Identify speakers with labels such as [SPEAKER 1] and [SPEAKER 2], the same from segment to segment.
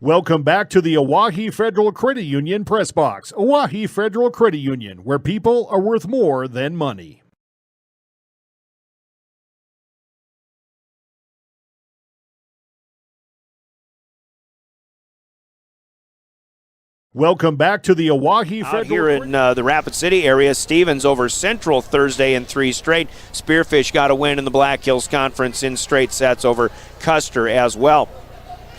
[SPEAKER 1] Welcome back to the Oahe Federal Credit Union Press Box. Oahe Federal Credit Union, where people are worth more than money. Welcome back to the Oahe Federal.
[SPEAKER 2] Out here in the Rapid City area, Stevens over Central Thursday in 3 straight. Spearfish got a win in the Black Hills Conference in straight sets over Custer as well.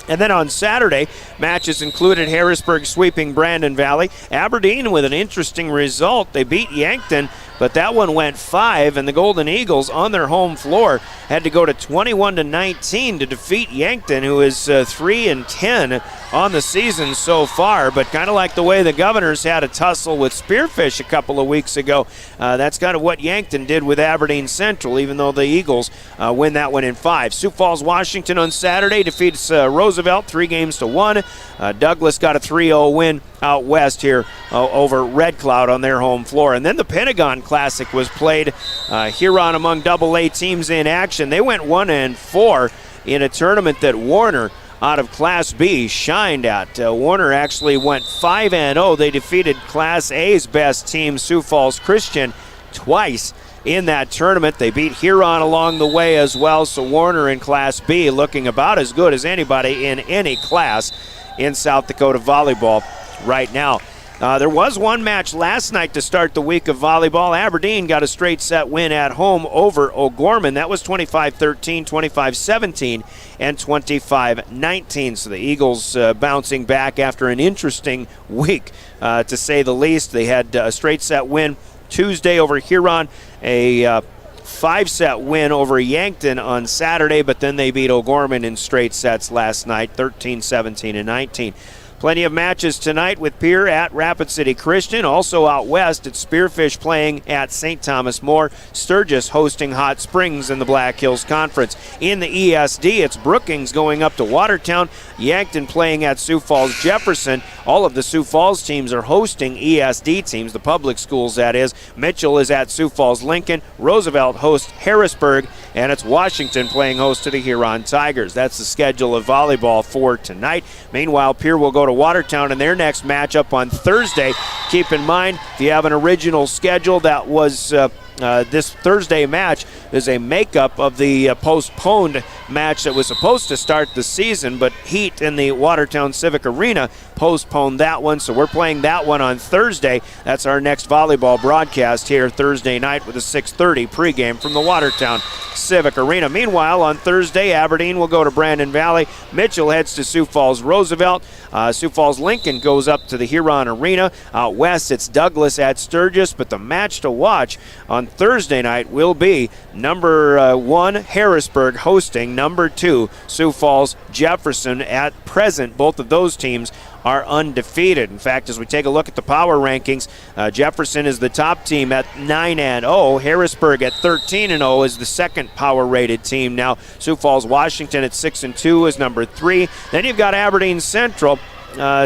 [SPEAKER 2] And then on Saturday, matches included Harrisburg sweeping Brandon Valley. Aberdeen with an interesting result. They beat Yankton, but that one went 5, and the Golden Eagles on their home floor had to go to 21-19 to defeat Yankton, who is 3-10 on the season so far. But kind of like the way the Governors had a tussle with Spearfish a couple of weeks ago, that's kind of what Yankton did with Aberdeen Central, even though the Eagles win that one in 5. Sioux Falls, Washington on Saturday defeats Roosevelt 3-1. Douglas got a 3-0 win out west here over Red Cloud on their home floor. And then the Pentagon Classic was played. Huron among AA teams in action. They went 1-4 in a tournament that Warner out of Class B shined at. Warner actually went 5-0. They defeated Class A's best team, Sioux Falls Christian, twice in that tournament. They beat Huron along the way as well, so Warner in Class B looking about as good as anybody in any class in South Dakota volleyball right now. There was one match last night to start the week of volleyball. Aberdeen got a straight set win at home over O'Gorman. That was 25-13, 25-17, and 25-19. So the Eagles bouncing back after an interesting week, to say the least. They had a straight set win Tuesday over Huron, a 5-set win over Yankton on Saturday, but then they beat O'Gorman in straight sets last night, 13, 17, and 19. Plenty of matches tonight with Pierre at Rapid City Christian. Also out west, it's Spearfish playing at St. Thomas More. Sturgis hosting Hot Springs in the Black Hills Conference. In the ESD, it's Brookings going up to Watertown. Yankton playing at Sioux Falls Jefferson. All of the Sioux Falls teams are hosting ESD teams, the public schools that is. Mitchell is at Sioux Falls Lincoln. Roosevelt hosts Harrisburg. And it's Washington playing host to the Huron Tigers. That's the schedule of volleyball for tonight. Meanwhile, Pierre will go to Watertown in their next matchup on Thursday. Keep in mind, if you have an original schedule that was this Thursday match is a makeup of the postponed match that was supposed to start the season, but heat in the Watertown Civic Arena postponed that one, so we're playing that one on Thursday. That's our next volleyball broadcast here Thursday night with a 6:30 pregame from the Watertown Civic Arena. Meanwhile, on Thursday, Aberdeen will go to Brandon Valley. Mitchell heads to Sioux Falls Roosevelt. Sioux Falls Lincoln goes up to the Huron Arena. Out west, it's Douglas at Sturgis, but the match to watch on Thursday night will be number 1 Harrisburg hosting number 2 Sioux Falls Jefferson. At present, both of those teams are undefeated. In fact, as we take a look at the power rankings, Jefferson is the top team at 9-0. Harrisburg at 13-0 is the second power-rated team. Now, Sioux Falls Washington at 6-2 is number 3. Then you've got Aberdeen Central,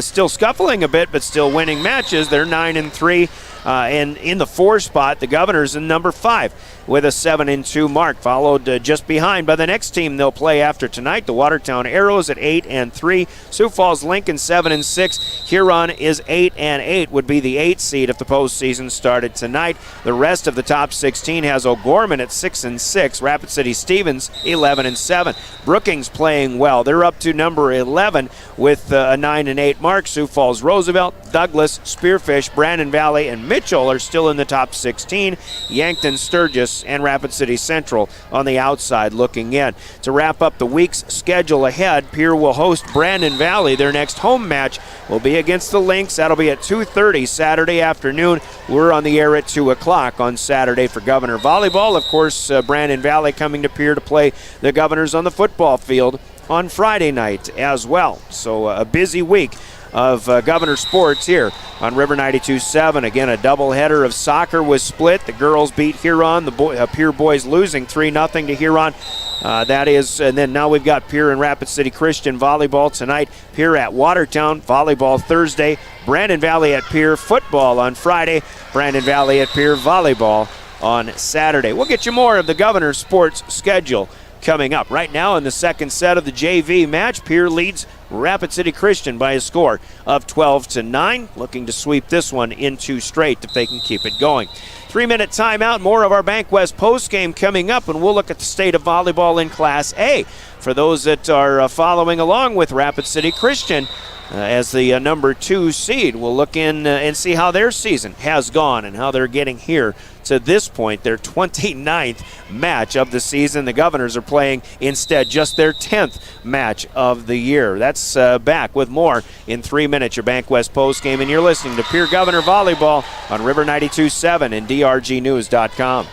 [SPEAKER 2] still scuffling a bit, but still winning matches. They're 9-3. And in the 4 spot, the Governors in number 5 with a 7-2 mark, followed just behind by the next team they'll play after tonight, the Watertown Arrows at 8-3. Sioux Falls Lincoln 7-6. Huron is 8-8, would be the 8th seed if the postseason started tonight. The rest of the top 16 has O'Gorman at 6-6. Rapid City Stevens 11-7. Brookings playing well. They're up to number 11 with a 9-8 mark. Sioux Falls Roosevelt, Douglas, Spearfish, Brandon Valley, and Mitchell are still in the top 16. Yankton, Sturgis, and Rapid City Central on the outside looking in. To wrap up the week's schedule ahead, Pierre will host Brandon Valley. Their next home match will be against the Lynx. That'll be at 2:30 Saturday afternoon. We're on the air at 2 o'clock on Saturday for Governor Volleyball. Of course, Brandon Valley coming to Pierre to play the Governors on the football field on Friday night as well. So a busy week of Governor Sports here on River 92.7. Again, a doubleheader of soccer was split. The girls beat Huron. The Pierre boys losing 3-0 to Huron. And then now we've got Pierre and Rapid City Christian volleyball tonight. Pierre at Watertown, volleyball Thursday. Brandon Valley at Pierre, football on Friday. Brandon Valley at Pierre, volleyball on Saturday. We'll get you more of the Governor Sports schedule coming up. Right now in the second set of the JV match, Pierre leads Rapid City Christian by a score of 12-9. Looking to sweep this one in 2 straight if they can keep it going. 3-minute timeout. More of our Bank West postgame coming up, and we'll look at the state of volleyball in Class A. For those that are following along with Rapid City Christian as the number 2 seed, we'll look in and see how their season has gone and how they're getting here to this point, their 29th match of the season. The Governors are playing instead just their 10th match of the year. That's back with more in 3 minutes. Your Bank West postgame, and you're listening to Pierre Governor Volleyball on River 92.7 and drgnews.com.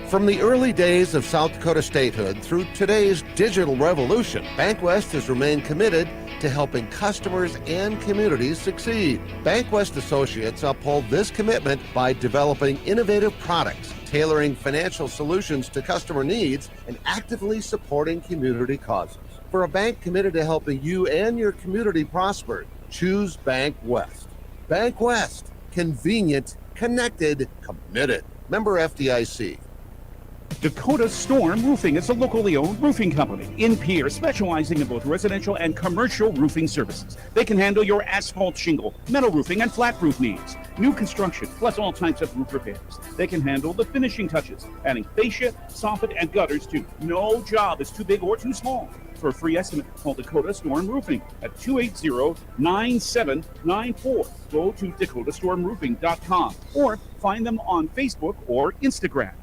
[SPEAKER 3] From the early days of South Dakota statehood through today's digital revolution, Bank West has remained committed to helping customers and communities succeed. Bank West Associates uphold this commitment by developing innovative products, tailoring financial solutions to customer needs, and actively supporting community causes. For a bank committed to helping you and your community prosper, choose Bank West. Bank West, convenient, connected, committed. Member FDIC.
[SPEAKER 4] Dakota Storm Roofing is a locally owned roofing company in Pierre, specializing in both residential and commercial roofing services. They can handle your asphalt shingle, metal roofing, and flat roof needs. New construction, plus all types of roof repairs. They can handle the finishing touches, adding fascia, soffit, and gutters too. No job is too big or too small. For a free estimate, call Dakota Storm Roofing at 280-9794. Go to dakotastormroofing.com or find them on Facebook or Instagram.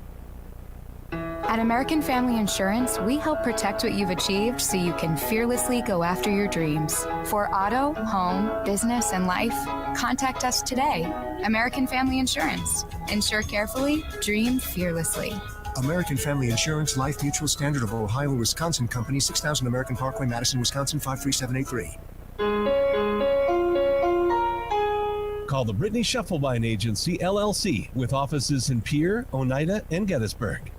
[SPEAKER 5] At American Family Insurance, we help protect what you've achieved so you can fearlessly go after your dreams. For auto, home, business, and life, contact us today. American Family Insurance. Insure carefully, dream fearlessly.
[SPEAKER 6] American Family Insurance, Life Mutual, Standard of Ohio, Wisconsin Company, 6000 American Parkway, Madison, Wisconsin, 53783.
[SPEAKER 7] Call the Brittany Scheffelbein Agency, LLC, with offices in Pierre, Oneida, and Gettysburg.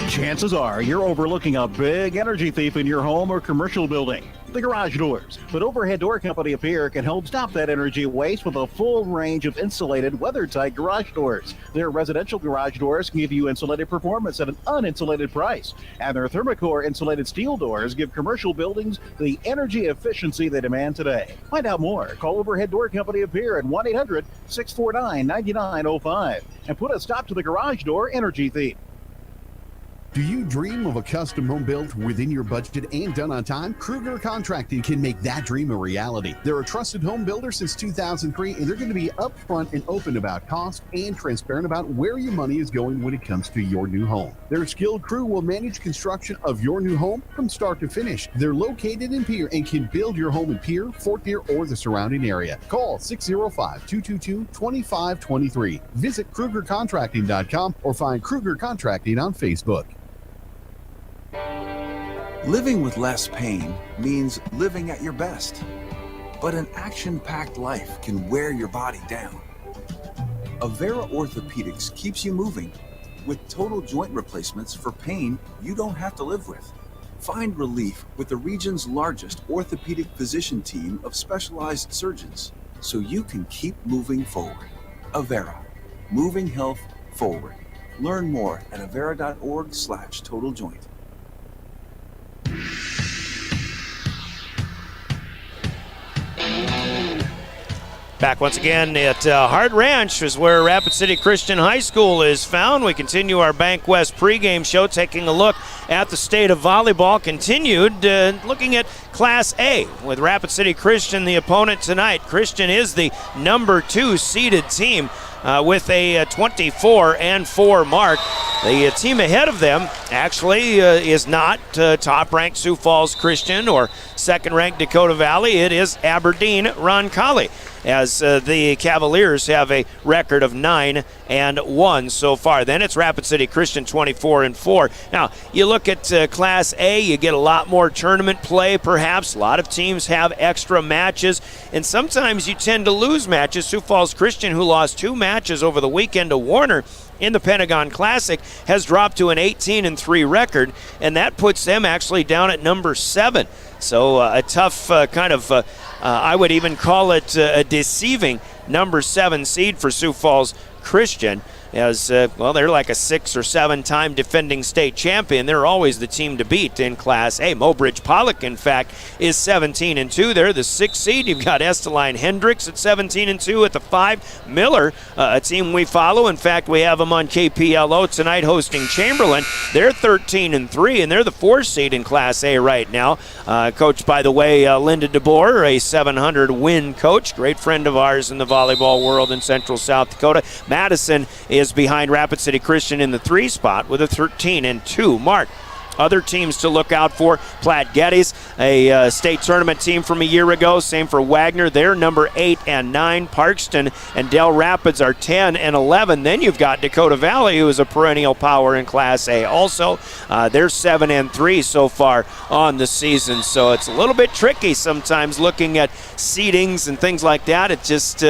[SPEAKER 8] Chances are you're overlooking a big energy thief in your home or commercial building. The garage doors. But Overhead Door Company of Pierre can help stop that energy waste with a full range of insulated, weather-tight garage doors. Their residential garage doors can give you insulated performance at an uninsulated price. And their Thermocore insulated steel doors give commercial buildings the energy efficiency they demand today. Find out more. Call Overhead Door Company of Pierre at 1-800-649-9905 and put a stop to the garage door energy thief.
[SPEAKER 9] Do you dream of a custom home built within your budget and done on time? Kruger Contracting can make that dream a reality. They're a trusted home builder since 2003, and they're going to be upfront and open about cost and transparent about where your money is going when it comes to your new home. Their skilled crew will manage construction of your new home from start to finish. They're located in Pierre and can build your home in Pierre, Fort Pierre, or the surrounding area. Call 605-222-2523. Visit KrugerContracting.com or find Kruger Contracting on Facebook.
[SPEAKER 10] Living with less pain means living at your best. But an action-packed life can wear your body down. Avera Orthopedics keeps you moving with total joint replacements for pain you don't have to live with. Find relief with the region's largest orthopedic physician team of specialized surgeons so you can keep moving forward. Avera, moving health forward. Learn more at avera.org/totaljoint.
[SPEAKER 2] Back once again at Hart Ranch is where Rapid City Christian High School is found. We continue our Bank West pregame show, taking a look at the state of volleyball. Continued looking at Class A with Rapid City Christian, the opponent tonight. Christian is the number 2 seeded team with a 24-4 mark. The team ahead of them actually is not top-ranked Sioux Falls Christian or second-ranked Dakota Valley. It is Aberdeen Roncalli, as the Cavaliers have a record of 9-1 so far. Then it's Rapid City Christian 24-4. Now, you look at Class A, you get a lot more tournament play perhaps. A lot of teams have extra matches, and sometimes you tend to lose matches. Sioux Falls Christian, who lost 2 matches over the weekend to Warner in the Pentagon Classic, has dropped to an 18-3 record, and that puts them actually down at number 7. So a tough I would even call it a deceiving number 7 seed for Sioux Falls Christian. as, well, they're like a 6 or 7 time defending state champion. They're always the team to beat in Class A. Mobridge Pollock, in fact, is 17-2. They're the 6th seed. You've got Esteline Hendricks at 17-2 at the 5. Miller, a team we follow. In fact, we have them on KPLO tonight hosting Chamberlain. They're 13-3, and they're the 4th seed in Class A right now. Coached, by the way, Linda DeBoer, a 700-win coach, great friend of ours in the volleyball world in Central South Dakota. Madison is behind Rapid City Christian in the 3 spot with a 13-2 mark. Other teams to look out for: Platte Geddes, a state tournament team from a year ago. Same for Wagner. They're number 8 and 9. Parkston and Del Rapids are 10 and 11. Then you've got Dakota Valley, who is a perennial power in Class A. Also, they're 7 and 3 so far on the season. So it's a little bit tricky sometimes looking at seedings and things like that. It just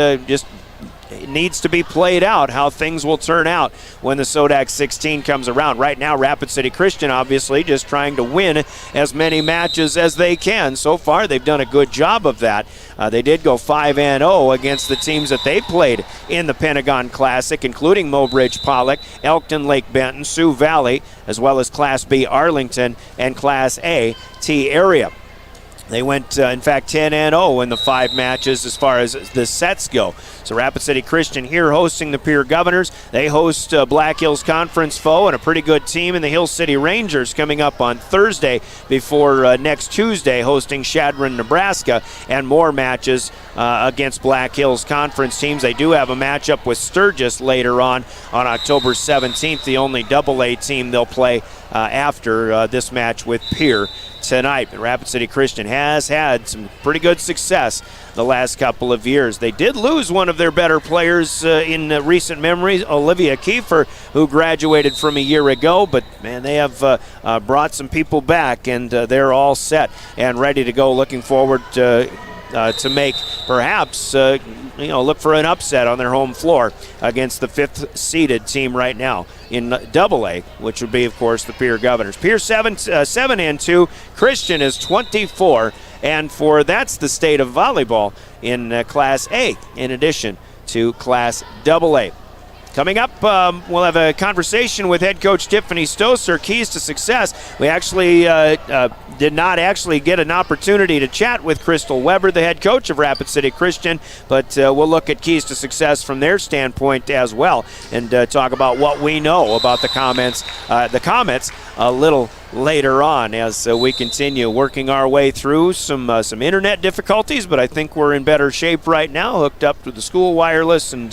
[SPEAKER 2] it needs to be played out how things will turn out when the SODAC 16 comes around. Right now, Rapid City Christian obviously just trying to win as many matches as they can. So far, they've done a good job of that. They did go 5-0 against the teams that they played in the Pentagon Classic, including Mobridge Pollock, Elkton Lake Benton, Sioux Valley, as well as Class B Arlington and Class A T area. They went, in fact, 10-0 in the 5 matches as far as the sets go. So Rapid City Christian here hosting the Pierre Governors. They host Black Hills Conference foe and a pretty good team in the Hill City Rangers coming up on Thursday before next Tuesday hosting Chadron, Nebraska, and more matches against Black Hills Conference teams. They do have a matchup with Sturgis later on October 17th, the only AA team they'll play after this match with Pierre tonight. But Rapid City Christian has had some pretty good success the last couple of years. They did lose one of their better players in recent memory, Olivia Kiefer, who graduated from a year ago, but man, they have brought some people back, and they're all set and ready to go. Looking forward to make perhaps look for an upset on their home floor against the 5th seeded team right now in AA, which would be, of course, the Pierre Governors. Pierre 7-2. Christian is 24 and 4. That's the state of volleyball in Class A, in addition to Class AA. Coming up, we'll have a conversation with head coach Tiffany Stosur, keys to success. We actually did not actually get an opportunity to chat with Crystal Weber, the head coach of Rapid City Christian, but we'll look at keys to success from their standpoint as well, and talk about what we know about the Comets a little later on as we continue working our way through some internet difficulties, but I think we're in better shape right now, hooked up to the school wireless, and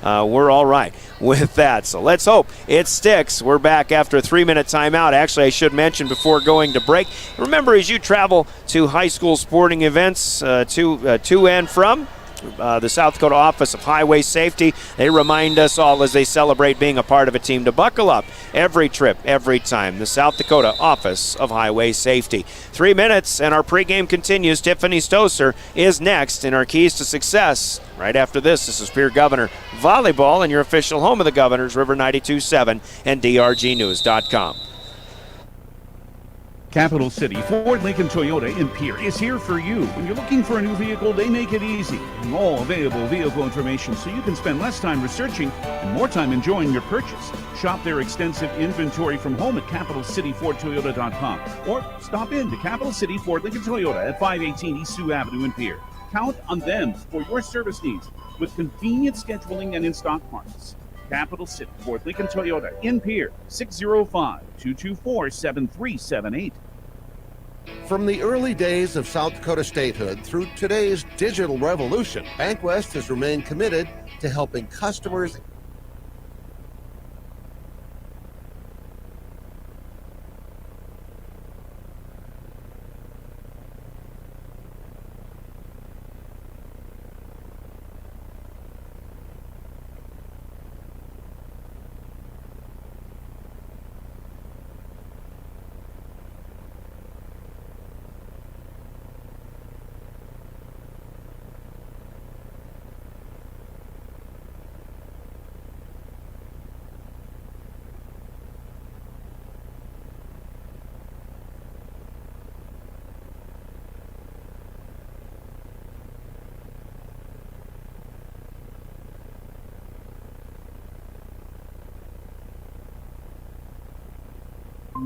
[SPEAKER 2] we're all right with that. So let's hope it sticks. We're back after a 3-minute timeout. Actually, I should mention before going to break, remember, as you travel to high school sporting events to and from the South Dakota Office of Highway Safety, they remind us all as they celebrate being a part of a team to buckle up every trip, every time. The South Dakota Office of Highway Safety. 3 minutes and our pregame continues. Tiffany Stosur is next in our keys to success. Right after this is Pierre Governor Volleyball and your official home of the Governors, River 92.7 and DRGnews.com.
[SPEAKER 4] Capital City Ford Lincoln Toyota in Pierre is here for you. When you're looking for a new vehicle, they make it easy. All available vehicle information so you can spend less time researching and more time enjoying your purchase. Shop their extensive inventory from home at CapitalCityFordToyota.com or stop in to Capital City Ford Lincoln Toyota at 518 East Sioux Avenue in Pierre. Count on them for your service needs with convenient scheduling and in-stock parts. Capital City Ford Lincoln Toyota in Pierre, 605-224-7378.
[SPEAKER 3] From the early days of South Dakota statehood through today's digital revolution, BankWest has remained committed to helping customers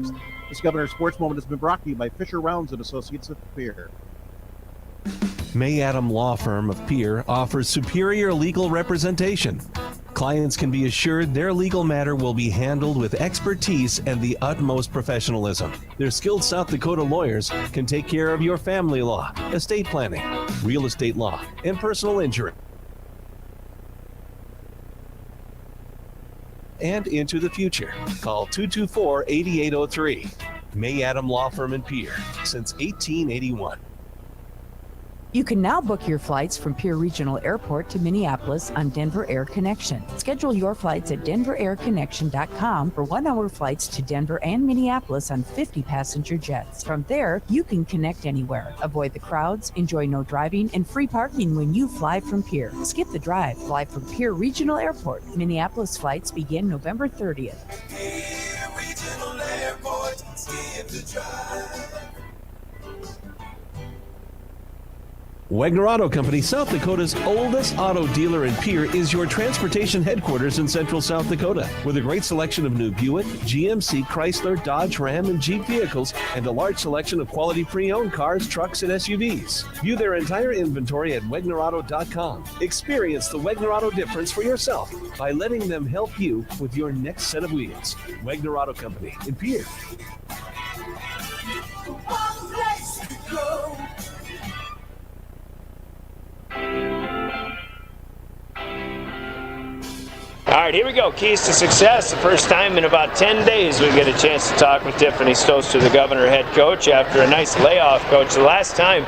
[SPEAKER 8] next. This Governor Sports Moment has been brought to you by Fisher Rounds and Associates of Pierre.
[SPEAKER 7] May Adam Law Firm of Pierre offers superior legal representation. Clients can be assured their legal matter will be handled with expertise and the utmost professionalism. Their skilled South Dakota lawyers can take care of your family law, estate planning, real estate law, and personal injury. And into the future. Call 224-8803. May Adam Law Firm in Pierre since 1881.
[SPEAKER 11] You can now book your flights from Pierre Regional Airport to Minneapolis on Denver Air Connection. Schedule your flights at denverairconnection.com for 1-hour flights to Denver and Minneapolis on 50 passenger jets. From there, you can connect anywhere. Avoid the crowds, enjoy no driving, and free parking when you fly from Pierre. Skip the drive. Fly from Pierre Regional Airport. Minneapolis flights begin November 30th.
[SPEAKER 12] Pierre Regional Airport, skip the drive.
[SPEAKER 7] Wagner Auto Company, South Dakota's oldest auto dealer in Pierre, is your transportation headquarters in central South Dakota. With a great selection of new Buick, GMC, Chrysler, Dodge, Ram, and Jeep vehicles, and a large selection of quality pre-owned cars, trucks, and SUVs. View their entire inventory at WagnerAuto.com. Experience the Wagner Auto difference for yourself by letting them help you with your next set of wheels. Wagner Auto Company in Pierre.
[SPEAKER 12] One place to go.
[SPEAKER 2] All right, here we go. Keys to success. The first time in about 10 days we get a chance to talk with Tiffany Stosur, the Governor head coach, after a nice layoff, Coach. The last time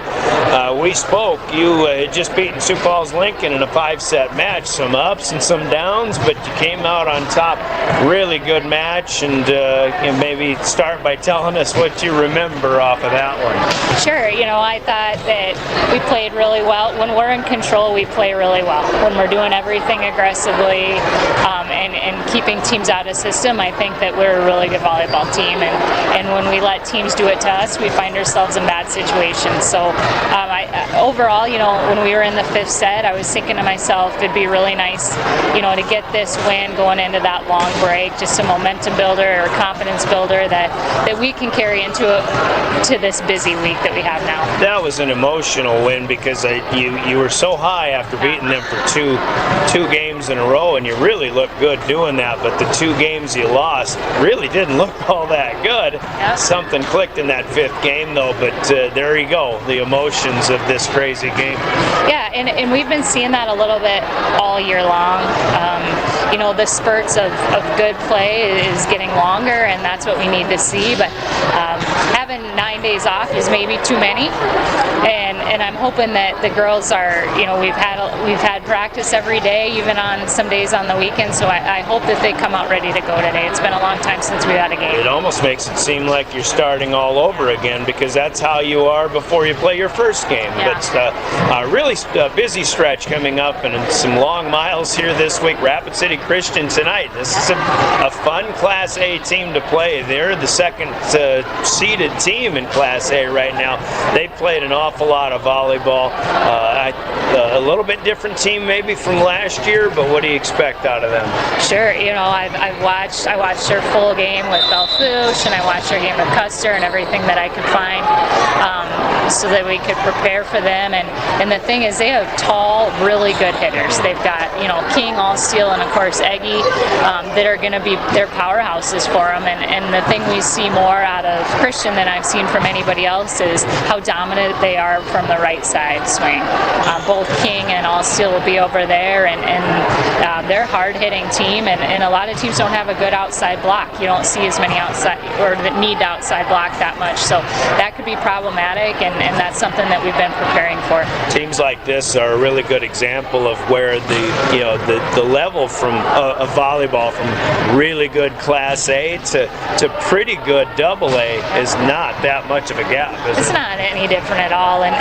[SPEAKER 2] we spoke, you had just beaten Sioux Falls Lincoln in a 5-set match. Some ups and some downs, but you came out on top. Really good match, and maybe start by telling us what you remember off of that one.
[SPEAKER 13] Sure. I thought that we played really well. When we're in control, we play really well. When we're doing everything aggressively, and keeping teams out of system, I think that we're a really good volleyball team, and when we let teams do it to us, we find ourselves in bad situations. So overall, when we were in the 5th set, I was thinking to myself, it'd be really nice, to get this win going into that long break, just a momentum builder or confidence builder that we can carry into this busy week that we have now.
[SPEAKER 2] That was an emotional win because you were so high after beating them for two games in a row, and you really looked good doing that, but the 2 games you lost really didn't look all that good. Yep. Something clicked in that 5th game though, but there you go, the emotions of this crazy game.
[SPEAKER 13] Yeah, and we've been seeing that a little bit all year long. The spurts of good play is getting longer, and that's what we need to see, but having 9 days off is maybe too many, and I'm hoping that the girls are, we've had practice every day, even on some days on the weekend, so I hope that they come out ready to go today. It's been a long time since we had a game.
[SPEAKER 2] It almost makes it seem like you're starting all over again, because that's how you are before you play your first game. Yeah. But a really busy stretch coming up, and some long miles here this week. Rapid City Christian tonight. This is a fun Class A team to play. They're the 2nd seeded team in Class A right now. They played an awful lot of volleyball. A little bit different team maybe from last year, but what do you expect out of them?
[SPEAKER 13] Sure. I watched their full game with Belfouche, and I watched their game with Custer, and everything that I could find, so that we could prepare for them. And the thing is, they have tall, really good hitters. They've got King, Allsteel, and of course Eggy, that are going to be their powerhouses for them. And the thing we see more out of Christian than I've seen from anybody else is how dominant they are from the right side swing. Both King and Allsteel will be over there, and they're a hard-hitting team, and a lot of teams don't have a good outside block. You don't see as many outside, or that need outside block that much, so that could be problematic, and that's something that we've been preparing for.
[SPEAKER 2] Teams like this are a really good example of where the level from of volleyball from really good Class A to pretty good AA is not that much of a gap.
[SPEAKER 13] It's not any different at all, and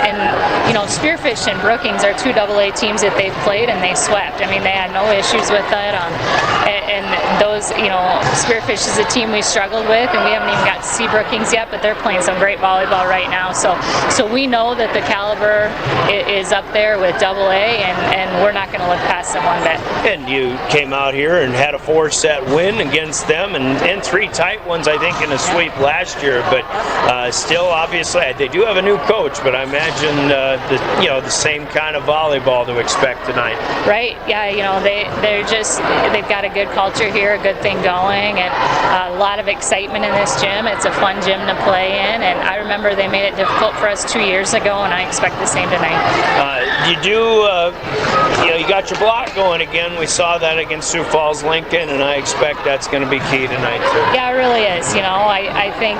[SPEAKER 13] Spearfish and Brookings are 2 AA teams that they've played, and they swept. I mean, they had no issues with them. set. And those, Spearfish is a team we struggled with, and we haven't even got to see Brookings yet, but they're playing some great volleyball right now. So we know that the caliber is up there with AA, and we're not going to look past them one bit.
[SPEAKER 2] And you came out here and had a 4-set win against them, and 3 tight ones, I think, in a sweep last year. But still, obviously, they do have a new coach, but I imagine the same kind of volleyball to expect tonight.
[SPEAKER 13] Right? Yeah. They've got a good culture here, a good thing going, and a lot of excitement in this gym. It's a fun gym to play in, and I remember they made it difficult for us 2 years ago, and I expect the same tonight.
[SPEAKER 2] You got your block going again. We saw that against Sioux Falls Lincoln, and I expect that's going to be key tonight too.
[SPEAKER 13] Yeah, it really is. I think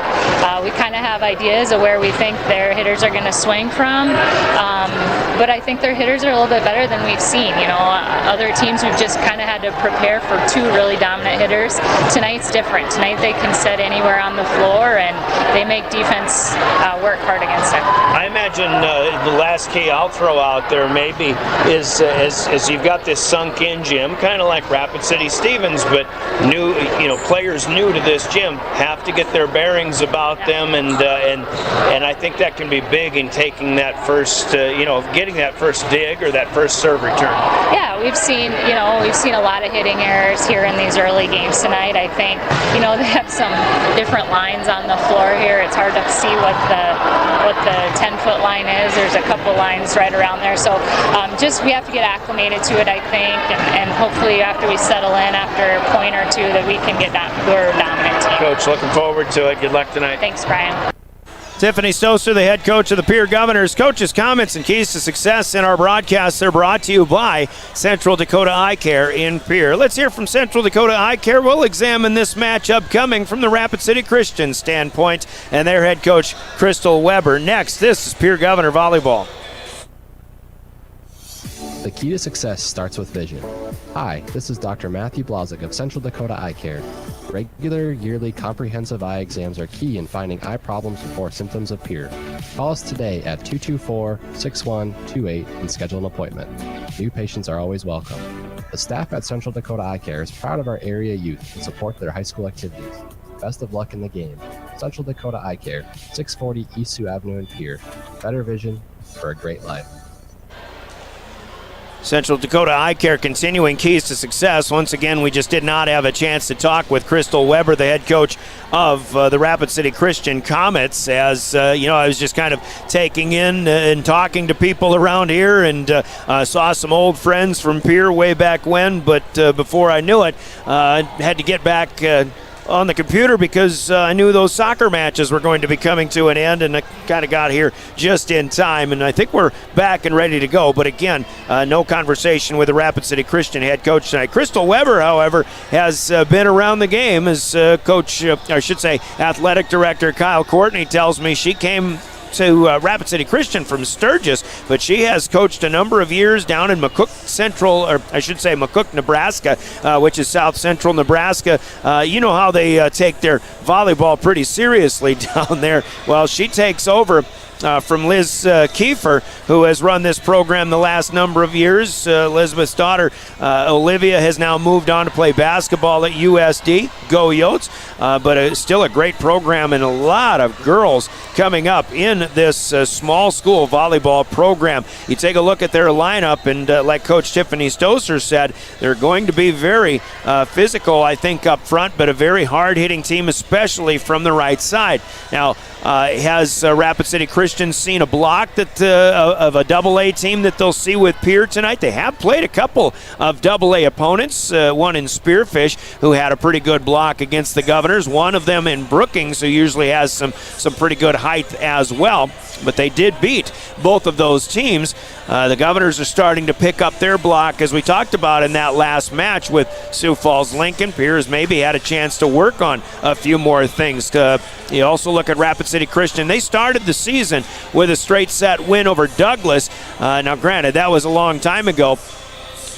[SPEAKER 13] we kind of have ideas of where we think their hitters are going to swing from, but I think their hitters are a little bit better than we've seen. Other teams we've just kind of had to prepare for 2 really dominant hitters. Tonight's different. Tonight they can set anywhere on the floor, and they make defense work hard against it.
[SPEAKER 2] I imagine the last key I'll throw out there maybe is as you've got this sunk-in gym, kind of like Rapid City Stevens, but players new to this gym have to get their bearings about them, and I think that can be big in taking that first, getting that first dig or that first serve return.
[SPEAKER 13] Yeah, we've seen a lot of hitting errors here in these early games tonight. I think, they have some different lines on the floor here. It's hard to see what the 10-foot line is. There's a couple lines right around there. So we have to get acclimated to it, I think, and hopefully after we settle in after a point or two that we can get we're a dominant team.
[SPEAKER 2] Coach, looking forward to it. Good luck tonight.
[SPEAKER 13] Thanks, Brian.
[SPEAKER 2] Tiffany Stosur, the head coach of the Pierre Governors. Coach's comments and keys to success in our broadcast are brought to you by Central Dakota Eye Care in Pierre. Let's hear from Central Dakota Eye Care. We'll examine this match upcoming from the Rapid City Christian standpoint and their head coach, Crystal Weber. Next, this is Pierre Governor Volleyball.
[SPEAKER 14] The key to success starts with vision. Hi, this is Dr. Matthew Blazek of Central Dakota Eye Care. Regular, yearly, comprehensive eye exams are key in finding eye problems before symptoms appear. Call us today at 224-6128 and schedule an appointment. New patients are always welcome. The staff at Central Dakota Eye Care is proud of our area youth and support their high school activities. Best of luck in the game. Central Dakota Eye Care, 640 East Sioux Avenue in Pierre. Better vision for a great life.
[SPEAKER 2] Central Dakota Eye Care continuing keys to success. Once again, we just did not have a chance to talk with Crystal Weber, the head coach of the Rapid City Christian Comets, as I was just kind of taking in and talking to people around here, and saw some old friends from Pierre way back when, but before I knew it, I had to get back on the computer because I knew those soccer matches were going to be coming to an end, and I kind of got here just in time, and I think we're back and ready to go. But again, no conversation with the Rapid City Christian head coach tonight. Crystal Weber, however, has been around the game as athletic director Kyle Courtney tells me she came to Rapid City Christian from Sturgis, but she has coached a number of years down in McCook, Nebraska, which is south central Nebraska. You know how they take their volleyball pretty seriously down there. Well, she takes over from Liz Kiefer, who has run this program the last number of years. Elizabeth's daughter, Olivia, has now moved on to play basketball at USD. Go Yotes. But still a great program, and a lot of girls coming up in this small school volleyball program. You take a look at their lineup, and like Coach Tiffany Stosur said, they're going to be very physical, I think, up front, but a very hard-hitting team, especially from the right side. Now, has Rapid City Christian seen a block that of a AA team that they'll see with Pierre tonight? They have played a couple of AA opponents, one in Spearfish, who had a pretty good block against the Governors, one of them in Brookings, who usually has some pretty good height as well. But they did beat both of those teams. The Governors are starting to pick up their block, as we talked about in that last match with Sioux Falls Lincoln. Pierre has maybe had a chance to work on a few more things. You also look at Rapid City Christian. They started the season with a straight set win over Douglas. Now, granted, that was a long time ago.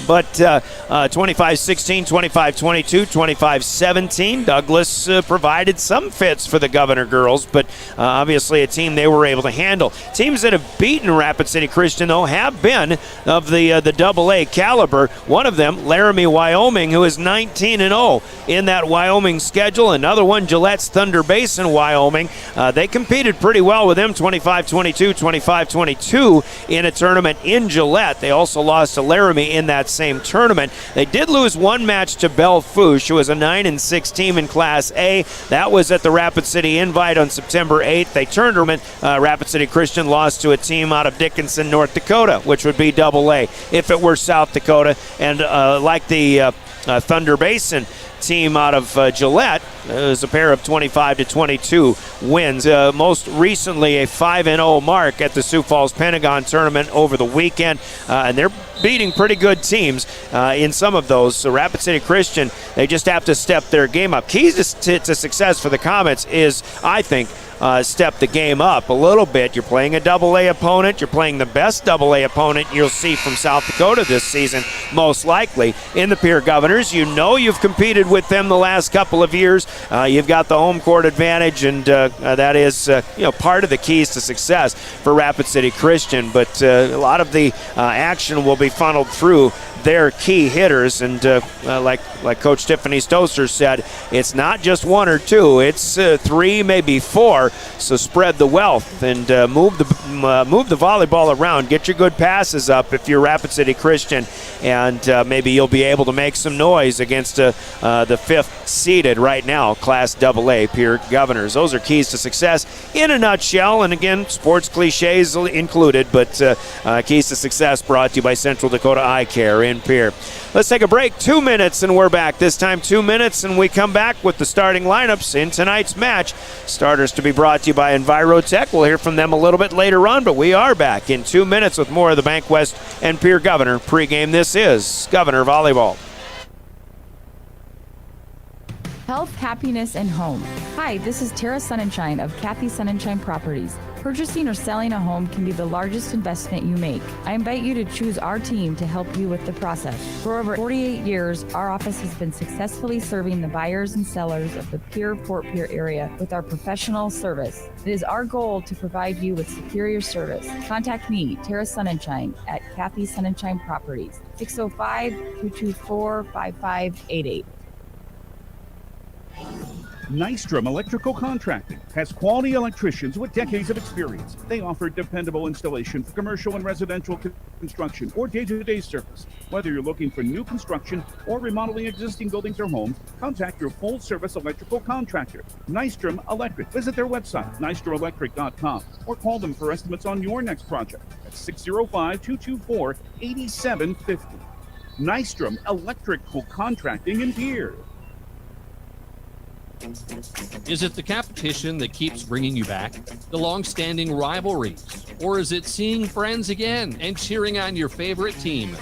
[SPEAKER 2] But 25-16, 25-22, 25-17, Douglas provided some fits for the Governor girls, but obviously a team they were able to handle. Teams that have beaten Rapid City Christian, though, have been of the AA caliber. One of them, Laramie, Wyoming, who is 19-0 in that Wyoming schedule. Another one, Gillette's Thunder Basin, Wyoming. They competed pretty well with them, 25-22, 25-22 in a tournament in Gillette. They also lost to Laramie in that same tournament. They did lose one match to Belle-Fourche, who was a 9-6 team in Class A. That was at the Rapid City Invite on September 8th. They turned tournament. Rapid City Christian lost to a team out of Dickinson, North Dakota, which would be AA if it were South Dakota. And like the Thunder Basin team out of Gillette, it was a pair of 25-22 wins. Most recently, a 5-0 mark at the Sioux Falls Pentagon tournament over the weekend, and they're beating pretty good teams in some of those. So Rapid City Christian, they just have to step their game up. Keys to success for the Comets is, I think, step the game up a little bit. You're playing a AA opponent. You're playing the best AA opponent you'll see from South Dakota this season, most likely, in the Pierre Governors. You know you've competed with them the last couple of years. You've got the home court advantage, and that is part of the keys to success for Rapid City Christian. But a lot of the action will be funneled through their key hitters, and like Coach Tiffany Stosur said, it's not just one or two, it's 3, maybe 4. So spread the wealth and move the volleyball around. Get your good passes up if you're Rapid City Christian, and maybe you'll be able to make some noise against the 5th seeded right now Class AA Pierre Governors. Those are keys to success in a nutshell, and again, sports cliches included, but keys to success brought to you by Central Dakota Eye Care in Pierre. Let's take a break. 2 minutes and we're back. This time 2 minutes, and we come back with the starting lineups in tonight's match. Starters to be brought to you by EnviroTech. We'll hear from them a little bit later on, but we are back in 2 minutes with more of the Bank West and Pierre Governor pregame. This is Governor Volleyball.
[SPEAKER 11] Health, happiness, and home. Hi, this is Tara Sunshine of Kathy Sunshine Properties. Purchasing or selling a home can be the largest investment you make. I invite you to choose our team to help you with the process. For over 48 years, our office has been successfully serving the buyers and sellers of the Pierre-Fort Pierre area with our professional service. It is our goal to provide you with superior service. Contact me, Tara Sunshine, at Kathy Sunshine Properties, 605-224-5588.
[SPEAKER 4] Nystrom Electrical Contracting has quality electricians with decades of experience. They offer dependable installation for commercial and residential construction or day-to-day service. Whether you're looking for new construction or remodeling existing buildings or homes, contact your full-service electrical contractor, Nystrom Electric. Visit their website, nystromelectric.com, or call them for estimates on your next project at 605-224-8750. Nystrom Electrical Contracting in Pierre.
[SPEAKER 15] Is it the competition that keeps bringing you back? The long-standing rivalries? Or is it seeing friends again and cheering on your favorite team?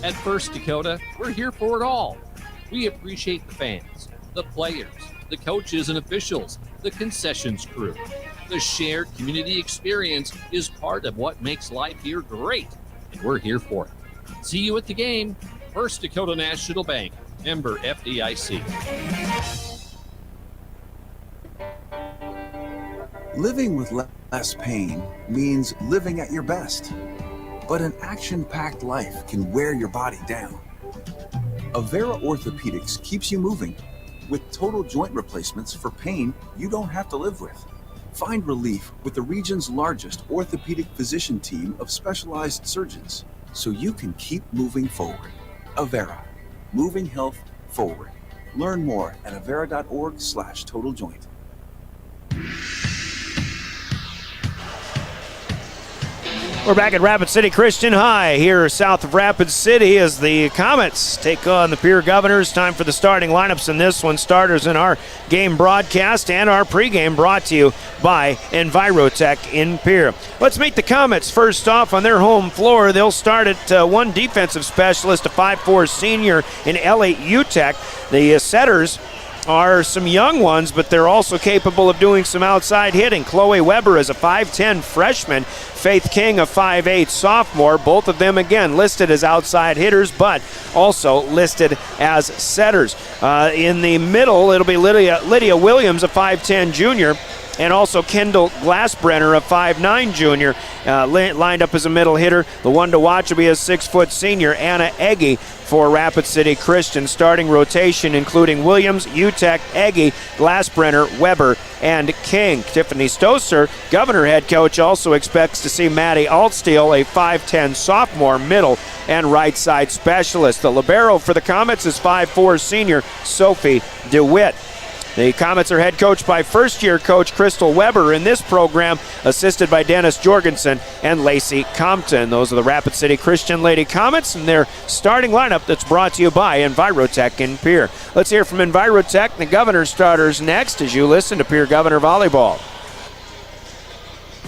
[SPEAKER 15] At First Dakota, we're here for it all. We appreciate the fans, the players, the coaches and officials, the concessions crew. The shared community experience is part of what makes life here great, and we're here for it. See you at the game. First Dakota National Bank, member FDIC.
[SPEAKER 10] Living with less pain means living at your best. But an action-packed life can wear your body down. Avera Orthopedics keeps you moving with total joint replacements for pain you don't have to live with. Find relief with the region's largest orthopedic physician team of specialized surgeons so you can keep moving forward. Avera, moving health forward. Learn more at avera.org/totaljoint.
[SPEAKER 2] We're back at Rapid City Christian High here south of Rapid City as the Comets take on the Pierre Governors. Time for the starting lineups in this one. Starters in our game broadcast and our pregame brought to you by EnviroTech in Pierre. Let's meet the Comets first off on their home floor. They'll start at one defensive specialist, a 5'4 senior in Ellie Utek. The setters are some young ones, but they're also capable of doing some outside hitting. Chloe Weber is a 5'10 freshman. Faith King, a 5'8 sophomore. Both of them, again, listed as outside hitters, but also listed as setters. In the middle, it'll be Lydia Williams, a 5'10 junior, and also Kendall Glassbrenner, a 5'9 junior, lined up as a middle hitter. The one to watch will be a 6-foot senior, Anna Egge, for Rapid City Christian. Starting rotation including Williams, Utek, Egge, Glassbrenner, Weber, and King. Tiffany Stosur, Governor head coach, also expects to see Maddie Altsteele, a 5'10 sophomore, middle and right side specialist. The libero for the Comets is 5'4 senior Sophie DeWitt. The Comets are head coached by first-year coach Crystal Weber in this program, assisted by Dennis Jorgensen and Lacey Compton. Those are the Rapid City Christian Lady Comets and their starting lineup that's brought to you by Envirotech in Pierre. Let's hear from Envirotech, the Governor starters next as you listen to Pierre Governor Volleyball.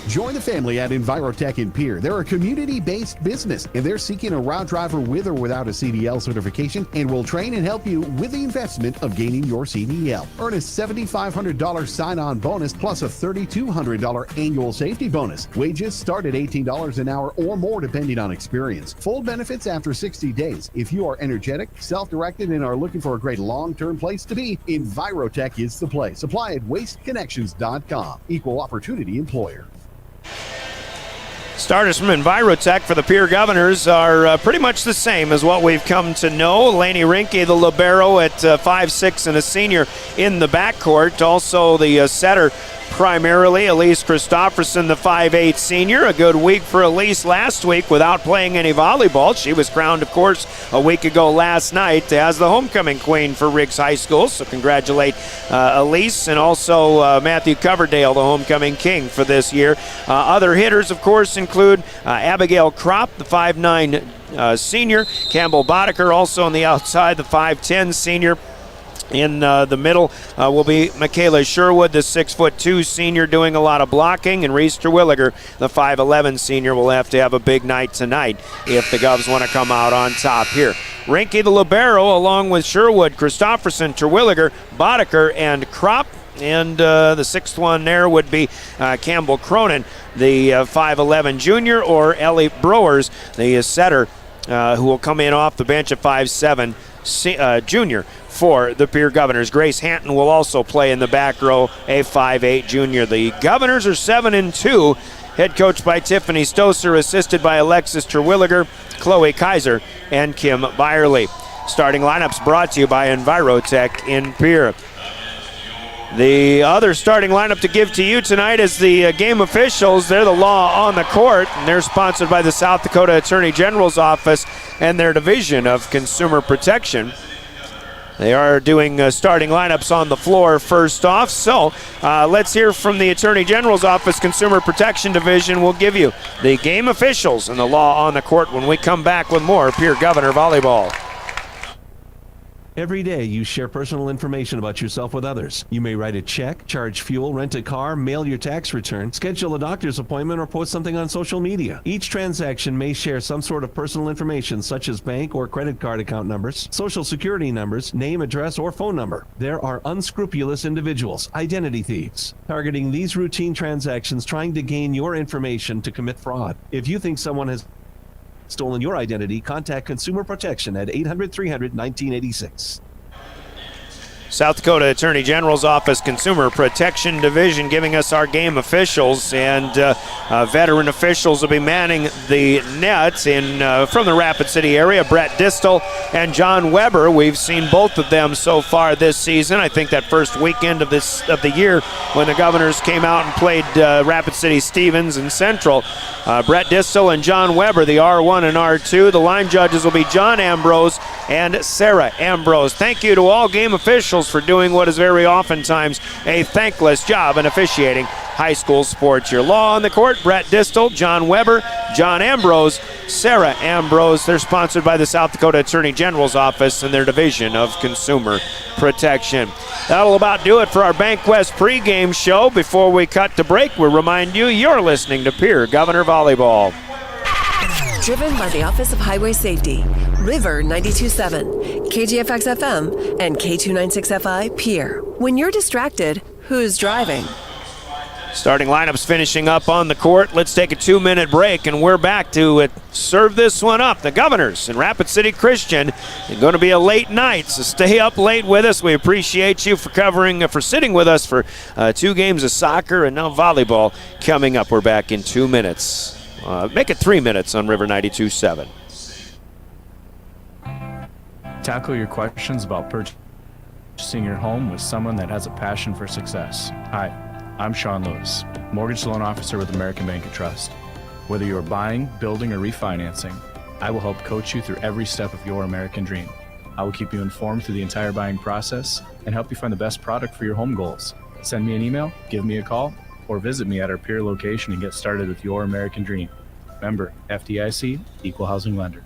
[SPEAKER 9] Join the family at Envirotech in Pierre. They're a community-based business, and they're seeking a route driver with or without a CDL certification and will train and help you with the investment of gaining your CDL. Earn a $7,500 sign-on bonus plus a $3,200 annual safety bonus. Wages start at $18 an hour or more depending on experience. Full benefits after 60 days. If you are energetic, self-directed, and are looking for a great long-term place to be, Envirotech is the place. Apply at wasteconnections.com. Equal opportunity employer.
[SPEAKER 2] Starters from Envirotech for the Pierre Governors are pretty much the same as what we've come to know. Lainey Rinke, the libero, at 5'6 and a senior in the backcourt. Also the setter, primarily Elise Christofferson, the 5'8 senior. A good week for Elise last week without playing any volleyball. She was crowned, of course, a week ago last night as the homecoming queen for Riggs High School. So congratulate Elise, and also Matthew Coverdale, the homecoming king for this year. Other hitters, of course, include Abigail Kropp, the 5'9 senior. Campbell Boddicker, also on the outside, the 5'10 senior. In the middle will be Michaela Sherwood, the 6'2 senior, doing a lot of blocking, and Reese Terwilliger, the 5'11 senior, will have to have a big night tonight if the Govs want to come out on top here. Rinke, the libero, along with Sherwood, Christofferson, Terwilliger, Boddicker, and Kropp. And the sixth one there would be Campbell Cronin, the 5'11 junior, or Ellie Browers, the setter, who will come in off the bench at 5'7 junior for the Pierre Governors. Grace Hanton will also play in the back row, a 5'8 junior. The Governors are 7-2, head coached by Tiffany Stosur, assisted by Alexis Terwilliger, Chloe Kaiser, and Kim Byerly. Starting lineups brought to you by Envirotech in Pierre. The other starting lineup to give to you tonight is the game officials. They're the law on the court, and they're sponsored by the South Dakota Attorney General's Office and their Division of Consumer Protection. They are doing starting lineups on the floor first off. So let's hear from the Attorney General's Office Consumer Protection Division. We'll give you the game officials and the law on the court when we come back with more Pierre Governor Volleyball.
[SPEAKER 7] Every day you share personal information about yourself with others. You may write a check, charge fuel, rent a car, mail your tax return, schedule a doctor's appointment, or post something on social media. Each transaction may share some sort of personal information such as bank or credit card account numbers, social security numbers, name, address, or phone number. There are unscrupulous individuals, identity thieves, targeting these routine transactions trying to gain your information to commit fraud. If you think someone has stolen your identity, contact Consumer Protection at 800-300-1986.
[SPEAKER 2] South Dakota Attorney General's Office Consumer Protection Division giving us our game officials, and veteran officials will be manning the net from the Rapid City area. Brett Distel and John Weber. We've seen both of them so far this season. I think that first weekend of the year when the Governors came out and played Rapid City Stevens and Central. Brett Distel and John Weber, the R1 and R2. The line judges will be John Ambrose and Sarah Ambrose. Thank you to all game officials for doing what is very oftentimes a thankless job in officiating high school sports. Your law on the court, Brett Distel, John Weber, John Ambrose, Sarah Ambrose. They're sponsored by the South Dakota Attorney General's Office and their Division of Consumer Protection. That'll about do it for our BankWest pregame show. Before we cut to break, we remind you you're listening to Pierre Governor Volleyball.
[SPEAKER 16] Driven by the Office of Highway Safety. River 92.7, KGFX FM, and K296FI Pierre. When you're distracted, who's driving?
[SPEAKER 2] Starting lineups finishing up on the court. Let's take a 2-minute break, and we're back to serve this one up. The Governors and Rapid City Christian. It's going to be a late night, so stay up late with us. We appreciate you for sitting with us for 2 games of soccer and now volleyball coming up. We're back in 2 minutes. Make it 3 minutes on River 92.7.
[SPEAKER 17] Tackle your questions about purchasing your home with someone that has a passion for success. Hi. I'm Sean Lewis, Mortgage Loan Officer with American Bank and Trust. Whether you're buying, building, or refinancing, I will help coach you through every step of your American dream. I will keep you informed through the entire buying process and help you find the best product for your home goals. Send me an email, give me a call, or visit me at our Pierre location and get started with your American dream. Member, FDIC, Equal Housing Lender.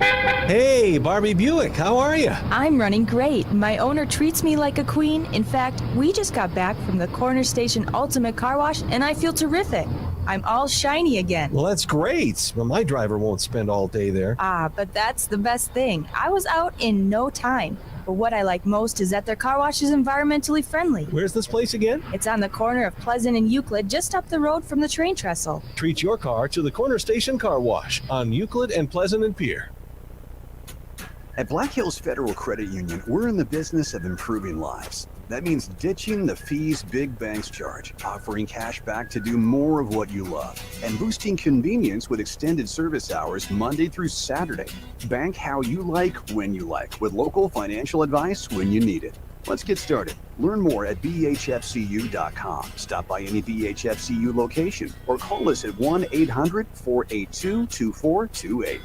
[SPEAKER 7] Hey, Barbie Buick, how are you?
[SPEAKER 18] I'm running great. My owner treats me like a queen. In fact, we just got back from the Corner Station Ultimate Car Wash, and I feel terrific. I'm all shiny again.
[SPEAKER 7] Well, that's great. Well, my driver won't spend all day there.
[SPEAKER 18] But that's the best thing. I was out in no time. But what I like most is that their car wash is environmentally friendly.
[SPEAKER 7] Where's this place again?
[SPEAKER 18] It's on the corner of Pleasant and Euclid, just up the road from the train trestle.
[SPEAKER 7] Treat your car to the Corner Station Car Wash on Euclid and Pleasant and Pierre.
[SPEAKER 19] At Black Hills Federal Credit Union, we're in the business of improving lives. That means ditching the fees big banks charge, offering cash back to do more of what you love, and boosting convenience with extended service hours Monday through Saturday. Bank how you like, when you like, with local financial advice when you need it. Let's get started. Learn more at bhfcu.com. Stop by any BHFCU location or call us at 1-800-482-2428.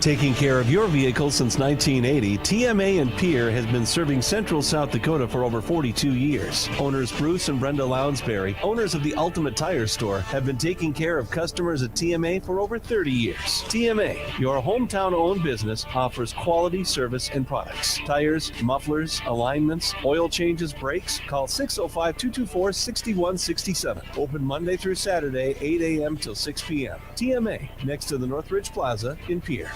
[SPEAKER 7] Taking care of your vehicle since 1980, TMA and Pierre has been serving Central South Dakota for over 42 years. Owners Bruce and Brenda Lounsbury, owners of the Ultimate Tire Store, have been taking care of customers at TMA for over 30 years. TMA, your hometown-owned business, offers quality service and products. Tires, mufflers, alignments, oil changes, brakes. Call 605-224-6167. Open Monday through Saturday, 8 a.m. till 6 p.m. TMA, next to the Northridge Plaza in Pierre.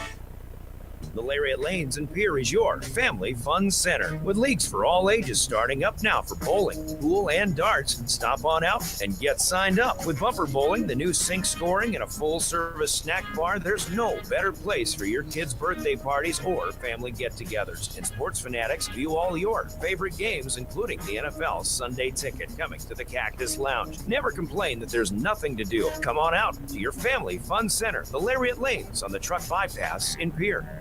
[SPEAKER 20] The Lariat Lanes in Pierre is your family fun center, with leagues for all ages starting up now for bowling, pool, and darts. Stop on out and get signed up. With bumper bowling, the new sink scoring, and a full-service snack bar, there's no better place for your kids' birthday parties or family get-togethers. And sports fanatics view all your favorite games, including the NFL Sunday Ticket, coming to the Cactus Lounge. Never complain that there's nothing to do. Come on out to your family fun center, the Lariat Lanes on the truck bypass in Pierre.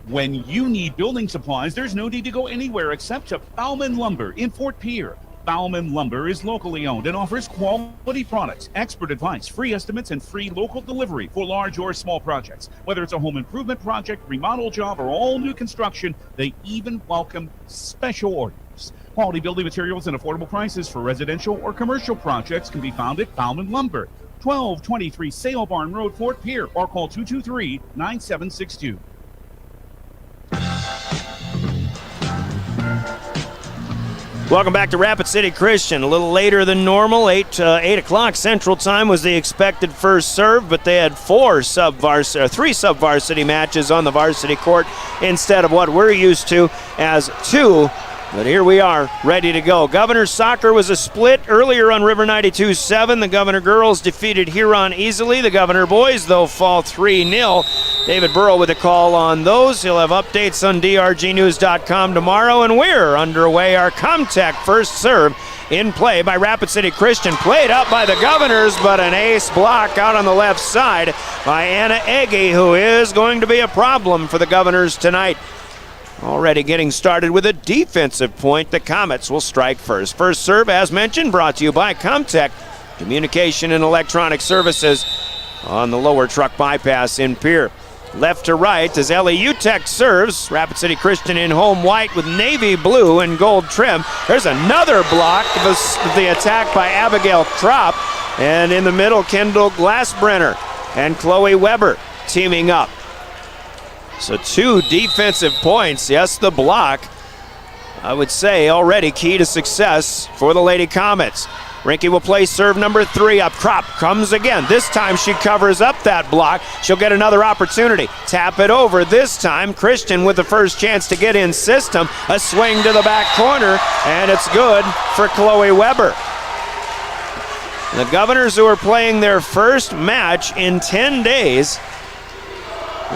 [SPEAKER 4] When you need building supplies, there's no need to go anywhere except to Bauman Lumber in Fort Pierre. Bauman Lumber is locally owned and offers quality products, expert advice, free estimates, and free local delivery for large or small projects. Whether it's a home improvement project, remodel job, or all new construction, they even welcome special orders. Quality building materials and affordable prices for residential or commercial projects can be found at Bauman Lumber, 1223 Sale Barn Road, Fort Pierre, or call 223-9762.
[SPEAKER 2] Welcome back to Rapid City Christian. A little later than normal, 8 o'clock Central Time was the expected first serve, but they had three sub-varsity matches on the varsity court instead of what we're used to as 2. But here we are, ready to go. Governor Soccer was a split earlier on River 92.7. The Governor girls defeated Huron easily. The Governor boys, though, fall 3-0. David Burrow with a call on those. He'll have updates on drgnews.com tomorrow, and we're underway. Our Comtech first serve in play by Rapid City Christian. Played up by the Governors, but an ace block out on the left side by Anna Egge, who is going to be a problem for the Governors tonight. Already getting started with a defensive point. The Comets will strike first. First serve, as mentioned, brought to you by Comtech Communication and Electronic Services on the lower truck bypass in Pierre. Left to right as Ellie Utech serves. Rapid City Christian in home white with navy blue and gold trim. There's another block of the attack by Abigail Trop. And in the middle, Kendall Glassbrenner and Chloe Weber teaming up. So 2 defensive points. Yes, the block, I would say, already key to success for the Lady Comets. Rinke will play serve number 3 up. Kropp comes again. This time she covers up that block. She'll get another opportunity. Tap it over. This time Christian with the first chance to get in system. A swing to the back corner, and it's good for Chloe Weber. The Governors, who are playing their first match in 10 days,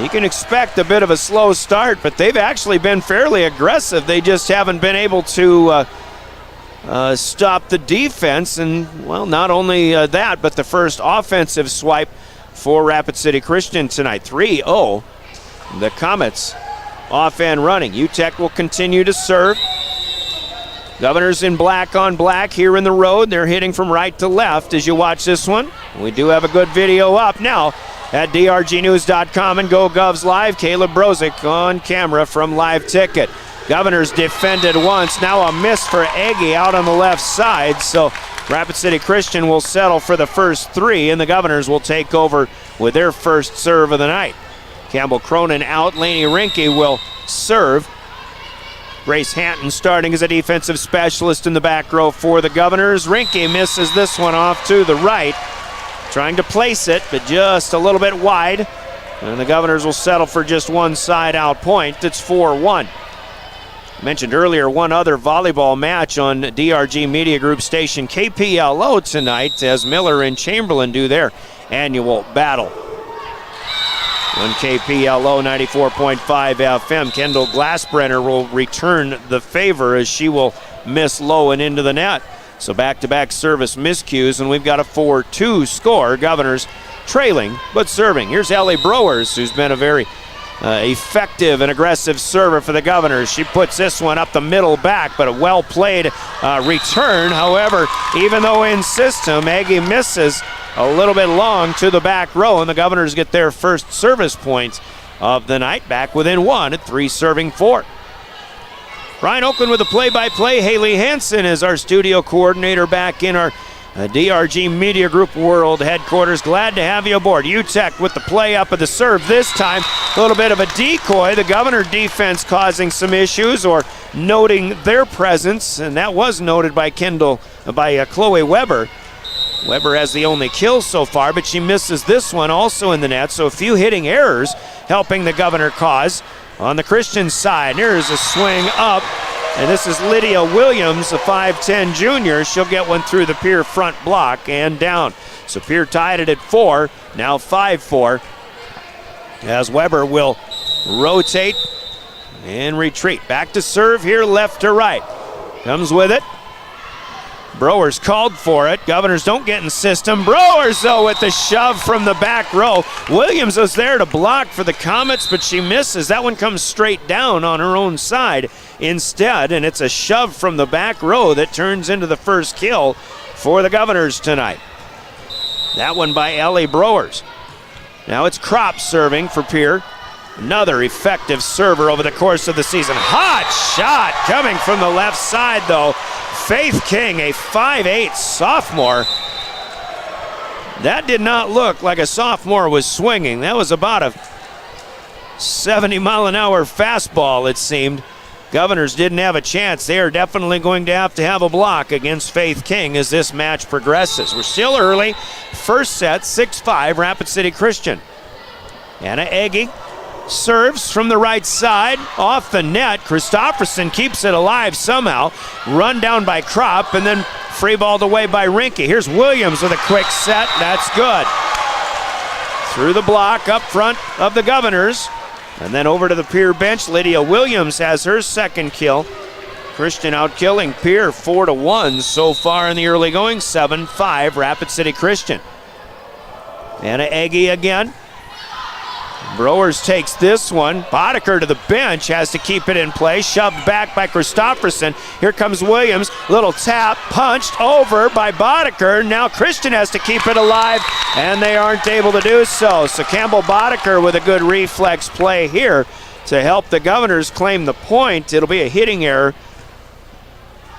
[SPEAKER 2] you can expect a bit of a slow start, but they've actually been fairly aggressive. They just haven't been able to stop the defense, and, well, not only that, but the first offensive swipe for Rapid City Christian tonight. 3-0, the Comets off and running. UTEC will continue to serve. Governors in black on black here in the road. They're hitting from right to left as you watch this one. We do have a good video up now at drgnews.com and GoGovs Live. Caleb Brozick on camera from Live Ticket. Governors defended once. Now a miss for Eggy out on the left side. So Rapid City Christian will settle for the first 3, and the Governors will take over with their first serve of the night. Campbell Cronin out. Lainey Rinke will serve. Grace Hanton starting as a defensive specialist in the back row for the Governors. Rinke misses this one off to the right. Trying to place it, but just a little bit wide. And the Governors will settle for just one side out point. It's 4-1. Mentioned earlier one other volleyball match on DRG Media Group station KPLO tonight as Miller and Chamberlain do their annual battle. On KPLO 94.5 FM, Kendall Glassbrenner will return the favor as she will miss low and into the net. So back-to-back service miscues, and we've got a 4-2 score. Governors trailing, but serving. Here's Ellie Browers, who's been a very effective and aggressive server for the Governors. She puts this one up the middle back, but a well-played return. However, even though in system, Aggie misses a little bit long to the back row, and the Governors get their first service points of the night, back within 1 at 3-4. Ryan Oakland with the play-by-play. Haley Hansen is our studio coordinator back in our DRG Media Group World headquarters. Glad to have you aboard. UTEC with the play up of the serve this time. A little bit of a decoy. The Governor defense causing some issues or noting their presence, and that was noted by Chloe Weber. Weber has the only kill so far, but she misses this one also in the net, so a few hitting errors helping the Governor cause. On the Christian side, here's a swing up, and this is Lydia Williams, a 5'10 junior. She'll get one through the Pierre front block and down. So Pierre tied it at 4, now 5-4, as Weber will rotate and retreat. Back to serve here, left to right. Comes with it. Browers called for it. Governors don't get in system. Browers, though, with the shove from the back row. Williams was there to block for the Comets, but she misses. That one comes straight down on her own side instead, and it's a shove from the back row that turns into the first kill for the Governors tonight. That one by Ellie Browers. Now it's Kropp serving for Pierre. Another effective server over the course of the season. Hot shot coming from the left side, though. Faith King, a 5'8 sophomore. That did not look like a sophomore was swinging. That was about a 70-mile-an-hour fastball, it seemed. Governors didn't have a chance. They are definitely going to have a block against Faith King as this match progresses. We're still early. First set, 6-5, Rapid City Christian. Anna Eggy serves from the right side, off the net. Christofferson keeps it alive somehow. Run down by Kropp, and then free balled away by Rinke. Here's Williams with a quick set. That's good. Through the block up front of the Governors. And then over to the Pierre bench. Lydia Williams has her second kill. Christian outkilling Pierre 4-1 so far in the early going. 7-5 Rapid City Christian. Anna Eggy again. Browers takes this one. Boddicker to the bench, has to keep it in play. Shoved back by Christofferson. Here comes Williams. Little tap, punched over by Boddicker. Now Christian has to keep it alive, and they aren't able to do so. So Campbell Boddicker with a good reflex play here to help the Governors claim the point. It'll be a hitting error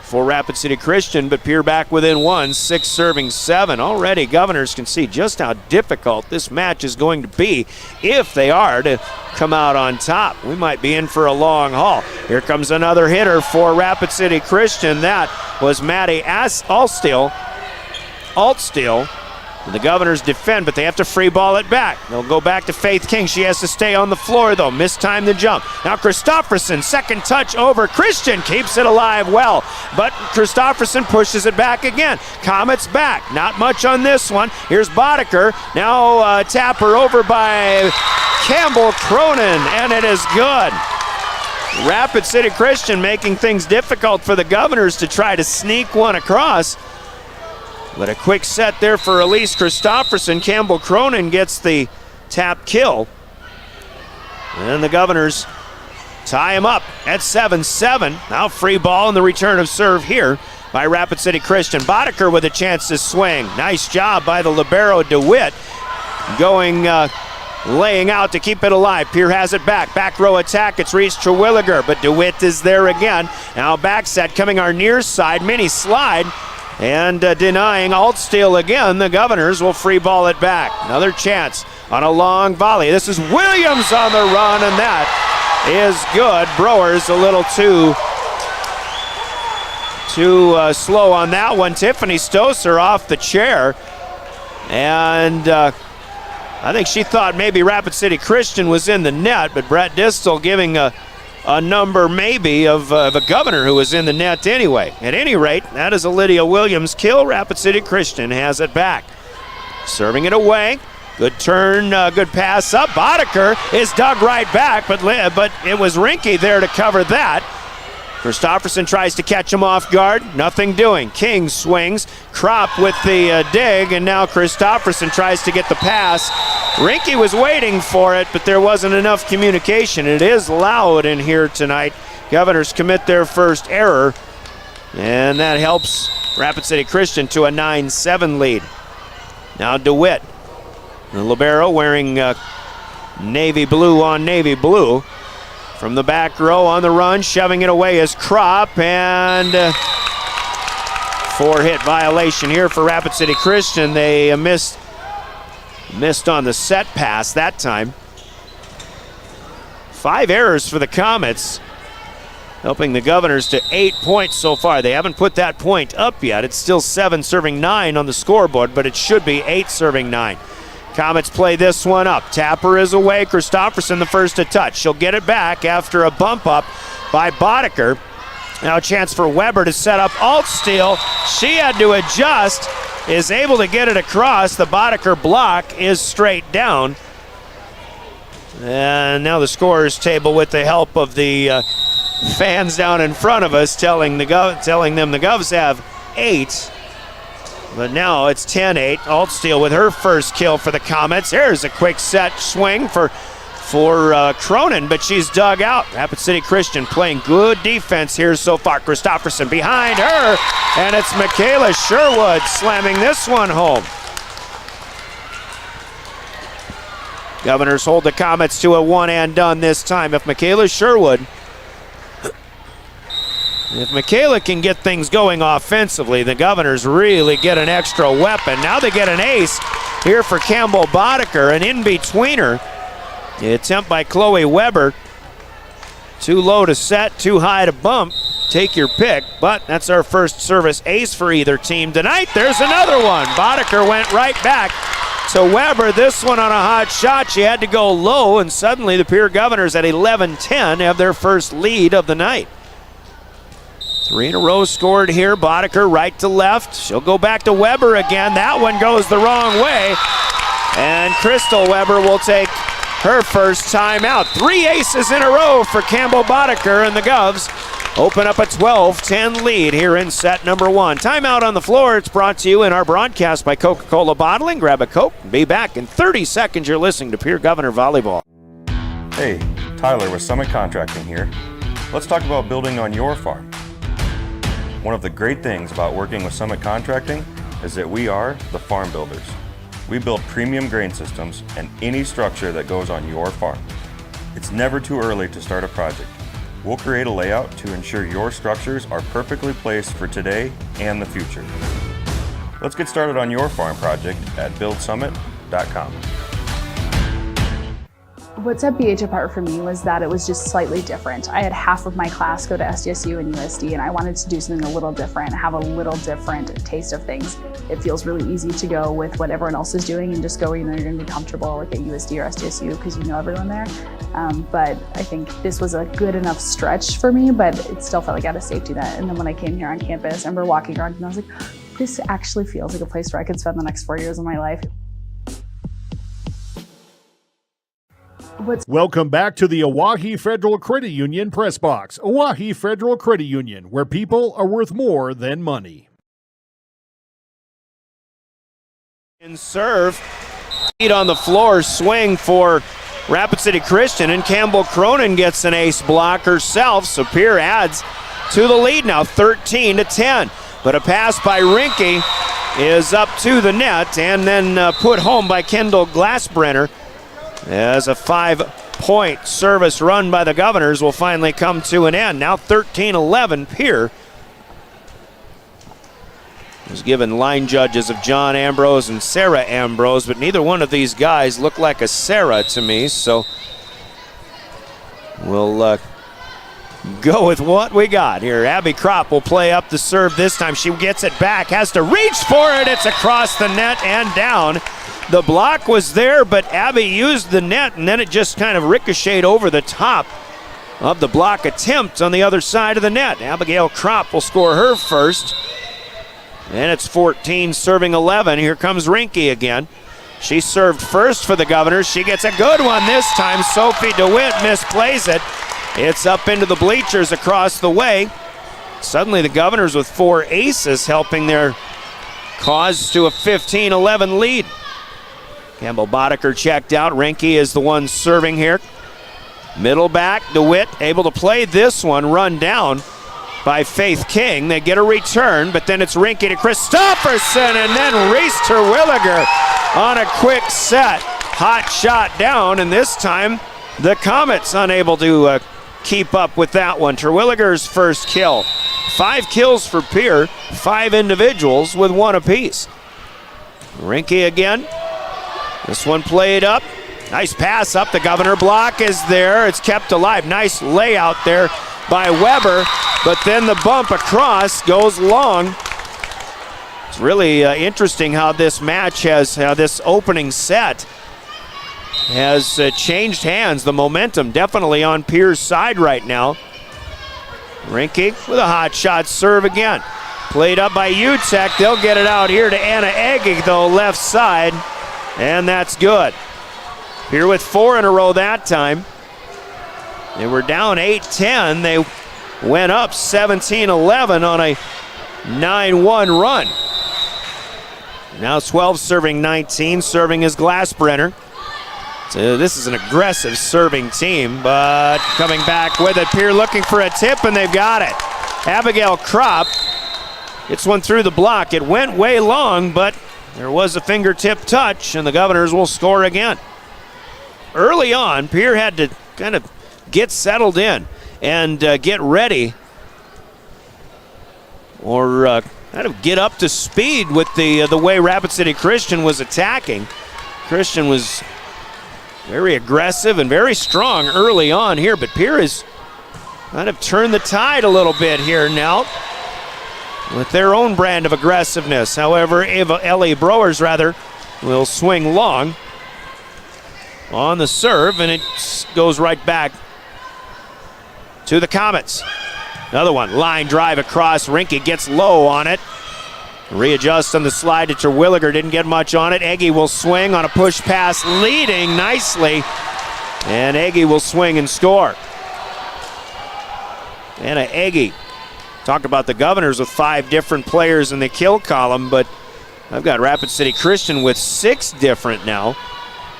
[SPEAKER 2] for Rapid City Christian, but Pierre back within 1, 6-7. Already Governors can see just how difficult this match is going to be if they are to come out on top. We might be in for a long haul. Here comes another hitter for Rapid City Christian. That was Maddie Allstill. Altsteele. The Governors defend, but they have to free ball it back. They'll go back to Faith King. She has to stay on the floor, though. Mistime the jump. Now Christofferson, second touch over. Christian keeps it alive well, but Christofferson pushes it back again. Comets back. Not much on this one. Here's Boddicker. Now tapper over by Campbell Cronin, and it is good. Rapid City Christian making things difficult for the Governors to try to sneak one across. But a quick set there for Elise Christofferson. Campbell Cronin gets the tap kill. And the Governors tie him up at 7-7. Now free ball and the return of serve here by Rapid City Christian. Boddicker with a chance to swing. Nice job by the libero DeWitt. Laying out to keep it alive. Pierre has it back. Back row attack. It's Reese Terwilliger, but DeWitt is there again. Now back set coming our near side. Mini slide. And denying Altsteele again, the Governors will free ball it back. Another chance on a long volley. This is Williams on the run, and that is good. Brower's a little too slow on that one. Tiffany Stosur off the chair. And I think she thought maybe Rapid City Christian was in the net, but Brett Distel giving a number maybe of a Governor who was in the net anyway. At any rate, that is a Lydia Williams kill. Rapid City Christian has it back. Serving it away. Good turn, good pass up. Boddicker is dug right back, but it was Rinke there to cover that. Christofferson tries to catch him off guard. Nothing doing. King swings. Kropp with the dig, and now Christofferson tries to get the pass. Rinke was waiting for it, but there wasn't enough communication. It is loud in here tonight. Governors commit their first error, and that helps Rapid City Christian to a 9-7 lead. Now DeWitt, the libero wearing navy blue on navy blue. From the back row on the run, shoving it away is Kropp, and 4-hit violation here for Rapid City Christian. They missed on the set pass that time. 5 errors for the Comets, helping the Governors to 8 points so far. They haven't put that point up yet. It's still 7 serving 9 on the scoreboard, but it should be 8 serving 9. Comets play this one up. Tapper is away. Christofferson the first to touch. She'll get it back after a bump up by Boddicker. Now a chance for Weber to set up Altsteele. She had to adjust, is able to get it across. The Boddicker block is straight down. And now the scorer's table, with the help of the fans down in front of us, telling them the Govs have 8. But now it's 10-8. Altsteele with her first kill for the Comets. There's a quick set swing for Cronin, but she's dug out. Rapid City Christian playing good defense here so far. Christofferson behind her, and it's Michaela Sherwood slamming this one home. Governors hold the Comets to a one and done this time. If Michaela can get things going offensively, the Governors really get an extra weapon. Now they get an ace here for Campbell Boddicker, an in-betweener. The attempt by Chloe Weber. Too low to set, too high to bump. Take your pick, but that's our first service ace for either team tonight. There's another one. Boddicker went right back to Weber. This one on a hot shot. She had to go low, and suddenly the Pierre Governors at 11-10 have their first lead of the night. 3 in a row scored here. Boddicker right to left. She'll go back to Weber again. That one goes the wrong way. And Crystal Weber will take her first timeout. 3 aces in a row for Campbell Boddicker, and the Govs open up a 12-10 lead here in set number 1. Timeout on the floor. It's brought to you in our broadcast by Coca-Cola Bottling. Grab a Coke and be back in 30 seconds. You're listening to Pierre Governor Volleyball.
[SPEAKER 21] Hey, Tyler with Summit Contracting here. Let's talk about building on your farm. One of the great things about working with Summit Contracting is that we are the farm builders. We build premium grain systems and any structure that goes on your farm. It's never too early to start a project. We'll create a layout to ensure your structures are perfectly placed for today and the future. Let's get started on your farm project at buildsummit.com.
[SPEAKER 1] What set BH apart for me was that it was just slightly different. I had half of my class go to SDSU and USD, and I wanted to do something a little different, have a little different taste of things. It feels really easy to go with what everyone else is doing and just go, you're going to be comfortable like at USD or SDSU because you know everyone there. But I think this was a good enough stretch for me, but it still felt like I had a safety net. And then when I came here on campus, I remember walking around and I was like, this actually feels like a place where I could spend the next 4 years of my life.
[SPEAKER 22] Welcome back to the Owyhee Federal Credit Union Press Box. Owyhee Federal Credit Union, where people are worth more than money.
[SPEAKER 2] And serve. Feet on the floor, swing for Rapid City Christian, and Campbell Cronin gets an ace block herself, so Pierre adds to the lead now, 13-10. But a pass by Rinke is up to the net and then put home by Kendall Glassbrenner. As a 5-point service run by the Governors will finally come to an end. Now 13-11, Pierre was given line judges of John Ambrose and Sarah Ambrose, but neither one of these guys look like a Sarah to me, so we'll go with what we got here. Abby Kropp will play up the serve this time. She gets it back, has to reach for it. It's across the net and down. The block was there, but Abby used the net, and then it just kind of ricocheted over the top of the block attempt on the other side of the net. Abigail Kropp will score her first. And it's 14 serving 11. Here comes Rinke again. She served first for the Governors. She gets a good one this time. Sophie DeWitt misplays it. It's up into the bleachers across the way. Suddenly the Governors with 4 aces helping their cause to a 15-11 lead. Campbell Boddicker checked out. Rinke is the one serving here. Middle back, DeWitt able to play this one, run down by Faith King. They get a return, but then it's Rinke to Christofferson, and then Reese Terwilliger on a quick set. Hot shot down, and this time the Comets unable to keep up with that one. Terwilliger's first kill. 5 kills for Pierre, 5 individuals with 1 apiece. Rinke again. This one played up. Nice pass up. The Governor block is there. It's kept alive. Nice layout there by Weber, but then the bump across goes long. It's really interesting how this match has, how this opening set has changed hands. The momentum definitely on Pierre's side right now. Rinke with a hot shot serve again. Played up by Utek. They'll get it out here to Anna Eggig though, left side. And that's good. Here with 4 in a row that time. They were down 8-10. They went up 17-11 on a 9-1 run. Now 12 serving 19. Serving is Glassbrenner. So this is an aggressive serving team, but coming back with it. Pierre looking for a tip, and they've got it. Abigail Kropp gets one through the block. It went way long, but there was a fingertip touch, and the Governors will score again. Early on, Pierre had to kind of get settled in and get ready or kind of get up to speed with the way Rapid City Christian was attacking. Christian was very aggressive and very strong early on here, but Pierre has kind of turned the tide a little bit here now with their own brand of aggressiveness. However, Ellie Browers will swing long on the serve, and it goes right back to the Comets. Another one, line drive across. Rinke gets low on it. Readjusts on the slide to Terwilliger, didn't get much on it. Eggy will swing on a push pass, leading nicely, and Eggy will swing and score. Anna Eggy. Talked about the Governors with 5 different players in the kill column, but I've got Rapid City Christian with 6 different now.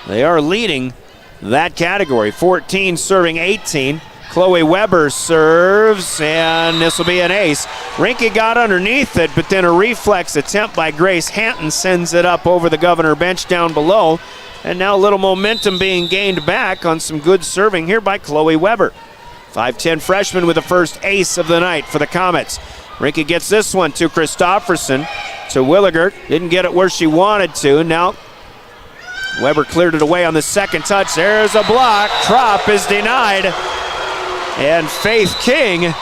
[SPEAKER 2] They are leading that category. 14 serving 18. Chloe Weber serves, and this will be an ace. Rinke got underneath it, but then a reflex attempt by Grace Hanton sends it up over the Governor bench down below. And now a little momentum being gained back on some good serving here by Chloe Weber. 5'10 freshman with the first ace of the night for the Comets. Rinke gets this one to Christofferson. To Williger. Didn't get it where she wanted to. Now Weber cleared it away on the second touch. There's a block. Trop is denied. And Faith King,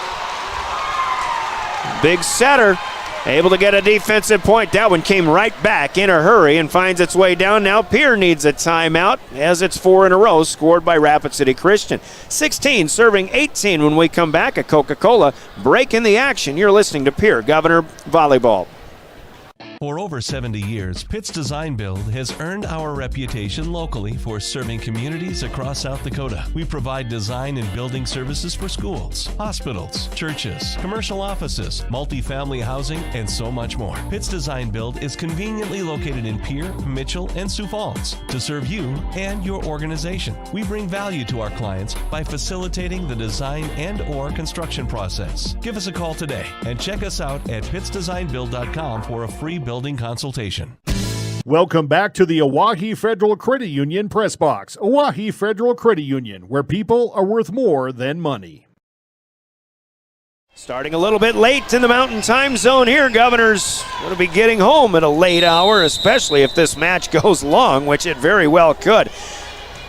[SPEAKER 2] big setter, able to get a defensive point. That one came right back in a hurry and finds its way down. Now Pierre needs a timeout as it's 4 in a row scored by Rapid City Christian. 16 serving 18 when we come back. A Coca-Cola break in the action. You're listening to Pierre Governor Volleyball.
[SPEAKER 7] For over 70 years, Pitt's Design Build has earned our reputation locally for serving communities across South Dakota. We provide design and building services for schools, hospitals, churches, commercial offices, multifamily housing, and so much more. Pitt's Design Build is conveniently located in Pierre, Mitchell, and Sioux Falls to serve you and your organization. We bring value to our clients by facilitating the design and/or construction process. Give us a call today and check us out at pittsdesignbuild.com for a free building consultation.
[SPEAKER 22] Welcome back to the Owyhee Federal Credit Union Press Box. Owyhee Federal Credit Union, where people are worth more than money.
[SPEAKER 2] Starting a little bit late in the Mountain Time Zone here. Governors going to be getting home at a late hour, especially if this match goes long, which it very well could.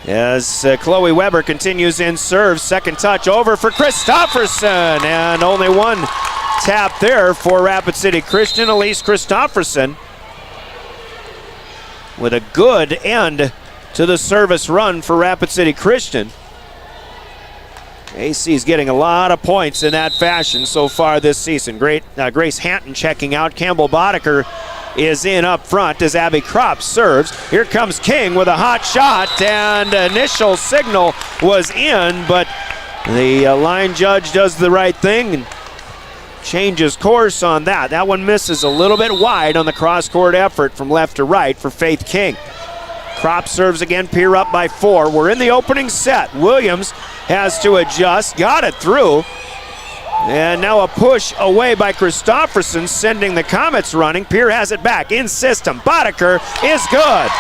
[SPEAKER 2] As Chloe Weber continues in serve, second touch over for Christofferson, and only one tap there for Rapid City Christian. Elise Christofferson with a good end to the service run for Rapid City Christian. AC's getting a lot of points in that fashion so far this season. Grace Hanton checking out. Campbell Boddicker is in up front as Abby Kropp serves. Here comes King with a hot shot, and initial signal was in, but the line judge does the right thing and changes course on that. That one misses a little bit wide on the cross-court effort from left to right for Faith King. Kropp serves again, Pierre up by 4. We're in the opening set. Williams has to adjust, got it through. And now a push away by Christofferson, sending the Comets running. Pierre has it back in system. Boddicker is good.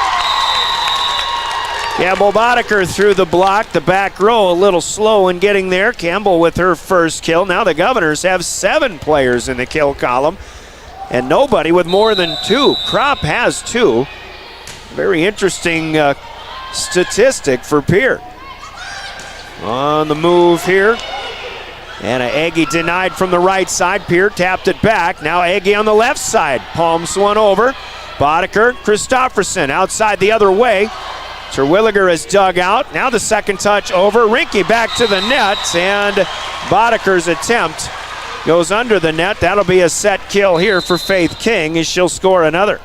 [SPEAKER 2] Campbell Boddicker through the block. The back row a little slow in getting there. Campbell with her first kill. Now the Governors have 7 players in the kill column and nobody with more than 2. Kropp has 2. Very interesting statistic for Pierre. On the move here. And Aggie denied from the right side. Pierre tapped it back. Now Aggie on the left side. Palms one over. Boddicker, Christofferson outside the other way. Terwilliger is dug out. Now the second touch over. Rinke back to the net, and Boddicker's attempt goes under the net. That'll be a set kill here for Faith King as she'll score another.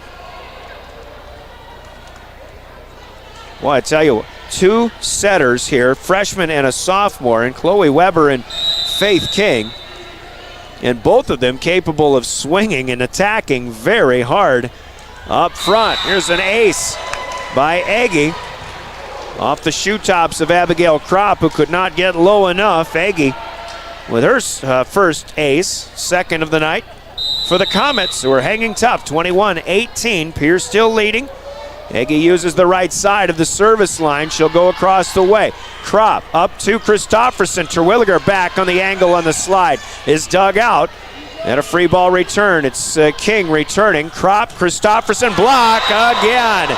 [SPEAKER 2] Well, I tell you, 2 setters here, freshman and a sophomore, and Chloe Weber and Faith King, and both of them capable of swinging and attacking very hard up front. Here's an ace by Aggie off the shoe tops of Abigail Kropp, who could not get low enough. Aggie with her first ace, second of the night for the Comets, who are hanging tough, 21-18. Pierre still leading. Aggie uses the right side of the service line. She'll go across the way. Kropp up to Christofferson. Terwilliger back on the angle on the slide is dug out. And a free ball return. It's King returning. Kropp, Christofferson, block again.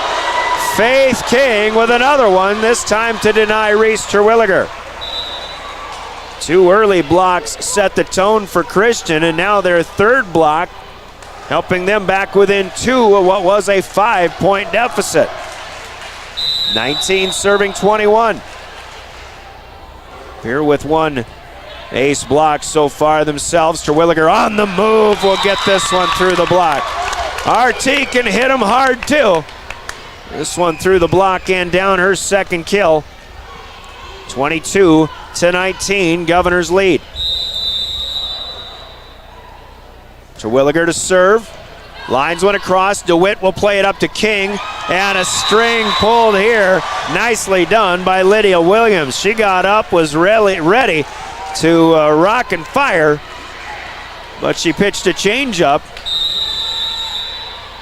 [SPEAKER 2] Faith King with another one, this time to deny Reese Terwilliger. 2 early blocks set the tone for Christian, and now their third block helping them back within 2 of what was a 5-point deficit. 19 serving 21. Here with 1 ace block so far themselves. Terwilliger on the move will get this one through the block. RT can hit him hard too. This one through the block and down, her second kill. 22-19, Governors lead. Terwilliger to serve. Lines one across. DeWitt will play it up to King. And a string pulled here. Nicely done by Lydia Williams. She got up, was really ready to rock and fire, but she pitched a changeup.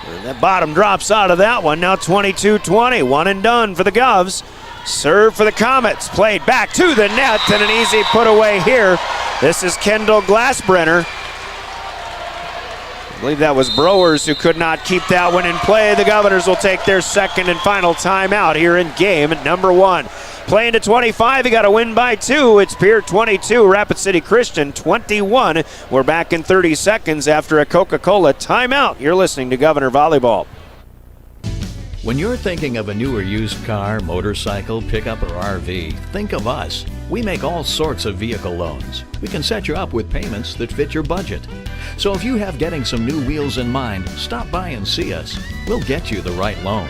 [SPEAKER 2] And that bottom drops out of that one. Now 22-20, one and done for the Govs. Serve for the Comets, played back to the net, and an easy put away here. This is Kendall Glassbrenner. believe that was Brewers who could not keep that one in play. The Governors will take their second and final timeout here in game number 1. Playing to 25, you got to win by 2. It's Pierre 22, Rapid City Christian 21. We're back in 30 seconds after a Coca-Cola timeout. You're listening to Governor Volleyball.
[SPEAKER 5] When you're thinking of a new or used car, motorcycle, pickup, or RV, think of us. We make all sorts of vehicle loans. We can set you up with payments that fit your budget. So if you have getting some new wheels in mind, stop by and see us. We'll get you the right loan.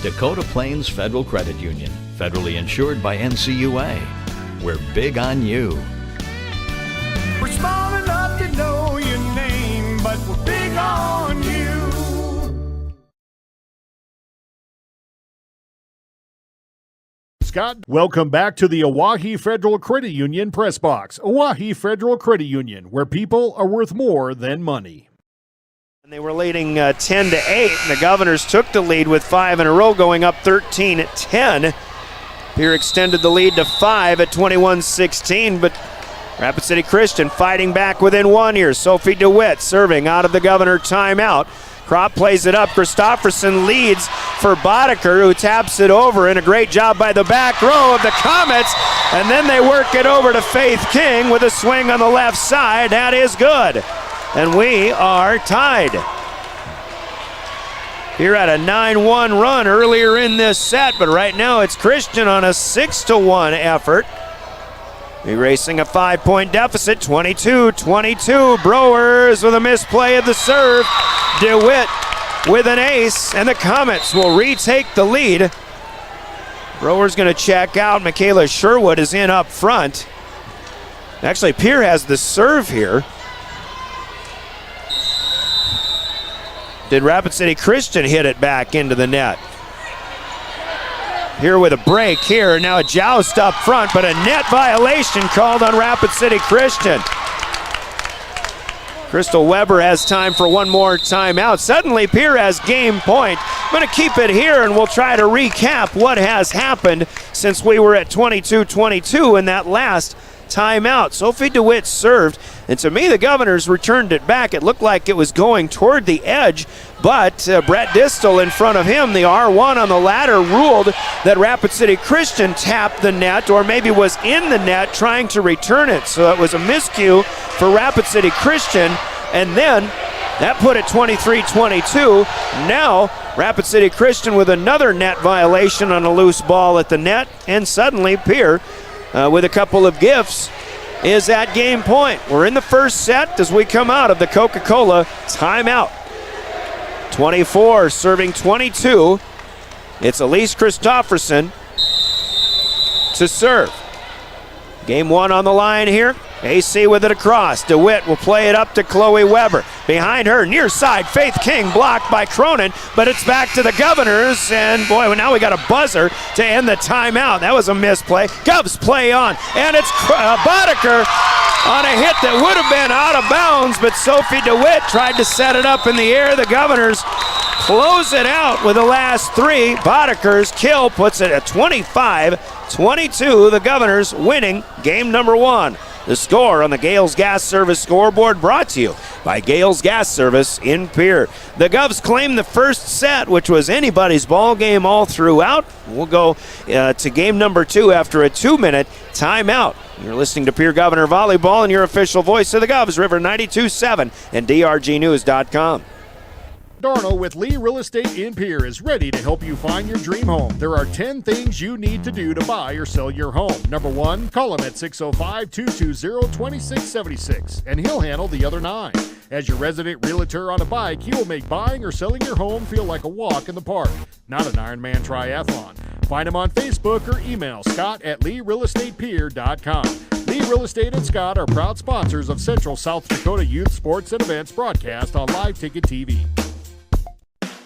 [SPEAKER 5] Dakota Plains Federal Credit Union, federally insured by NCUA. We're big on you.
[SPEAKER 12] We're small enough to know your name, but we're big on you.
[SPEAKER 22] Scott, welcome back to the Oahe Federal Credit Union Press Box. Oahe Federal Credit Union, where people are worth more than money.
[SPEAKER 2] And they were leading 10-8, and the Governors took the lead with 5 in a row, going up 13-10. Pierre extended the lead to 5 at 21-16, but Rapid City Christian fighting back within 1 here. Sophie DeWitt serving out of the Governor timeout. Kropp plays it up. Christofferson leads for Boddicker, who taps it over, and a great job by the back row of the Comets. And then they work it over to Faith King with a swing on the left side. That is good. And we are tied. Here at a 9-1 run earlier in this set, but right now it's Christian on a 6-1 effort. Erasing a 5-point deficit, 22-22. Brewers with a misplay of the serve. DeWitt with an ace, and the Comets will retake the lead. Brewers going to check out. Michaela Sherwood is in up front. Actually, Pierre has the serve here. Did Rapid City Christian hit it back into the net? Here with a break here, now a joust up front, but a net violation called on Rapid City Christian. Crystal Weber has time for one more timeout. Suddenly Pierre has game point. I'm going to keep it here and we'll try to recap what has happened since we were at 22-22 in that last timeout. Sophie DeWitt served, and to me the Governors returned it back. It looked like it was going toward the edge, but Brett Distel in front of him, the R1 on the ladder, ruled that Rapid City Christian tapped the net, or maybe was in the net trying to return it. So it was a miscue for Rapid City Christian, and then that put it 23-22. Now Rapid City Christian with another net violation on a loose ball at the net, and suddenly Pierre with a couple of gifts is at game point. We're in the first set as we come out of the Coca-Cola timeout. 24 serving 22. It's Elise Christofferson to serve. Game 1 on the line here. AC with it across. DeWitt will play it up to Chloe Weber. Behind her, near side, Faith King blocked by Cronin, but it's back to the Governors, and boy, now we got a buzzer to end the timeout. That was a misplay. Govs play on, and it's Boddicker on a hit that would have been out of bounds, but Sophie DeWitt tried to set it up in the air. The Governors close it out with the last 3. Boddicker's kill puts it at 25-22. The Governors winning game number 1. The score on the Gales Gas Service scoreboard brought to you by Gales Gas Service in Pierre. The Govs claim the first set, which was anybody's ball game all throughout. We'll go to game number 2 after a 2-minute timeout. You're listening to Pierre Governor Volleyball and your official voice of the Govs, River 92.7 and DRGnews.com.
[SPEAKER 22] Darno with Lee Real Estate in Pierre is ready to help you find your dream home. There are 10 things you need to do to buy or sell your home. Number 1, call him at 605-220-2676, and he'll handle the other 9. As your resident realtor on a bike, he will make buying or selling your home feel like a walk in the park, not an Ironman triathlon. Find him on Facebook or email scott@LeeRealEstatePierre.com. Lee Real Estate and Scott are proud sponsors of Central South Dakota Youth Sports and Events broadcast on Live Ticket TV.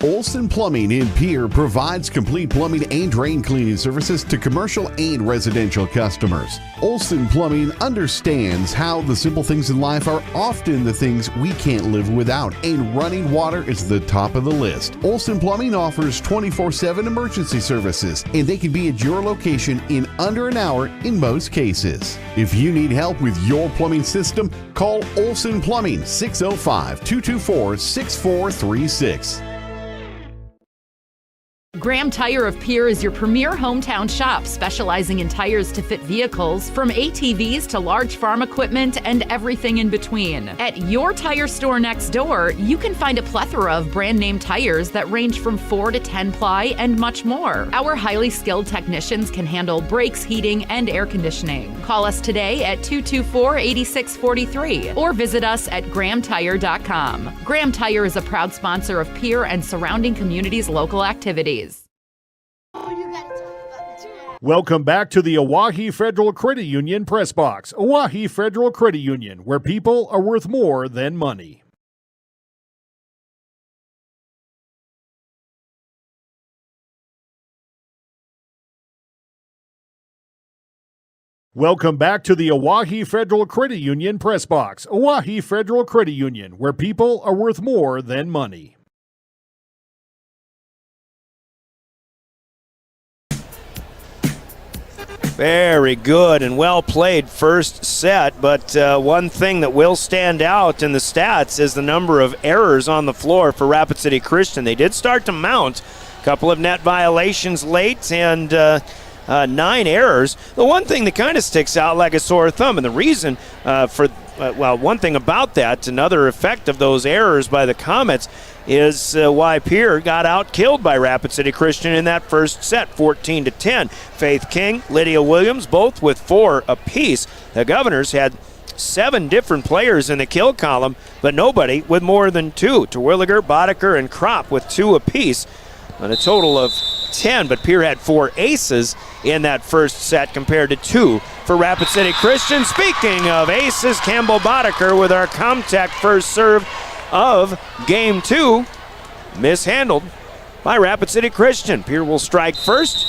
[SPEAKER 9] Olson Plumbing in Pierre provides complete plumbing and drain cleaning services to commercial and residential customers. Olson Plumbing understands how the simple things in life are often the things we can't live without, and running water is the top of the list. Olson Plumbing offers 24/7 emergency services, and they can be at your location in under an hour in most cases. If you need help with your plumbing system, call Olson Plumbing 605-224-6436.
[SPEAKER 3] Graham Tire of Pierre is your premier hometown shop, specializing in tires to fit vehicles, from ATVs to large farm equipment and everything in between. At your tire store next door, you can find a plethora of brand name tires that range from 4 to 10 ply and much more. Our highly skilled technicians can handle brakes, heating, and air conditioning. Call us today at 224-8643 or visit us at grahamtire.com. Graham Tire is a proud sponsor of Pierre and surrounding communities' local activities.
[SPEAKER 22] Welcome back to the Oahe Federal Credit Union Press Box. Oahe Federal Credit Union, where people are worth more than money. Welcome back to the Oahe Federal Credit Union Press Box. Oahe Federal Credit Union, where people are worth more than money.
[SPEAKER 2] Very good and well played first set, but one thing that will stand out in the stats is the number of errors on the floor for Rapid City Christian. They did start to mount a couple of net violations late and 9 errors. The one thing that kind of sticks out like a sore thumb, and the reason one thing about that, another effect of those errors by the Comets, is why Pierre got out-killed by Rapid City Christian in that first set, 14-10. Faith King, Lydia Williams, both with 4 apiece. The Governors had 7 different players in the kill column, but nobody with more than 2. Terwilliger, Boddicker, and Kropp with 2 apiece on a total of 10, but Pierre had 4 aces in that first set compared to 2 for Rapid City Christian. Speaking of aces, Campbell Boddicker with our Comtech first serve of Game 2, mishandled by Rapid City Christian. Pierre will strike first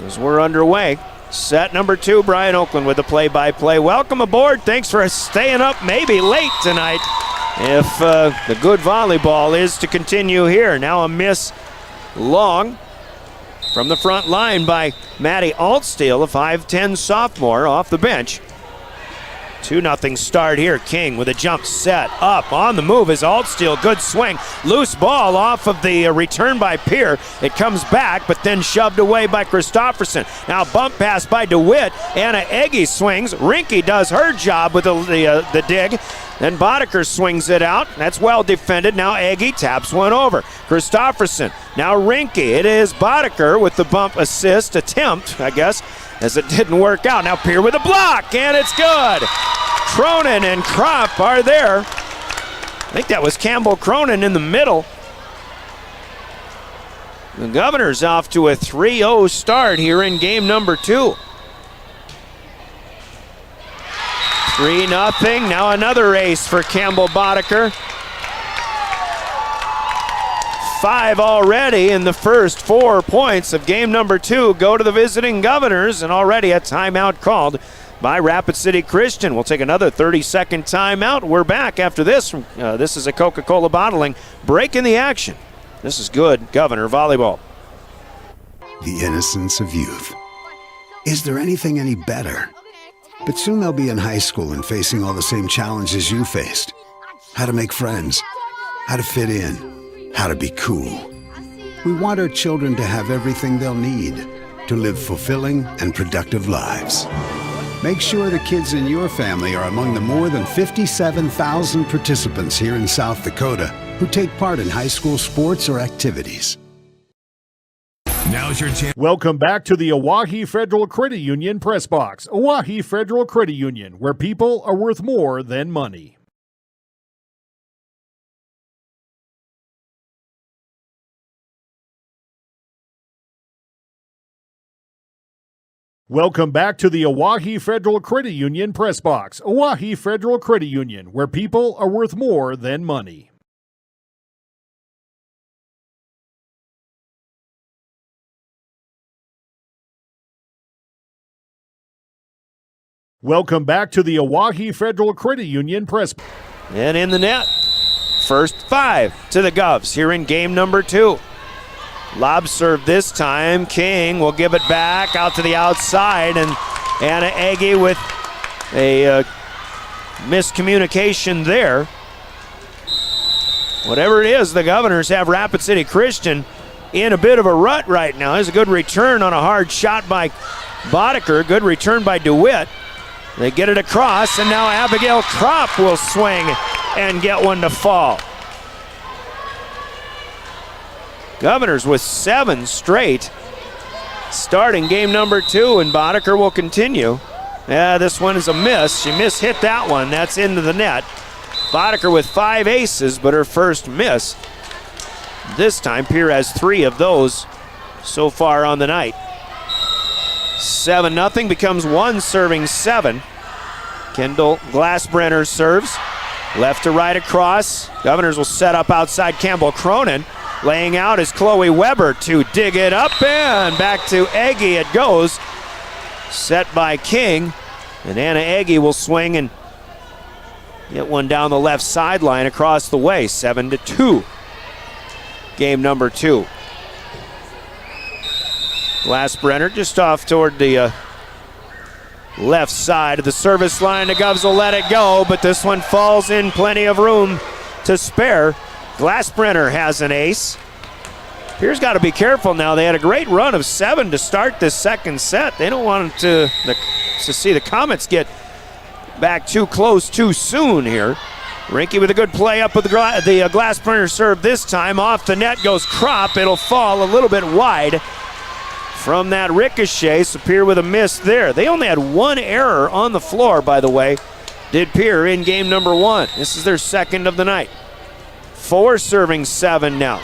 [SPEAKER 2] as we're underway. Set number 2, Brian Oakland with the play-by-play. Welcome aboard. Thanks for staying up maybe late tonight if the good volleyball is to continue here. Now a miss long from the front line by Maddie Altsteele, a 5'10 sophomore off the bench. 2-0 start here. King with a jump set up on the move is Altsteele. Good swing. Loose ball off of the return by Pierre. It comes back, but then shoved away by Christofferson. Now bump pass by DeWitt. Anna Egge swings. Rinke does her job with the dig. Then Boddicker swings it out. That's well defended. Now Egge taps one over. Christofferson. Now Rinke. It is Boddicker with the bump assist attempt, I guess, as it didn't work out. Now Pierre with a block, and it's good. Cronin and Kropp are there. I think that was Campbell Cronin in the middle. The Governors off to a 3-0 start here in game number 2. 3-0. Now another ace for Campbell Boddicker. 5 already in the first 4 points of game number 2 go to the visiting Governors, and already a timeout called by Rapid City Christian. We'll take another 30-second timeout. We're back after this. This is a Coca-Cola bottling break in the action. This is good Governor volleyball.
[SPEAKER 6] The innocence of youth. Is there anything any better? But soon they'll be in high school and facing all the same challenges you faced. How to make friends, how to fit in, how to be cool. We want our children to have everything they'll need to live fulfilling and productive lives. Make sure the kids in your family are among the more than 57,000 participants here in South Dakota who take part in high school sports or activities.
[SPEAKER 22] Now's your chance. Welcome back to the Oahe Federal Credit Union Press Box. Oahe Federal Credit Union, where people are worth more than money. Welcome back to the Oahe Federal Credit Union Press Box. Oahe Federal Credit Union, where people are worth more than money. Welcome back to the Oahe Federal Credit Union Press.
[SPEAKER 2] And in the net, first 5 to the Govs here in game number 2. Lob serve this time. King will give it back out to the outside, and Anna Agee with a miscommunication there. Whatever it is, the Governors have Rapid City Christian in a bit of a rut right now. There's a good return on a hard shot by Boddicker. Good return by DeWitt. They get it across, and now Abigail Kropp will swing and get one to fall. Governors with 7 straight, starting game number 2, and Boddicker will continue. This one is a miss. She hit that one. That's into the net. Boddicker with 5 aces, but her first miss. This time, Pierre has 3 of those so far on the night. 7-0 becomes 1, serving 7. Kendall Glassbrenner serves. Left to right across. Governors will set up outside Campbell Cronin. Laying out is Chloe Weber to dig it up, and back to Agee it goes. Set by King, and Anna Agee will swing and get one down the left sideline across the way. 7-2. Game number 2. Glassbrenner just off toward the left side of the service line. The Govs will let it go, but this one falls in plenty of room to spare. Glassbrenner has an ace. Pierre's got to be careful now. They had a great run of 7 to start this second set. They don't want to see the Comets get back too close too soon here. Rinke with a good play up with the Glassbrenner serve this time. Off the net goes Kropp. It'll fall a little bit wide from that ricochet. So Pierre with a miss there. They only had 1 error on the floor, by the way, did Pierre in game number 1. This is their second of the night. 4 serving 7 now.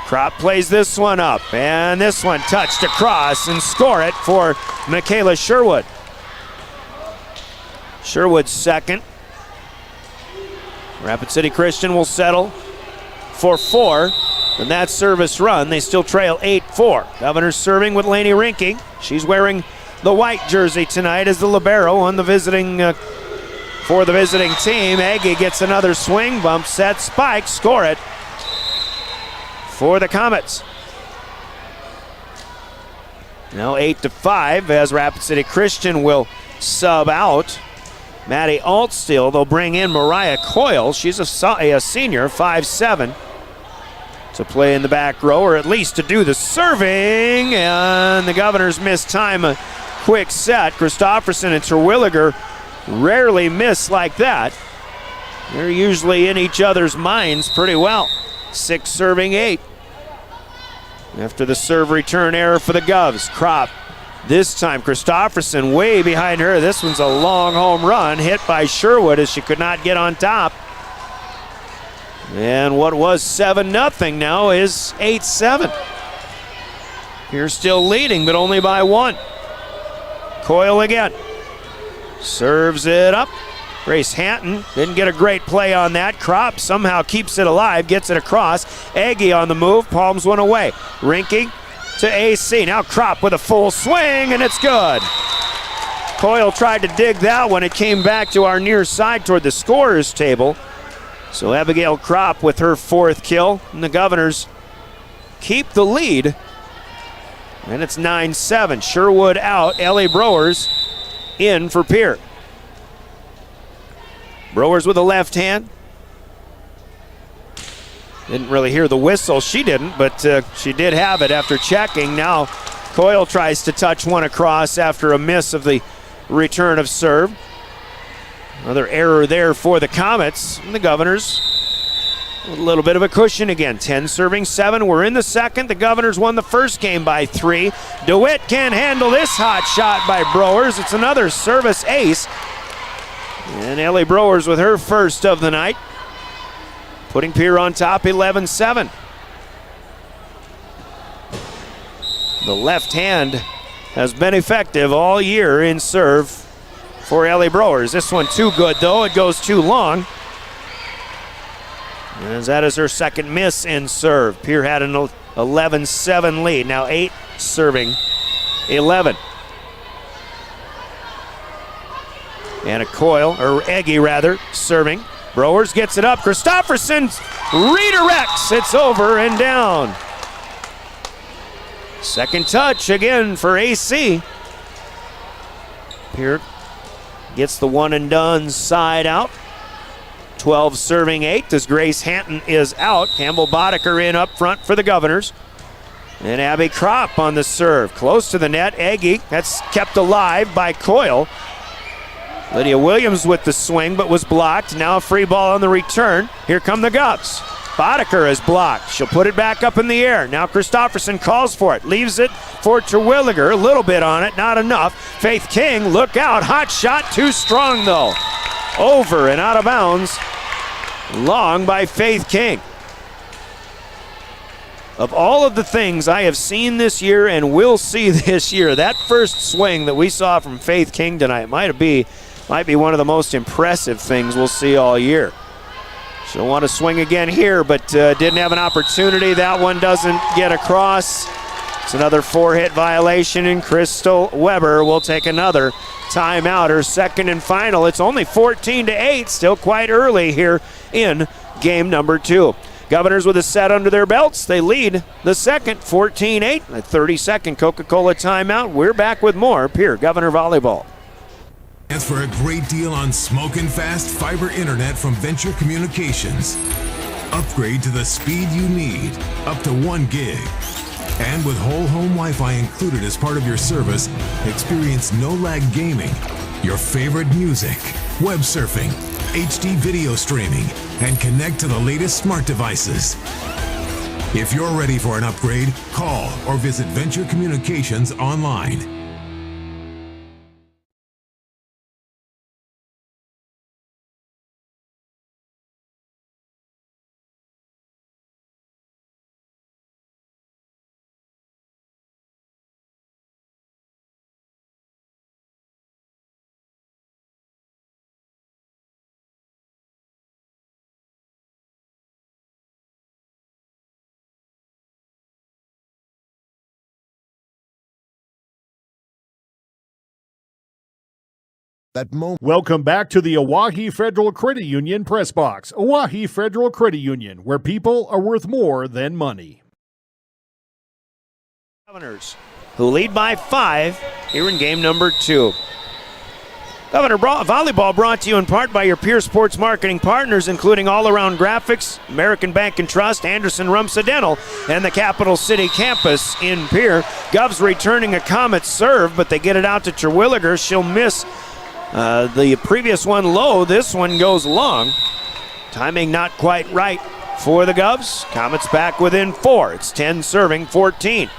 [SPEAKER 2] Kropp plays this one up, and this one touched across and score it for Michaela Sherwood. Sherwood's second. Rapid City Christian will settle for 4. And that service run, they still trail 8-4. Governors serving with Lainey Rinke. She's wearing the white jersey tonight as the libero on the visiting for the visiting team. Agee gets another swing, bump, set, spike, score it for the Comets. Now 8-5 as Rapid City Christian will sub out Maddie Altstill. They'll bring in Mariah Coyle. She's a senior, 5'7", to play in the back row, or at least to do the serving. And the Governors miss time a quick set. Christofferson and Terwilliger rarely miss like that. They're usually in each other's minds pretty well. 6 serving 8. After the serve return error for the Govs. Kropp. This time Christofferson way behind her. This one's a long home run hit by Sherwood as she could not get on top. And what was 7-0 now is 8-7. Here still leading, but only by 1. Coyle again. Serves it up. Grace Hanton didn't get a great play on that. Kropp somehow keeps it alive, gets it across. Agee on the move, palms one away. Rinke to AC. Now Kropp with a full swing, and it's good. Coyle tried to dig that one. It came back to our near side toward the scorer's table. So Abigail Kropp with her 4th kill, and the Governors keep the lead. And it's 9-7. Sherwood out. Ellie Browers in for Pierre. Browers with a left hand. Didn't really hear the whistle. She didn't, but she did have it after checking. Now Coyle tries to touch one across after a miss of the return of serve. Another error there for the Comets. And the Governors, a little bit of a cushion again. 10 serving 7. We're in the second. The Governors won the first game by 3. DeWitt can't handle this hot shot by Browers. It's another service ace. And Ellie Browers with her first of the night, putting Pierre on top 11-7. The left hand has been effective all year in serve for Ellie Browers. This one too good though, it goes too long. As that is her second miss in serve. Pierre had an 11-7 lead, now 8 serving 11. And a Coyle, or Eggy rather, serving. Browers gets it up. Christofferson redirects. It's over and down. Second touch again for AC. Pierre gets the one and done side out. 12 serving 8 as Grace Hanton is out. Campbell Boddicker in up front for the Governors. And Abby Kropp on the serve. Close to the net. Eggy, that's kept alive by Coyle. Lydia Williams with the swing, but was blocked. Now a free ball on the return. Here come the Govs. Boddicker is blocked. She'll put it back up in the air. Now Christofferson calls for it. Leaves it for Terwilliger. A little bit on it, not enough. Faith King, look out. Hot shot, too strong though. Over and out of bounds. Long by Faith King. Of all of the things I have seen this year and will see this year, that first swing that we saw from Faith King tonight might be one of the most impressive things we'll see all year. She'll want to swing again here, but didn't have an opportunity. That one doesn't get across. It's another 4-hit violation, and Crystal Weber will take another timeout, her second and final. It's only 14-8, still quite early here in game number 2. Governors with a set under their belts. They lead the second, 14-8. A 30-second Coca-Cola timeout. We're back with more Pierre Governor Volleyball.
[SPEAKER 8] That's for a great deal on smoking fast fiber internet from Venture Communications. Upgrade to the speed you need, up to 1 gig. And with whole home Wi-Fi included as part of your service, experience no-lag gaming, your favorite music, web surfing, HD video streaming, and connect to the latest smart devices. If you're ready for an upgrade, call or visit Venture Communications online.
[SPEAKER 22] Welcome back to the Oahe Federal Credit Union Press Box. Oahe Federal Credit Union, where people are worth more than money.
[SPEAKER 2] Governors, who lead by 5 here in game number 2. Governor Volleyball brought to you in part by your Pierre Sports marketing partners, including All Around Graphics, American Bank and Trust, Anderson Rumsa Dental, and the Capital City campus in Pierre. Govs returning a Comets serve, but they get it out to Terwilliger. She'll miss the previous one low. This one goes long. Timing not quite right for the Govs. Comets back within 4. It's 10 serving 14.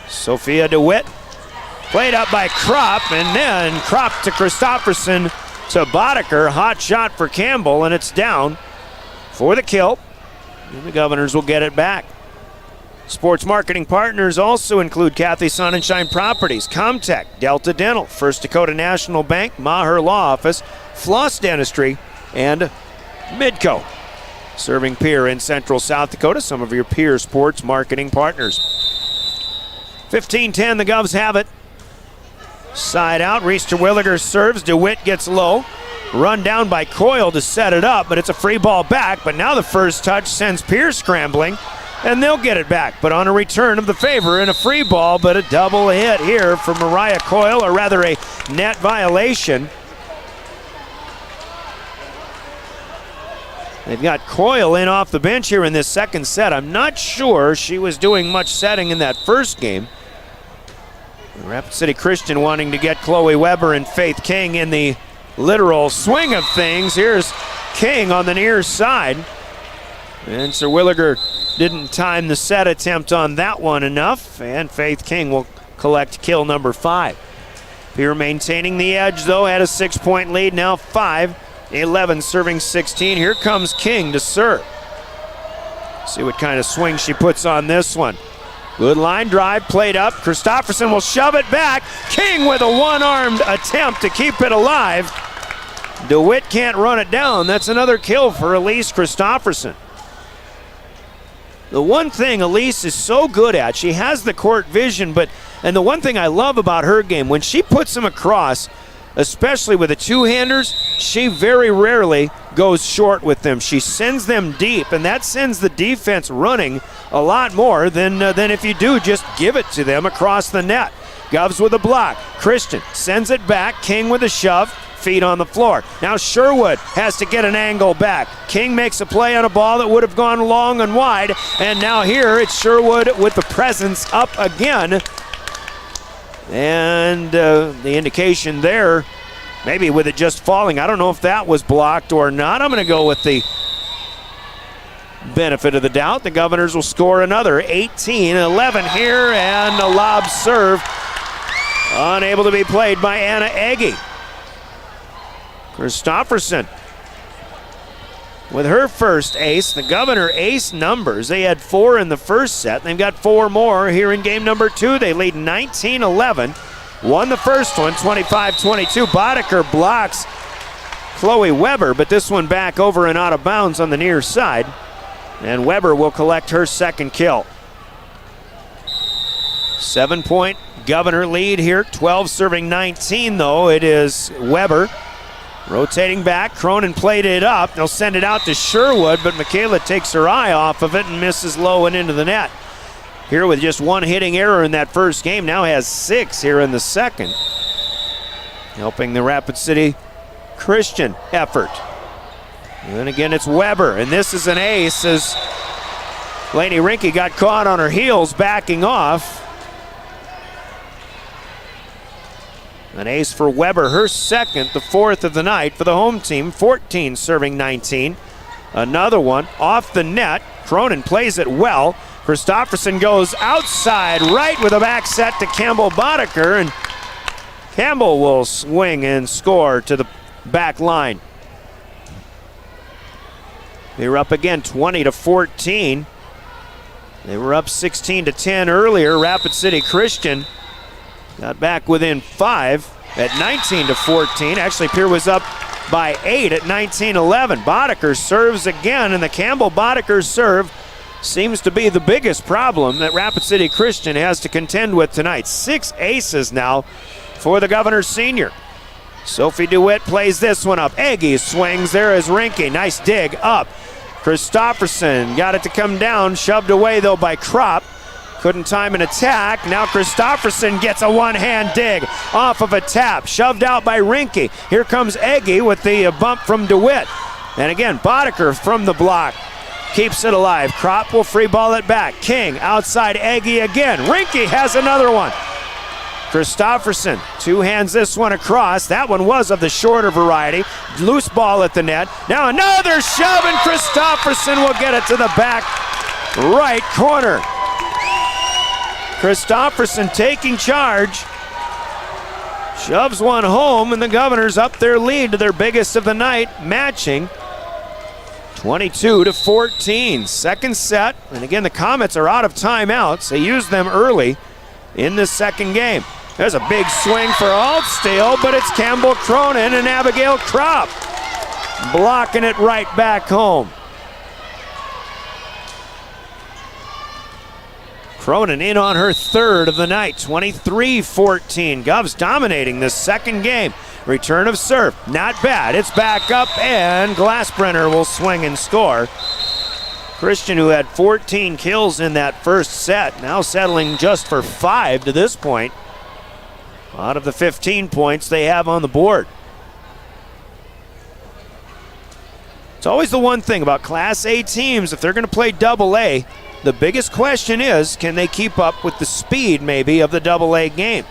[SPEAKER 2] Sophia DeWitt played up by Kropp, and then Kropp to Christofferson to Boddicker. Hot shot for Campbell, and it's down for the kill. And the Governors will get it back. Sports marketing partners also include Kathy Sonnenschein Properties, Comtech, Delta Dental, First Dakota National Bank, Maher Law Office, Floss Dentistry, and Midco. Serving Pierre in Central South Dakota, some of your Pierre Sports marketing partners. 15-10, the Govs have it. Side out, Reese Terwilliger serves, DeWitt gets low. Run down by Coyle to set it up, but it's a free ball back. But now the first touch sends Pierre scrambling, and they'll get it back. But on a return of the favor and a free ball, but a double hit here for Mariah Coyle, or rather a net violation. They've got Coyle in off the bench here in this second set. I'm not sure she was doing much setting in that first game. Rapid City Christian wanting to get Chloe Weber and Faith King in the literal swing of things. Here's King on the near side. And Terwilliger didn't time the set attempt on that one enough, and Faith King will collect kill number 5. Pierre maintaining the edge, though, had a 6-point lead, now 5-11, serving 16. Here comes King to serve. See what kind of swing she puts on this one. Good line drive, played up. Christofferson will shove it back. King with a one-armed attempt to keep it alive. DeWitt can't run it down. That's another kill for Elise Christofferson. The one thing Elise is so good at, she has the court vision, and the one thing I love about her game, when she puts them across, especially with the two-handers, she very rarely goes short with them. She sends them deep, and that sends the defense running a lot more than if you do just give it to them across the net. Govs with a block. Christian sends it back. King with a shove. Feet on the floor. Now Sherwood has to get an angle back. King makes a play on a ball that would have gone long and wide, and now here it's Sherwood with the presence up again. And the indication there, maybe with it just falling, I don't know if that was blocked or not. I'm going to go with the benefit of the doubt. The Governors will score another 18-11 here, and a lob serve unable to be played by Anna Egge. Christofferson with her first ace. The Governor ace numbers. They had 4 in the first set. They've got 4 more here in game number 2. They lead 19-11. Won the first one, 25-22. Boddicker blocks Chloe Weber, but this one back over and out of bounds on the near side. And Weber will collect her second kill. 7-point Governor lead here. 12 serving 19, though. It is Weber. Rotating back, Cronin played it up. They'll send it out to Sherwood, but Michaela takes her eye off of it and misses low and into the net. Here with just 1 hitting error in that first game, now has 6 here in the second. Helping the Rapid City Christian effort. And then again, it's Weber, and this is an ace as Lainey Rinke got caught on her heels backing off. An ace for Weber, her second, the 4th of the night for the home team. 14 serving 19. Another one off the net. Cronin plays it well. Christofferson goes outside right with a back set to Campbell Boddicker, and Campbell will swing and score to the back line. They were up again 20-14. They were up 16-10 earlier. Rapid City Christian got back within 5 at 19-14. Actually, Pierre was up by 8 at 19-11. Boddicker serves again, and the Campbell Boddicker serve seems to be the biggest problem that Rapid City Christian has to contend with tonight. 6 aces now for the Governor Senior. Sophie DeWitt plays this one up. Egge swings. There is Rinke. Nice dig up. Christofferson got it to come down. Shoved away, though, by Kropp. Couldn't time an attack. Now Christofferson gets a one-hand dig off of a tap. Shoved out by Rinke. Here comes Egge with the bump from DeWitt. And again, Boddicker from the block keeps it alive. Kropp will free ball it back. King outside Egge again. Rinke has another one. Christofferson two-hands this one across. That one was of the shorter variety. Loose ball at the net. Now another shove, and Christofferson will get it to the back right corner. Christofferson taking charge, shoves one home, and the Governors up their lead to their biggest of the night, matching 22-14. Second set, and again the Comets are out of timeouts. They used them early in the second game. There's a big swing for Altsteel, but it's Campbell Cronin and Abigail Kropp blocking it right back home. Cronin in on her third of the night, 23-14. Govs dominating this second game. Return of serve, not bad. It's back up, and Glassbrenner will swing and score. Christian, who had 14 kills in that first set, now settling just for 5 to this point out of the 15 points they have on the board. It's always the one thing about Class A teams, if they're going to play Double A, the biggest question is, can they keep up with the speed, maybe, of the Double-A game?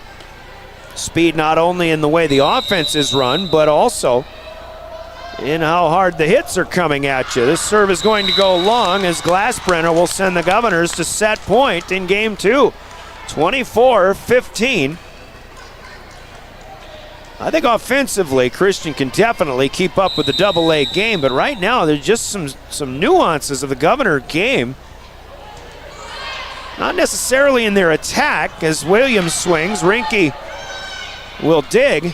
[SPEAKER 2] Speed not only in the way the offense is run, but also in how hard the hits are coming at you. This serve is going to go long as Glassbrenner will send the Governors to set point in game 2. 24-15. I think offensively, Christian can definitely keep up with the Double-A game, but right now there's just some nuances of the Governor game. Not necessarily in their attack, as Williams swings. Rinke will dig.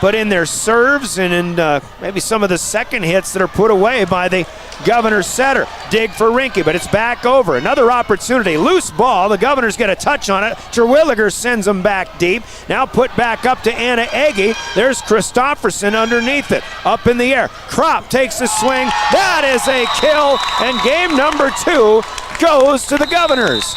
[SPEAKER 2] but in their serves and in maybe some of the second hits that are put away by the Governors setter. Dig for Rinke, but it's back over. Another opportunity. Loose ball. The Governors get a touch on it. Terwilliger sends them back deep. Now put back up to Anna Egge. There's Christofferson underneath it. Up in the air. Kropp takes a swing. That is a kill, and game number 2 goes to the Governors.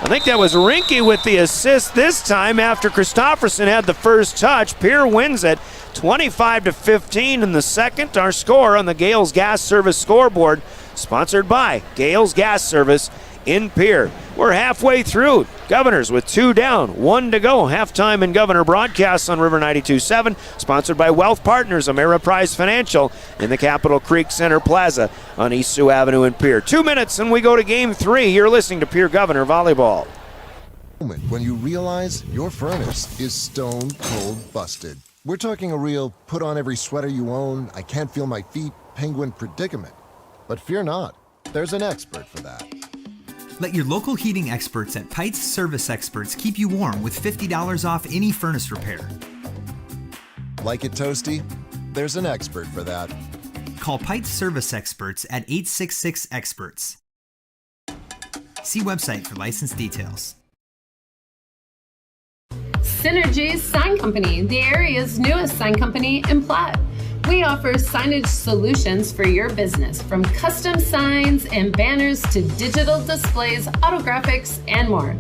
[SPEAKER 2] I think that was Rinke with the assist this time after Christofferson had the first touch. Pierre wins it 25-15 in the second. Our score on the Gales Gas Service scoreboard, sponsored by Gales Gas Service in Pierre. We're halfway through. Governors with 2 down, 1 to go. Halftime in Governor broadcasts on River 92.7, sponsored by Wealth Partners, Ameriprise Financial in the Capitol Creek Center Plaza on East Sioux Avenue in Pierre. 2 minutes and we go to game 3. You're listening to Pierre Governor Volleyball.
[SPEAKER 13] When you realize your furnace is stone cold busted. We're talking a real put on every sweater you own, I can't feel my feet, penguin predicament. But fear not, there's an expert for that.
[SPEAKER 14] Let your local heating experts at Pites Service Experts keep you warm with $50 off any furnace repair.
[SPEAKER 13] Like it toasty? There's an expert for that.
[SPEAKER 14] Call Pites Service Experts at 866-EXPERTS. See website for license details.
[SPEAKER 23] Synergy's Sign Company, the area's newest sign company in Platte. We offer signage solutions for your business, from custom signs and banners to digital displays, autographics, and more.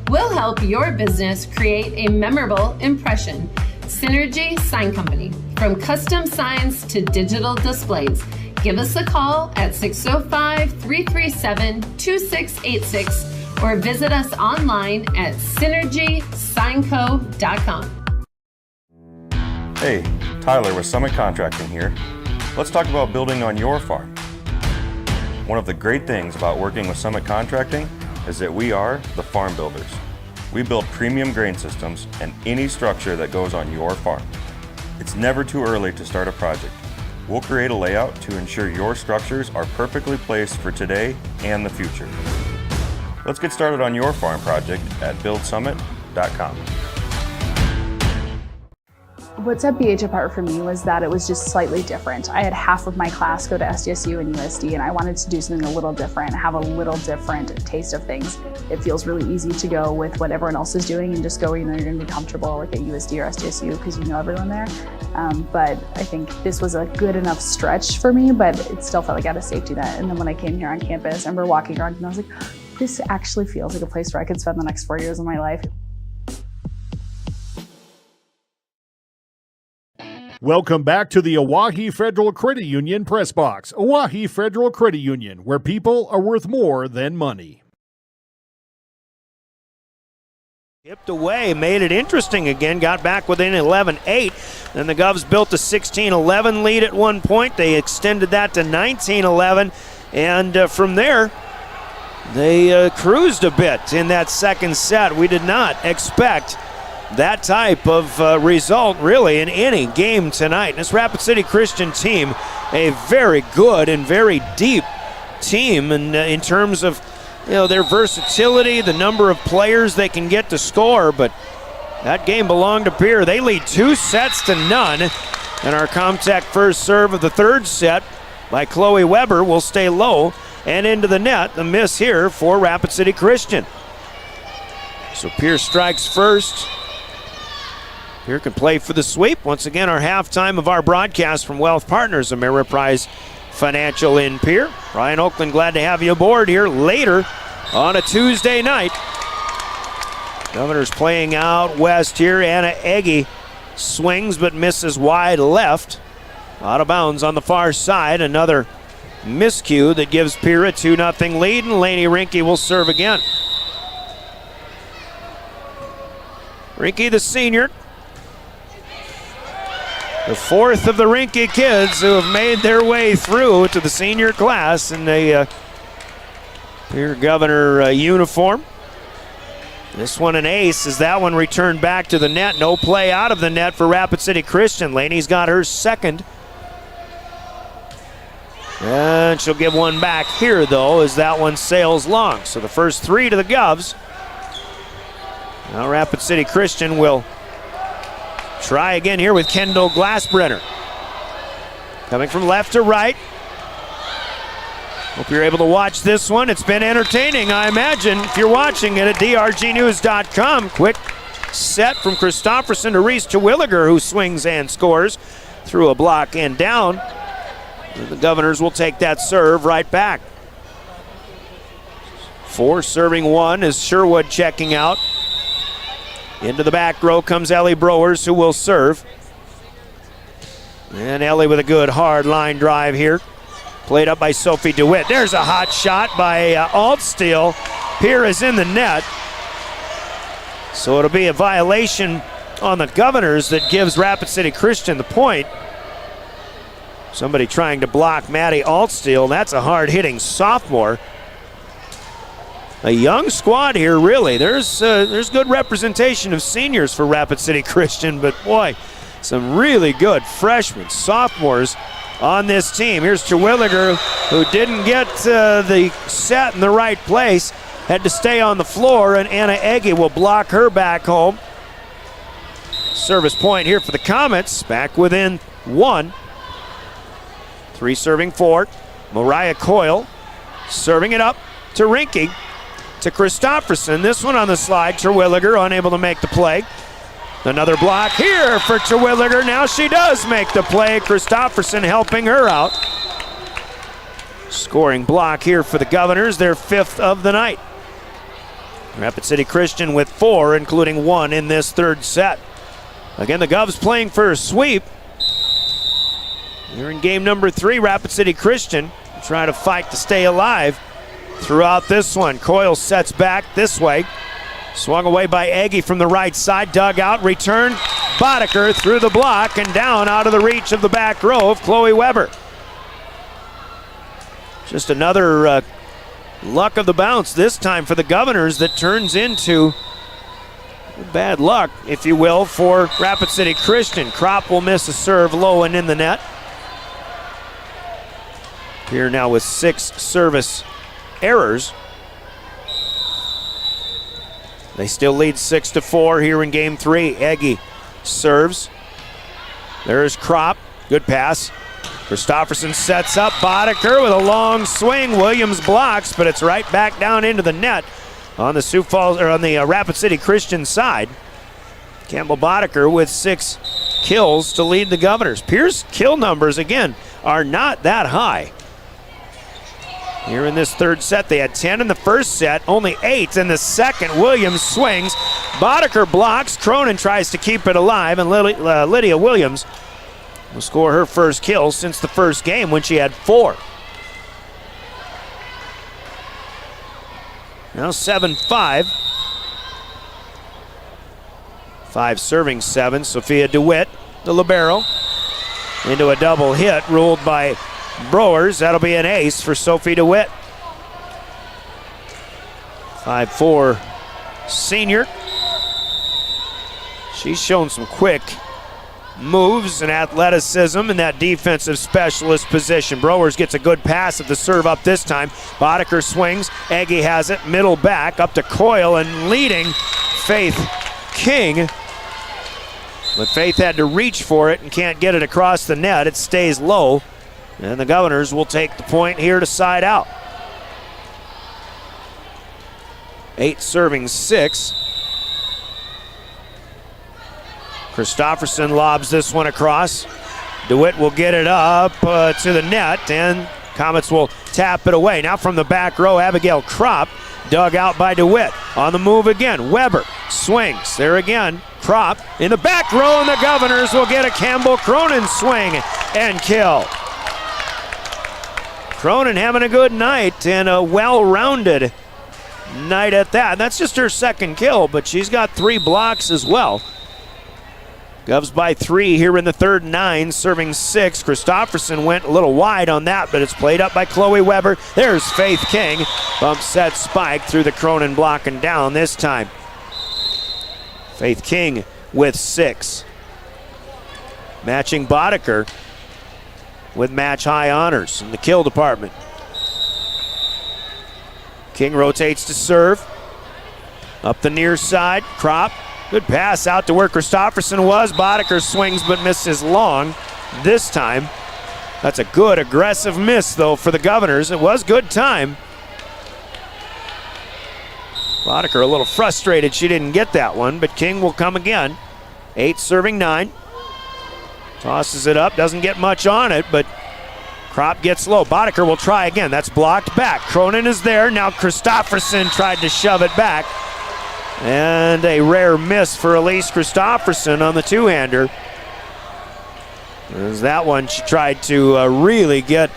[SPEAKER 23] We'll help your business create a memorable impression. Synergy Sign Company, from custom signs to digital displays. Give us a call at 605-337-2686 or visit us online at synergysignco.com.
[SPEAKER 21] Hey, Tyler with Summit Contracting here. Let's talk about building on your farm. One of the great things about working with Summit Contracting is that we are the farm builders. We build premium grain systems and any structure that goes on your farm. It's never too early to start a project. We'll create a layout to ensure your structures are perfectly placed for today and the future. Let's get started on your farm project at buildsummit.com.
[SPEAKER 1] What set BH apart for me was that it was just slightly different. I had half of my class go to SDSU and USD, and I wanted to do something a little different, have a little different taste of things. It feels really easy to go with what everyone else is doing and just go, you know, you're going to be comfortable like at USD or SDSU because you know everyone there. But I think this was a good enough stretch for me, but it still felt like I had a safety net. And then when I came here on campus, I remember walking around and I was like, this actually feels like a place where I could spend the next 4 years of my life.
[SPEAKER 22] Welcome back to the Oahe Federal Credit Union Press Box. Oahe Federal Credit Union, where people are worth more than money.
[SPEAKER 2] Tipped away, made it interesting again, got back within 11-8. Then the Govs built a 16-11 lead at one point. They extended that to 19-11, and from there, they cruised a bit in that second set. We did not expect that type of result really in any game tonight. This Rapid City Christian team, a very good and very deep team, and in terms of their versatility, the number of players they can get to score, but that game belonged to Pierre. They lead 2-0, and our Comtech first serve of the third set by Chloe Weber will stay low and into the net. The miss here for Rapid City Christian. So Pierre strikes first. Pierre can play for the sweep. Once again, our halftime of our broadcast from Wealth Partners, Ameriprise Financial in Pierre. Ryan Oakland, glad to have you aboard here later on a Tuesday night. Governors playing out west here. Anna Egge swings but misses wide left. Out of bounds on the far side. Another miscue that gives Pierre a 2-0 lead, and Lainey Rinke will serve again. Rinke, the senior, the fourth of the Rinke kids who have made their way through to the senior class in a Pierre Governor uniform. This one an ace as that one returned back to the net. No play out of the net for Rapid City Christian. Laney's got her second. And she'll give one back here though as that one sails long. So the first three to the Govs. Now Rapid City Christian will Try again here with Kendall Glassbrenner. Coming from left to right. Hope you're able to watch this one. It's been entertaining, I imagine, if you're watching it at drgnews.com. Quick set from Christofferson to Reese Terwilliger, who swings and scores through a block and down. And the Governors will take that serve right back. 4 serving 1 is Sherwood checking out. Into the back row comes Ellie Browers, who will serve. And Ellie with a good hard line drive here. Played up by Sophie DeWitt. There's a hot shot by Altsteele. Pierre is in the net. So it'll be a violation on the Governors that gives Rapid City Christian the point. Somebody trying to block Maddie Altsteele. That's a hard-hitting sophomore. A young squad here, really. There's good representation of seniors for Rapid City Christian, but boy, some really good freshmen, sophomores on this team. Here's Terwilliger, who didn't get the set in the right place, had to stay on the floor, and Anna Egge will block her back home. Service point here for the Comets, back within 1. 3 serving 4. Mariah Coyle serving it up to Rinke. To Christofferson. This one on the slide. Terwilliger unable to make the play. Another block here for Terwilliger. Now she does make the play. Christofferson helping her out. Scoring block here for the Governors, their 5th of the night. Rapid City Christian with 4, including 1 in this 3rd set. Again, the Govs playing for a sweep. Here in game number 3, Rapid City Christian trying to fight to stay alive throughout this one. Coyle sets back this way. Swung away by Egge from the right side. Dug out, returned. Boddicker through the block and down out of the reach of the back row of Chloe Weber. Just another luck of the bounce this time for the Governors that turns into bad luck, if you will, for Rapid City Christian. Kropp will miss a serve low and in the net. Here now with 6 service errors. They still lead 6-4 here in game 3. Egge serves. There's Kropp. Good pass. Christofferson sets up. Boddicker with a long swing. Williams blocks, but it's right back down into the net on the Sioux Falls, or on the Rapid City Christian side. Campbell Boddicker with 6 kills to lead the Governors. Pierre's kill numbers, again, are not that high. Here in this 3rd set, they had 10 in the 1st set, only 8 in the 2nd. Williams swings. Boddicker blocks. Cronin tries to keep it alive, and Lydia Williams will score her 1st kill since the 1st game when she had 4. Now 7-5. 5 serving 7. Sophia DeWitt, the libero, into a double hit ruled by Browers. That'll be an ace for Sophie DeWitt. 5'4" senior. She's shown some quick moves and athleticism in that defensive specialist position. Browers gets a good pass at the serve up this time. Boddicker swings. Egge has it. Middle back up to Coyle and leading Faith King. But Faith had to reach for it and can't get it across the net. It stays low. And the Governors will take the point here to side out. 8 serving 6. Christofferson lobs this one across. DeWitt will get it up to the net, and Comets will tap it away. Now from the back row, Abigail Kropp, dug out by DeWitt. On the move again, Weber swings. There again, Kropp in the back row, and the Governors will get a Campbell Cronin swing and kill. Cronin having a good night and a well-rounded night at that. That's just her 2nd kill, but she's got 3 blocks as well. Govs by 3 here in the 3rd 9, serving 6. Christofferson went a little wide on that, but it's played up by Chloe Weber. There's Faith King. Bump set spike through the Cronin block and down this time. Faith King with 6. Matching Boddicker with match high honors in the kill department. King rotates to serve. Up the near side, Kropp Good pass out to where Christofferson was. Boddicker swings but misses long this time. That's a good aggressive miss though for the Governors. It was good time. Boddicker a little frustrated she didn't get that one, but King will come again. 8 serving 9. Tosses it up, doesn't get much on it, but Kropp gets low. Boddicker will try again. That's blocked back. Cronin is there. Now Christofferson tried to shove it back. And a rare miss for Elise Christofferson on the two-hander. There's that one. She tried to really get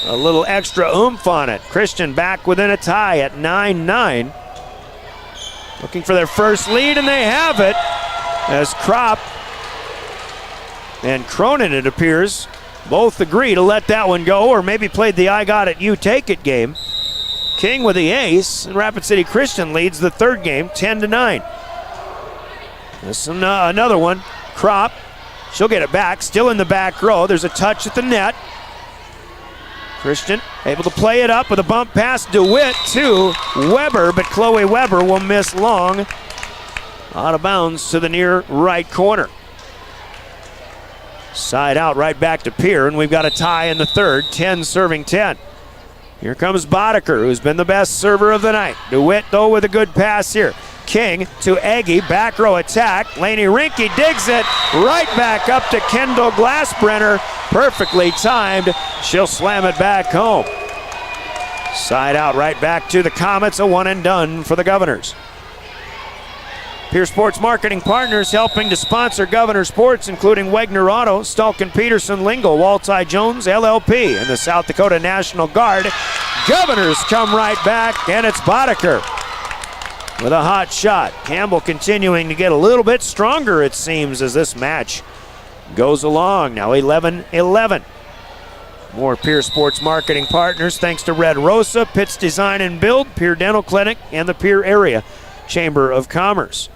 [SPEAKER 2] a little extra oomph on it. Christian back within a tie at 9-9. Looking for their first lead, and they have it as Kropp and Cronin, it appears, both agree to let that one go, or maybe played the I got it, you take it game. King with the ace, and Rapid City Christian leads the third game 10-9. This is another one. Kropp, she'll get it back, still in the back row. There's a touch at the net. Christian able to play it up with a bump pass. DeWitt to Weber, but Chloe Weber will miss long. Out of bounds to the near right corner. Side out right back to Pierre, and we've got a tie in the third, 10 serving 10. Here comes Boddicker, who's been the best server of the night. DeWitt, though, with a good pass here. King to Egge, back row attack. Lainey Rinke digs it right back up to Kendall Glassbrenner. Perfectly timed. She'll slam it back home. Side out right back to the Comets, a one and done for the Governors. Pierre Sports Marketing Partners helping to sponsor Governor Sports, including Wegner Auto, Stalkin Peterson, Lingle, Walti Jones, LLP, and the South Dakota National Guard. Governors come right back, and it's Boddicker with a hot shot. Campbell continuing to get a little bit stronger, it seems, as this match goes along. Now 11-11. More Pierre Sports Marketing Partners thanks to Red Rosa, Pitts Design and Build, Pierre Dental Clinic, and the Pierre Area Chamber of Commerce.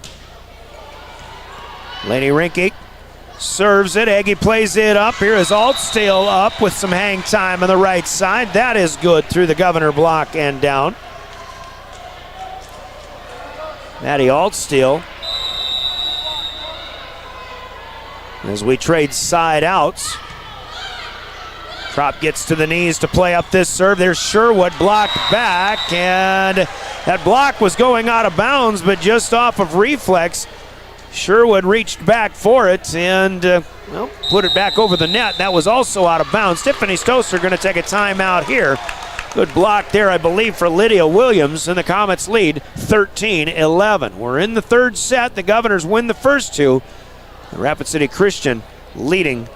[SPEAKER 2] Lainey Rinke serves it. Egge plays it up. Here is Altstiel up with some hang time on the right side. That is good through the Governor block and down. Maddie Altstiel. As we trade side outs. Kropp gets to the knees to play up this serve. There's Sherwood blocked back, and that block was going out of bounds, but just off of reflex. Sherwood reached back for it and put it back over the net. That was also out of bounds. Tiffany Stosur going to take a timeout here. Good block there, I believe, for Lydia Williams, and the Comets lead 13-11. We're in the third set. The Governors win the first two. The Rapid City Christian leading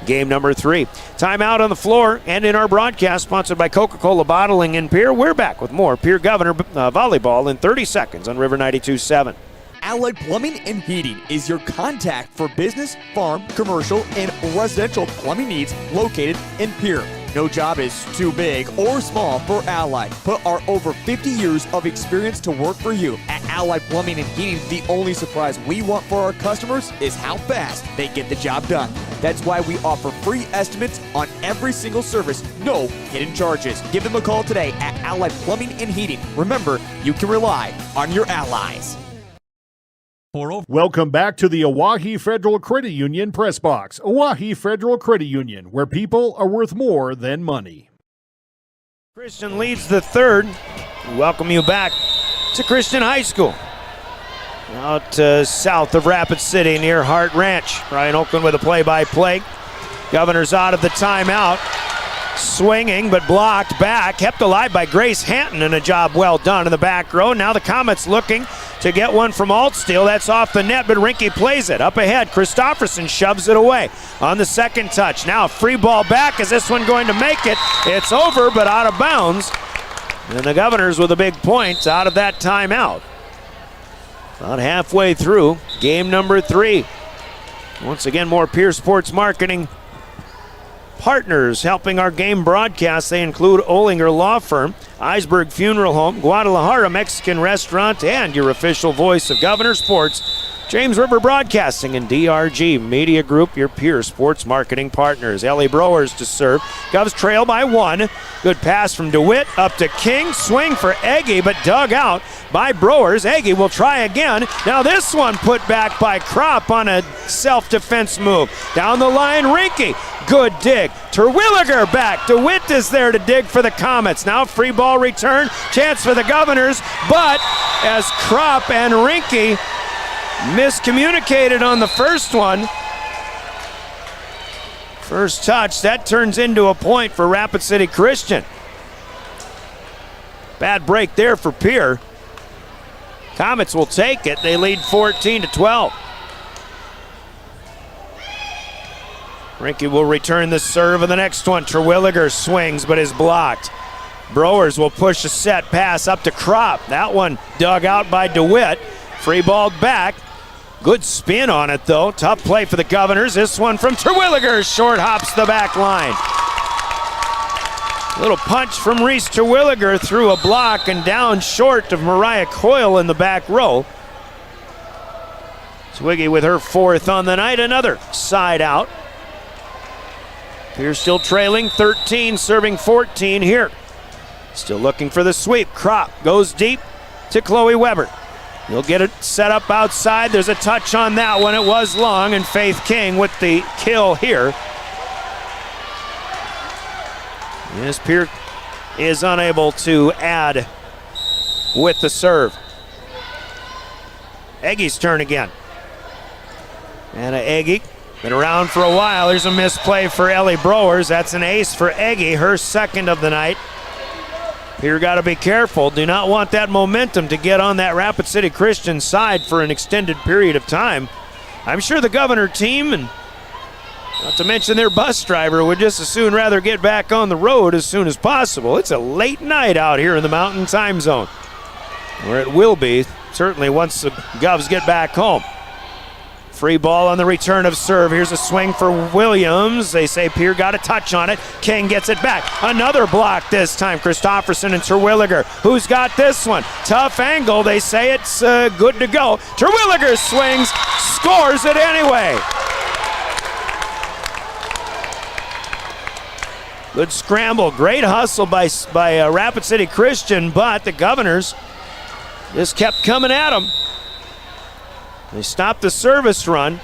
[SPEAKER 2] game number 3. Timeout on the floor and in our broadcast, sponsored by Coca-Cola Bottling in Pierre. We're back with more Pierre Governor volleyball in 30 seconds on River 92.7.
[SPEAKER 10] Allied Plumbing and Heating is your contact for business, farm, commercial, and residential plumbing needs located in Pierre. No job is too big or small for Allied. Put our over 50 years of experience to work for you. At Allied Plumbing and Heating, the only surprise we want for our customers is how fast they get the job done. That's why we offer free estimates on every single service, no hidden charges. Give them a call today at Allied Plumbing and Heating. Remember, you can rely on your allies.
[SPEAKER 22] Welcome back to the Oahe Federal Credit Union Press Box. Oahe Federal Credit Union, where people are worth more than money.
[SPEAKER 2] Christian leads the third. We welcome you back to Christian High School. Out south of Rapid City near Hart Ranch. Ryan Oakland with a play-by-play. Governors out of the timeout. Swinging, but blocked back. Kept alive by Grace Hanton, and a job well done in the back row. Now the Comets looking to get one from Altstiel. That's off the net, but Rinke plays it. Up ahead, Christofferson shoves it away on the second touch. Now a free ball back. Is this one going to make it? It's over, but out of bounds. And the Governors with a big point out of that timeout. About halfway through game number 3. Once again, more Pierre Sports Marketing Partners helping our game broadcast. They include Olinger Law Firm, Iceberg Funeral Home, Guadalajara Mexican Restaurant, and your official voice of Governor Sports, James River Broadcasting and DRG Media Group, your peer sports marketing partners. Ellie Browers to serve. Govs trail by 1. Good pass from DeWitt up to King. Swing for Egge, but dug out by Browers. Egge will try again. Now this one put back by Kropp on a self-defense move. Down the line, Rinke. Good dig. Terwilliger back. DeWitt is there to dig for the Comets. Now free ball return. Chance for the Governors, but as Kropp and Rinke miscommunicated on the first one. First touch, that turns into a point for Rapid City Christian. Bad break there for Pierre. Comets will take it. They lead 14-12. Rinke will return the serve of the next one. Terwilliger swings but is blocked. Browers will push a set pass up to Kropp. That one dug out by DeWitt. Free ball back. Good spin on it, though. Tough play for the Governors. This one from Terwilliger. Short hops the back line. Little punch from Reese Terwilliger through a block and down short of Mariah Coyle in the back row. Twiggy with her 4th on the night. Another side out. Pierre still trailing 13, serving 14 here. Still looking for the sweep. Kropp goes deep to Chloe Weber. You'll get it set up outside. There's a touch on that one. It was long, and Faith King with the kill here. Yes, Pierre is unable to add with the serve. Egge's turn again. Anna Egge, been around for a while. There's a misplay for Ellie Browers. That's an ace for Egge, her 2nd of the night. Pierre got to be careful. Do not want that momentum to get on that Rapid City Christian side for an extended period of time. I'm sure the Governor team, and not to mention their bus driver, would just as soon rather get back on the road as soon as possible. It's a late night out here in the Mountain Time Zone, where it will be, certainly once the Govs get back home. Free ball on the return of serve. Here's a swing for Williams. They say Pierre got a touch on it. King gets it back. Another block this time. Christofferson and Terwilliger. Who's got this one? Tough angle. They say it's good to go. Terwilliger swings, scores it anyway. Good scramble. Great hustle by Rapid City Christian, but the Governors just kept coming at them. They stopped the service run.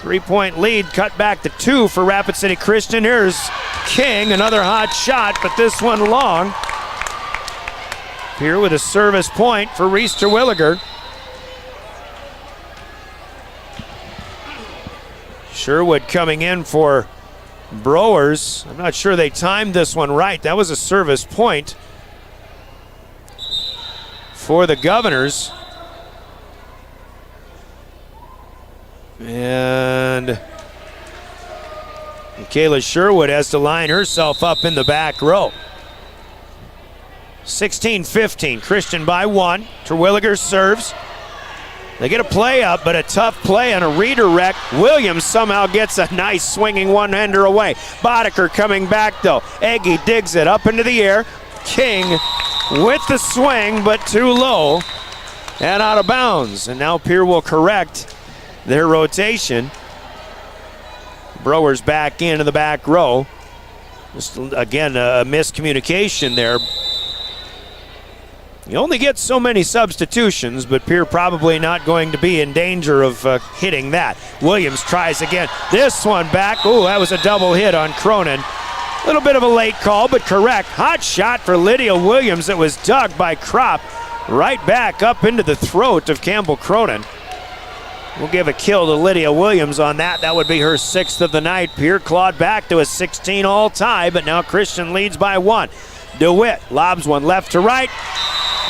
[SPEAKER 2] 3-point lead cut back to 2 for Rapid City Christian. Here's King, another hot shot, but this one long. Pierre with a service point for Reese Terwilliger. Sherwood coming in for Browers. I'm not sure they timed this one right. That was a service point for the Governors. And Michaela Sherwood has to line herself up in the back row. 16-15, Christian by 1. Terwilliger serves. They get a play up, but a tough play and a redirect. Williams somehow gets a nice swinging one-hander away. Boddicker coming back, though. Egge digs it up into the air. King with the swing, but too low and out of bounds. And now Pierre will correct their rotation. Browers back into the back row. Just again, a miscommunication there. You only get so many substitutions, but Pierre probably not going to be in danger of hitting that. Williams tries again. This one back. Ooh, that was a double hit on Cronin. A little bit of a late call, but correct. Hot shot for Lydia Williams that was dug by Kropp right back up into the throat of Campbell Cronin. We'll give a kill to Lydia Williams on that. That would be her 6th of the night. Pierre clawed back to a 16-all tie, but now Christian leads by 1. DeWitt lobs one left to right.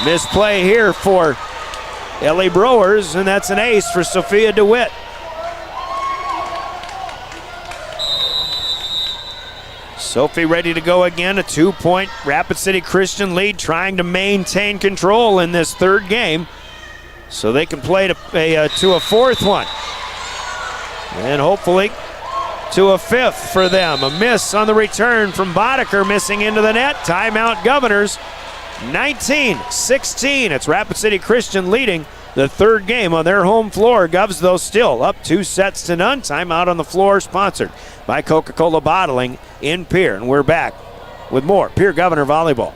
[SPEAKER 2] Misplay here for Ellie Browers, and that's an ace for Sophia DeWitt. Sophie ready to go again. A 2-point Rapid City Christian lead, trying to maintain control in this 3rd game so they can play to a 4th one. And hopefully to a 5th for them. A miss on the return from Boddicker, missing into the net. Timeout Governors. 19-16. It's Rapid City Christian leading the third game on their home floor. Govs, though, still up 2-0. Timeout on the floor, sponsored by Coca-Cola Bottling in Pierre. And we're back with more Pierre Governor Volleyball.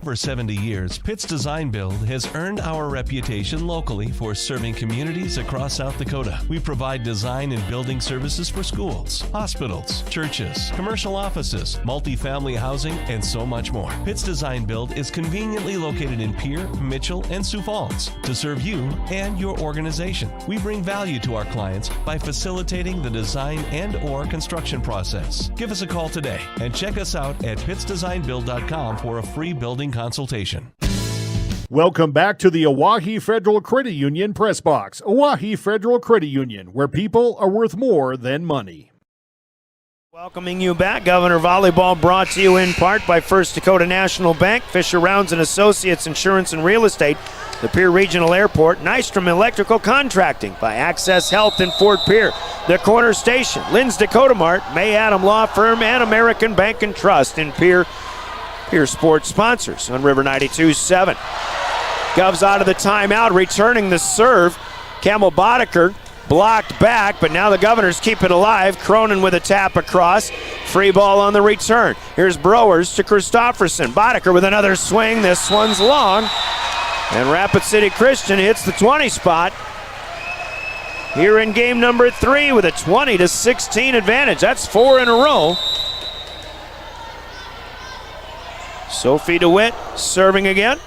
[SPEAKER 7] For 70 years, Pitt's Design Build has earned our reputation locally for serving communities across South Dakota. We provide design and building services for schools, hospitals, churches, commercial offices, multifamily housing, and so much more. Pitt's Design Build is conveniently located in Pierre, Mitchell, and Sioux Falls to serve you and your organization. We bring value to our clients by facilitating the design and/or construction process. Give us a call today and check us out at pittsdesignbuild.com for a free building consultation.
[SPEAKER 22] Welcome back to the Oahe Federal Credit Union Press Box. Oahe Federal Credit Union, where people are worth more than money.
[SPEAKER 2] Welcoming you back. Governor Volleyball brought to you in part by First Dakota National Bank, Fisher Rounds and Associates Insurance and Real Estate, the Pierre Regional Airport, Nystrom Electrical Contracting by Access Health in Fort Pierre, the Corner Station, Lynn's Dakota Mart, May Adam Law Firm, and American Bank and Trust in Pierre. Pierre Sports sponsors on River 92.7. Govs out of the timeout, returning the serve. Campbell Boddicker blocked back, but now the Governors keep it alive. Cronin with a tap across. Free ball on the return. Here's Browers to Christofferson. Boddicker with another swing. This one's long. And Rapid City Christian hits the 20 spot here in game number 3 with a 20-16 advantage. That's 4 in a row. Sophie DeWitt serving again.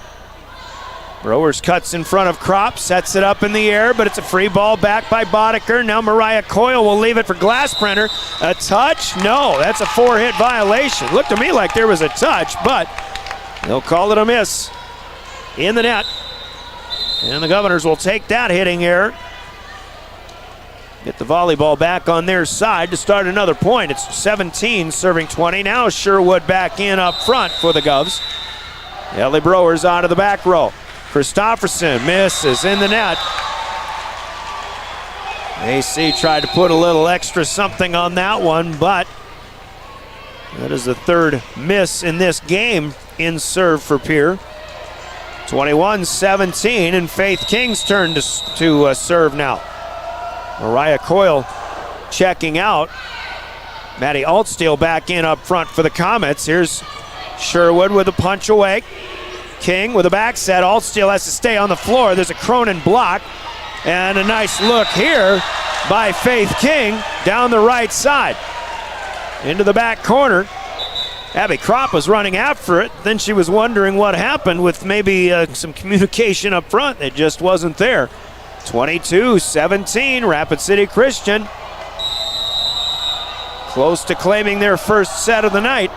[SPEAKER 2] Browers cuts in front of Kropp, sets it up in the air, but it's a free ball back by Boddicker. Now Mariah Coyle will leave it for Glassbrenner. A touch? No, that's a 4-hit violation. Looked to me like there was a touch, but they'll call it a miss in the net. And the Governors will take that hitting error. Get the volleyball back on their side to start another point. It's 17 serving 20. Now Sherwood back in up front for the Govs. Ellie Browers out of the back row. Christofferson misses in the net. AC tried to put a little extra something on that one, but that is the third miss in this game in serve for Pierre. 21-17, and Faith King's turn to serve now. Mariah Coyle checking out. Maddie Altsteele back in up front for the Comets. Here's Sherwood with a punch away. King with a back set. Altsteele has to stay on the floor. There's a Cronin block. And a nice look here by Faith King down the right side. Into the back corner. Abby Kropp was running after it. Then she was wondering what happened with maybe some communication up front that just wasn't there. 22-17, Rapid City Christian. Close to claiming their first set of the night.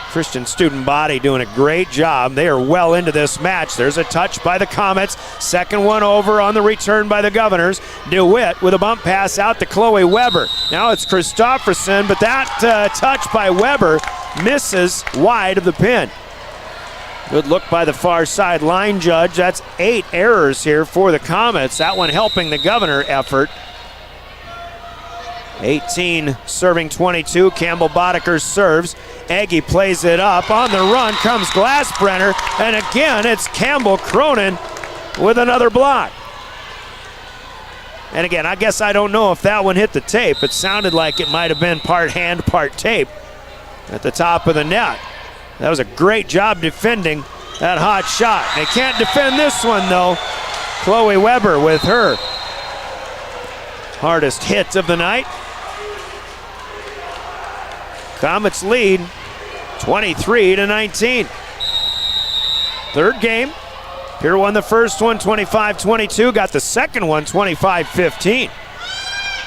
[SPEAKER 2] Christian student body doing a great job. They are well into this match. There's a touch by the Comets. Second one over on the return by the Governors. DeWitt with a bump pass out to Chloe Weber. Now it's Christofferson, but that touch by Weber misses wide of the pin. Good look by the far side line judge. That's 8 errors here for the Comets. That one helping the Governor effort. 18 serving 22. Campbell Boddicker serves. Aggie plays it up. On the run comes Glassbrenner. And again, it's Campbell Cronin with another block. And again, I guess I don't know if that one hit the tape. It sounded like it might have been part hand, part tape at the top of the net. That was a great job defending that hot shot. They can't defend this one, though. Chloe Weber with her hardest hit of the night. Comets lead 23-19. Third game. Pierre won the first one 25-22, got the second one 25-15.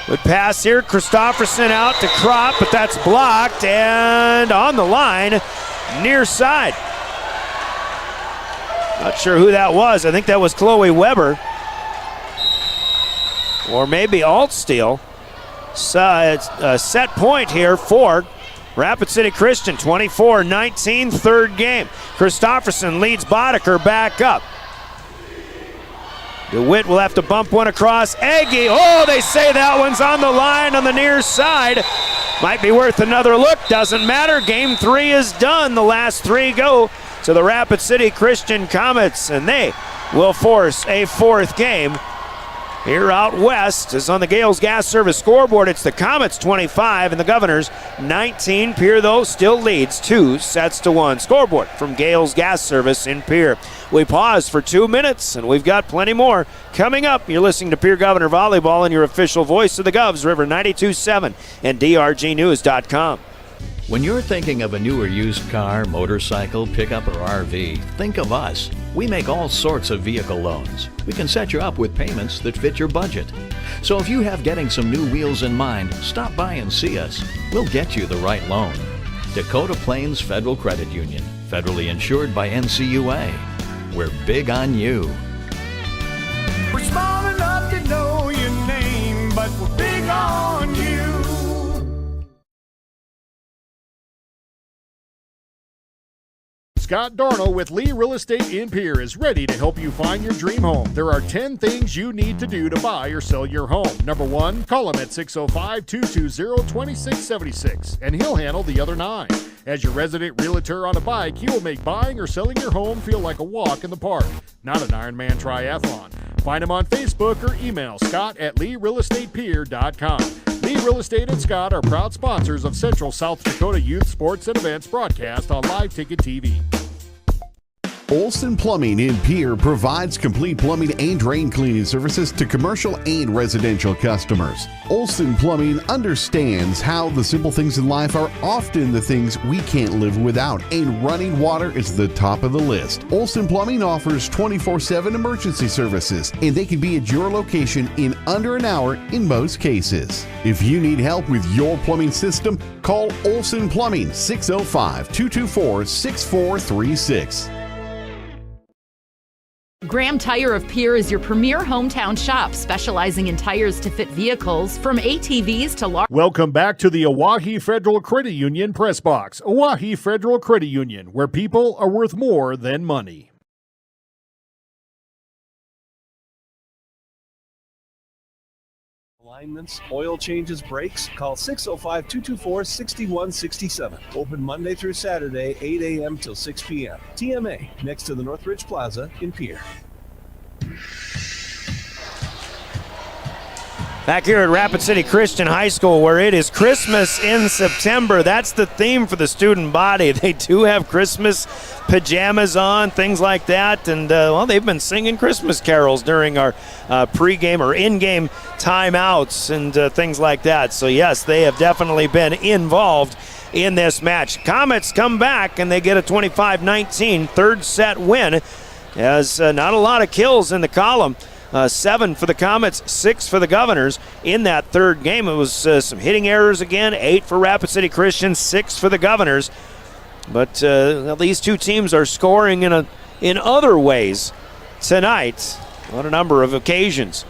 [SPEAKER 2] Good pass here, Christofferson out to Kropp, but that's blocked and on the line, near side. Not sure who that was. I think that was Chloe Weber. Or maybe Altsteele. So it's a set point here for Rapid City Christian, 24-19, third game. Christofferson leads Boddicker back up. DeWitt will have to bump one across. Aggie, oh, they say that one's on the line on the near side. Might be worth another look, doesn't matter. Game 3 is done. The last 3 go to the Rapid City Christian Comets, and they will force a fourth game. Here out west is on the Gales Gas Service scoreboard. It's the Comets 25 and the Governors 19. Pierre, though, still leads 2-1. Scoreboard from Gales Gas Service in Pierre. We pause for 2 minutes, and we've got plenty more coming up. You're listening to Pierre Governor Volleyball and your official voice of the Govs, River 92.7 and DRGnews.com.
[SPEAKER 5] When you're thinking of a new or used car, motorcycle, pickup, or RV, think of us. We make all sorts of vehicle loans. We can set you up with payments that fit your budget. So if you have getting some new wheels in mind, stop by and see us. We'll get you the right loan. Dakota Plains Federal Credit Union, federally insured by NCUA. We're big on you.
[SPEAKER 12] We're small enough to know your name, but we're big on you.
[SPEAKER 22] Scott Darno with Lee Real Estate in Pierre is ready to help you find your dream home. There are 10 things you need to do to buy or sell your home. Number 1, call him at 605-220-2676, and he'll handle the other 9. As your resident realtor on a bike, he will make buying or selling your home feel like a walk in the park, not an Ironman triathlon. Find him on Facebook or email scott@LeeRealEstatePierre.com. Lee Real Estate and Scott are proud sponsors of Central South Dakota Youth Sports and Events broadcast on Live Ticket TV.
[SPEAKER 9] Olson Plumbing in Pierre provides complete plumbing and drain cleaning services to commercial and residential customers. Olson Plumbing understands how the simple things in life are often the things we can't live without, and running water is the top of the list. Olson Plumbing offers 24/7 emergency services, and they can be at your location in under an hour in most cases. If you need help with your plumbing system, call Olson Plumbing 605-224-6436.
[SPEAKER 3] Graham Tire of Pierre is your premier hometown shop, specializing in tires to fit vehicles from ATVs to large.
[SPEAKER 22] Welcome back to the Oahe Federal Credit Union Press Box. Oahe Federal Credit Union, where people are worth more than money.
[SPEAKER 7] Alignments, oil changes, brakes, call 605-224-6167. Open Monday through Saturday, 8 a.m. till 6 p.m. TMA, next to the Northridge Plaza in Pierre.
[SPEAKER 2] Back here at Rapid City Christian High School, where it is Christmas in September. That's the theme for the student body. They do have Christmas pajamas on, things like that. And, they've been singing Christmas carols during our pregame or in-game timeouts and things like that. So, yes, they have definitely been involved in this match. Comets come back, and they get a 25-19 third set win, as not a lot of kills in the column. 7 for the Comets, 6 for the Governors in that third game. It was some hitting errors again, 8 for Rapid City Christian, 6 for the Governors. But these two teams are scoring in other ways tonight on a number of occasions.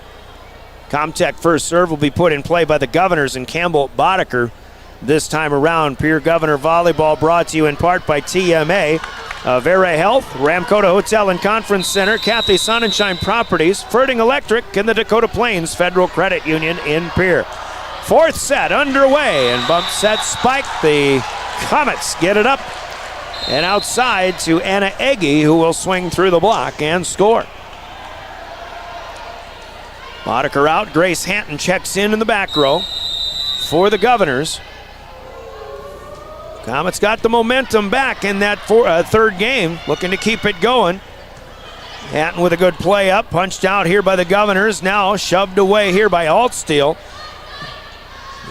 [SPEAKER 2] Comtech first serve will be put in play by the Governors and Campbell Boddicker this time around. Pierre Governor Volleyball brought to you in part by TMA, Vere Health, Ramcota Hotel and Conference Center, Kathy Sonnenschein Properties, Ferding Electric, and the Dakota Plains Federal Credit Union in Pierre. Fourth set underway, and bump set spike. The Comets get it up and outside to Anna Egge, who will swing through the block and score. Boddicker out. Grace Hanton checks in the back row for the Governors. Comets got the momentum back in that third game, looking to keep it going. Hatton with a good play up, punched out here by the Governors, now shoved away here by Altsteel.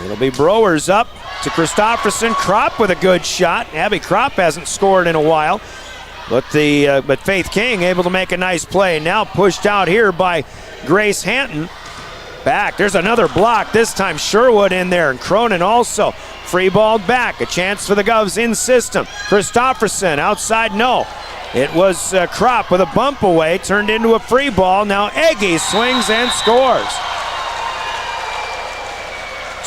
[SPEAKER 2] It'll be Browers up to Christofferson. Kropp with a good shot. Abby Kropp hasn't scored in a while, but Faith King able to make a nice play. Now pushed out here by Grace Hanton. Back, there's another block, this time Sherwood in there, and Cronin also. Free ball back, a chance for the Govs in system. Christofferson outside, no. It was Kropp with a bump away, turned into a free ball. Now Egge swings and scores.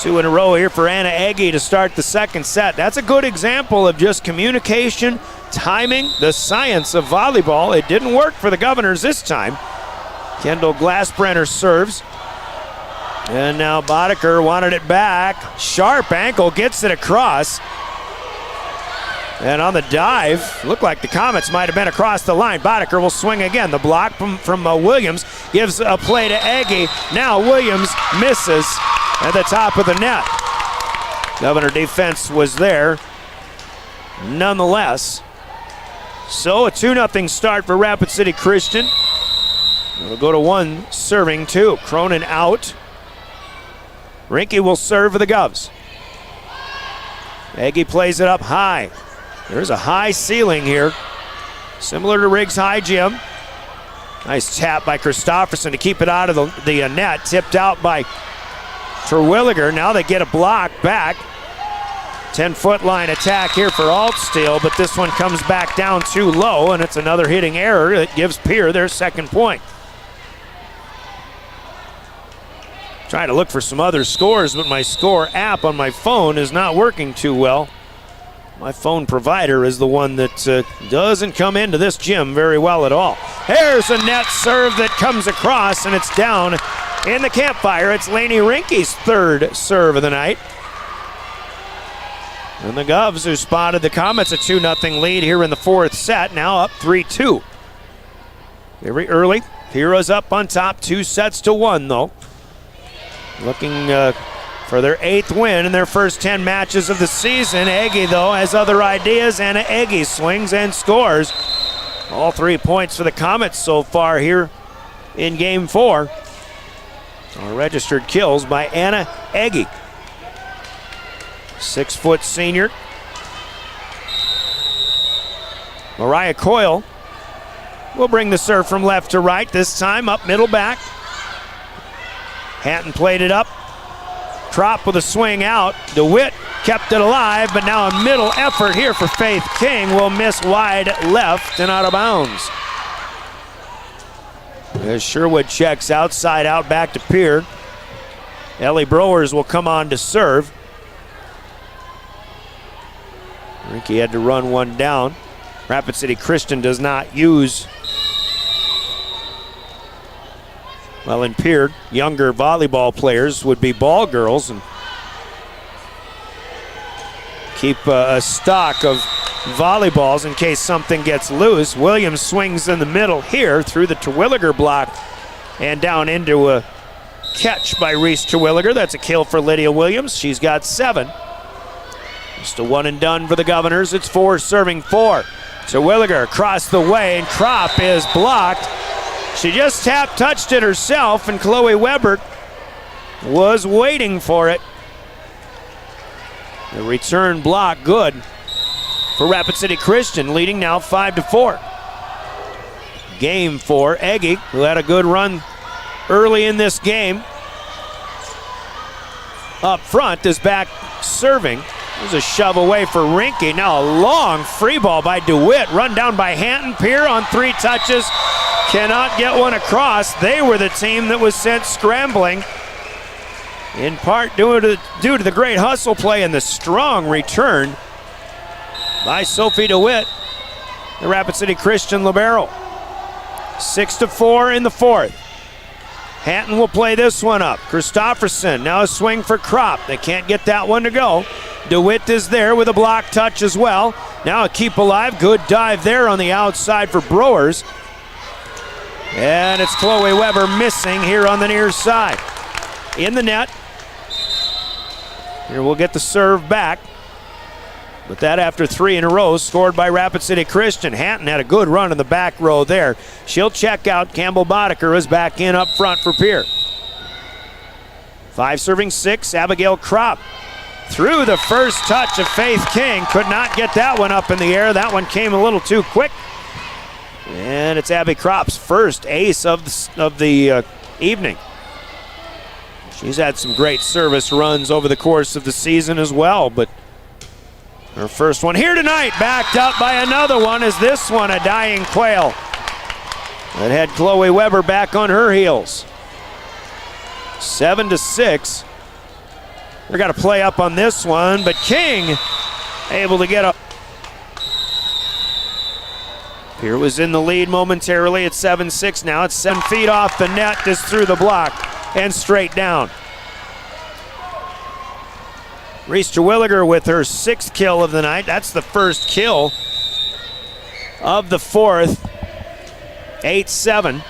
[SPEAKER 2] 2 in a row here for Anna Egge to start the second set. That's a good example of just communication, timing, the science of volleyball. It didn't work for the Governors this time. Kendall Glassbrenner serves. And now Boddicker wanted it back. Sharp ankle, gets it across. And on the dive, looked like the Comets might have been across the line. Boddicker will swing again. The block from Williams gives a play to Aggie. Now Williams misses at the top of the net. Governor defense was there nonetheless. So a 2-0 start for Rapid City Christian. It'll go to 1 serving 2. Cronin out. Rinke will serve for the Govs. Aggie plays it up high. There's a high ceiling here, similar to Riggs High Gym. Nice tap by Christofferson to keep it out of the net. Tipped out by Terwilliger. Now they get a block back. 10-foot line attack here for Altsteel, but this one comes back down too low, and it's another hitting error that gives Pierre their second point. Trying to look for some other scores, but my score app on my phone is not working too well. My phone provider is the one that doesn't come into this gym very well at all. There's a net serve that comes across, and it's down in the campfire. It's Laney Rinke's third serve of the night. And the Govs, who spotted the Comets a 2-0 lead here in the fourth set, now up 3-2. Very early. Heroes up on top, 2-1 though. Looking for their 8th win in their first 10 matches of the season. Aggie, though, has other ideas, and Aggie swings and scores. All 3 points for the Comets so far here in Game 4 are registered kills by Anna Aggie. 6-foot senior. Mariah Coyle will bring the serve from left to right, this time up middle back. Hatton played it up. Trop with a swing out. DeWitt kept it alive, but now a middle effort here for Faith King will miss wide left and out of bounds. As Sherwood checks outside out back to Pierre. Ellie Browers will come on to serve. Rinke had to run one down. Rapid City Christian does not use, well, in Pierre, younger volleyball players would be ball girls and keep a stock of volleyballs in case something gets loose. Williams swings in the middle here through the Terwilliger block and down into a catch by Reese Terwilliger. That's a kill for Lydia Williams. She's got 7. Just a 1 and done for the Governors. It's 4-4. Terwilliger across the way, and Trop is blocked. She just touched it herself, and Chloe Weber was waiting for it. The return block good for Rapid City Christian, leading now 5-4. Game 4. Aggie, who had a good run early in this game, up front, is back serving. There's a shove away for Rinke. Now a long free ball by DeWitt. Run down by Hanton. Pierre on 3 touches. Cannot get one across. They were the team that was sent scrambling, in part due to the great hustle play and the strong return by Sophie DeWitt, the Rapid City Christian libero. 6-4 in the fourth. Hanton will play this one up. Christofferson, now a swing for Kropp. They can't get that one to go. DeWitt is there with a block touch as well. Now a keep alive. Good dive there on the outside for Browers. And it's Chloe Weber missing here on the near side. In the net. Here we'll get the serve back. But that after 3 in a row scored by Rapid City Christian. Hanton had a good run in the back row there. She'll check out. Campbell Boddicker is back in up front for Pierre. 5-6, Abigail Kropp. Through the first touch of Faith King. Could not get that one up in the air. That one came a little too quick. And it's Abby Kropp's first ace of the evening. She's had some great service runs over the course of the season as well, but her first one here tonight, backed up by another one, is this one a dying quail that had Chloe Weber back on her heels. 7-6. They're got to play up on this one, but King able to get up. Pierre was in the lead momentarily at 7-6 now. It's 7 feet off the net, just through the block and straight down. Reese Terwilliger with her 6th kill of the night. That's the first kill of the 4th. 8-7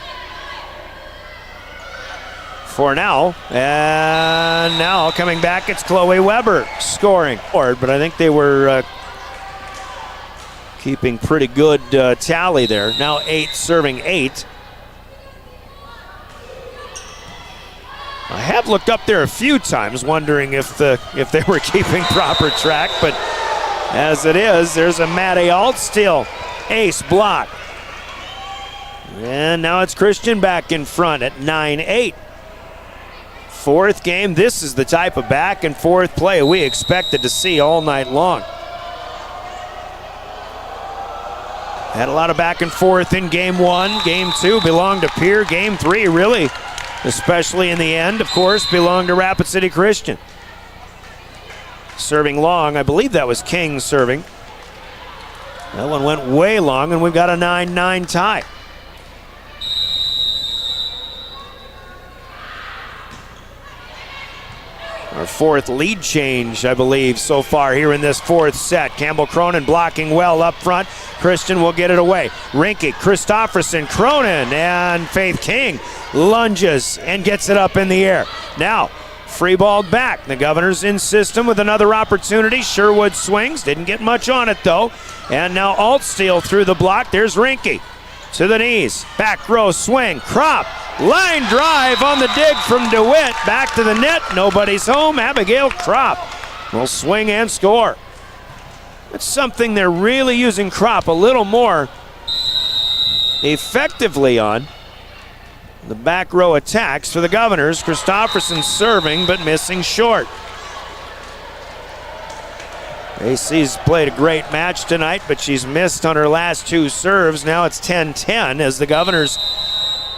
[SPEAKER 2] for now. And now coming back, it's Chloe Weber scoring. But I think they were keeping pretty good tally there. Now 8 serving 8. I have looked up there a few times wondering if they were keeping proper track, but as it is, there's a Maddie Altstiel ace block. And now it's Christian back in front at 9-8. 4th game. This is the type of back and forth play we expected to see all night long. Had a lot of back and forth in game 1. Game 2 belonged to Pierre. Game 3 really, especially in the end, of course, belonged to Rapid City Christian. Serving long, I believe that was King serving. That one went way long, and we've got a 9-9 tie. Our 4th lead change, I believe, so far here in this 4th set. Campbell Cronin blocking well up front. Christian will get it away. Rinke, Christofferson, Cronin, and Faith King lunges and gets it up in the air. Now, free ball back. The Governors in system with another opportunity. Sherwood swings, didn't get much on it though. And now Altstiel through the block. There's Rinke to the knees. Back row swing. Krop. Line drive on the dig from DeWitt. Back to the net. Nobody's home. Abigail Krop will swing and score. It's something they're really using Krop a little more effectively on. The back row attacks for the Governors. Christofferson serving but missing short. AC's played a great match tonight, but she's missed on her last 2 serves. Now it's 10-10 as the Governors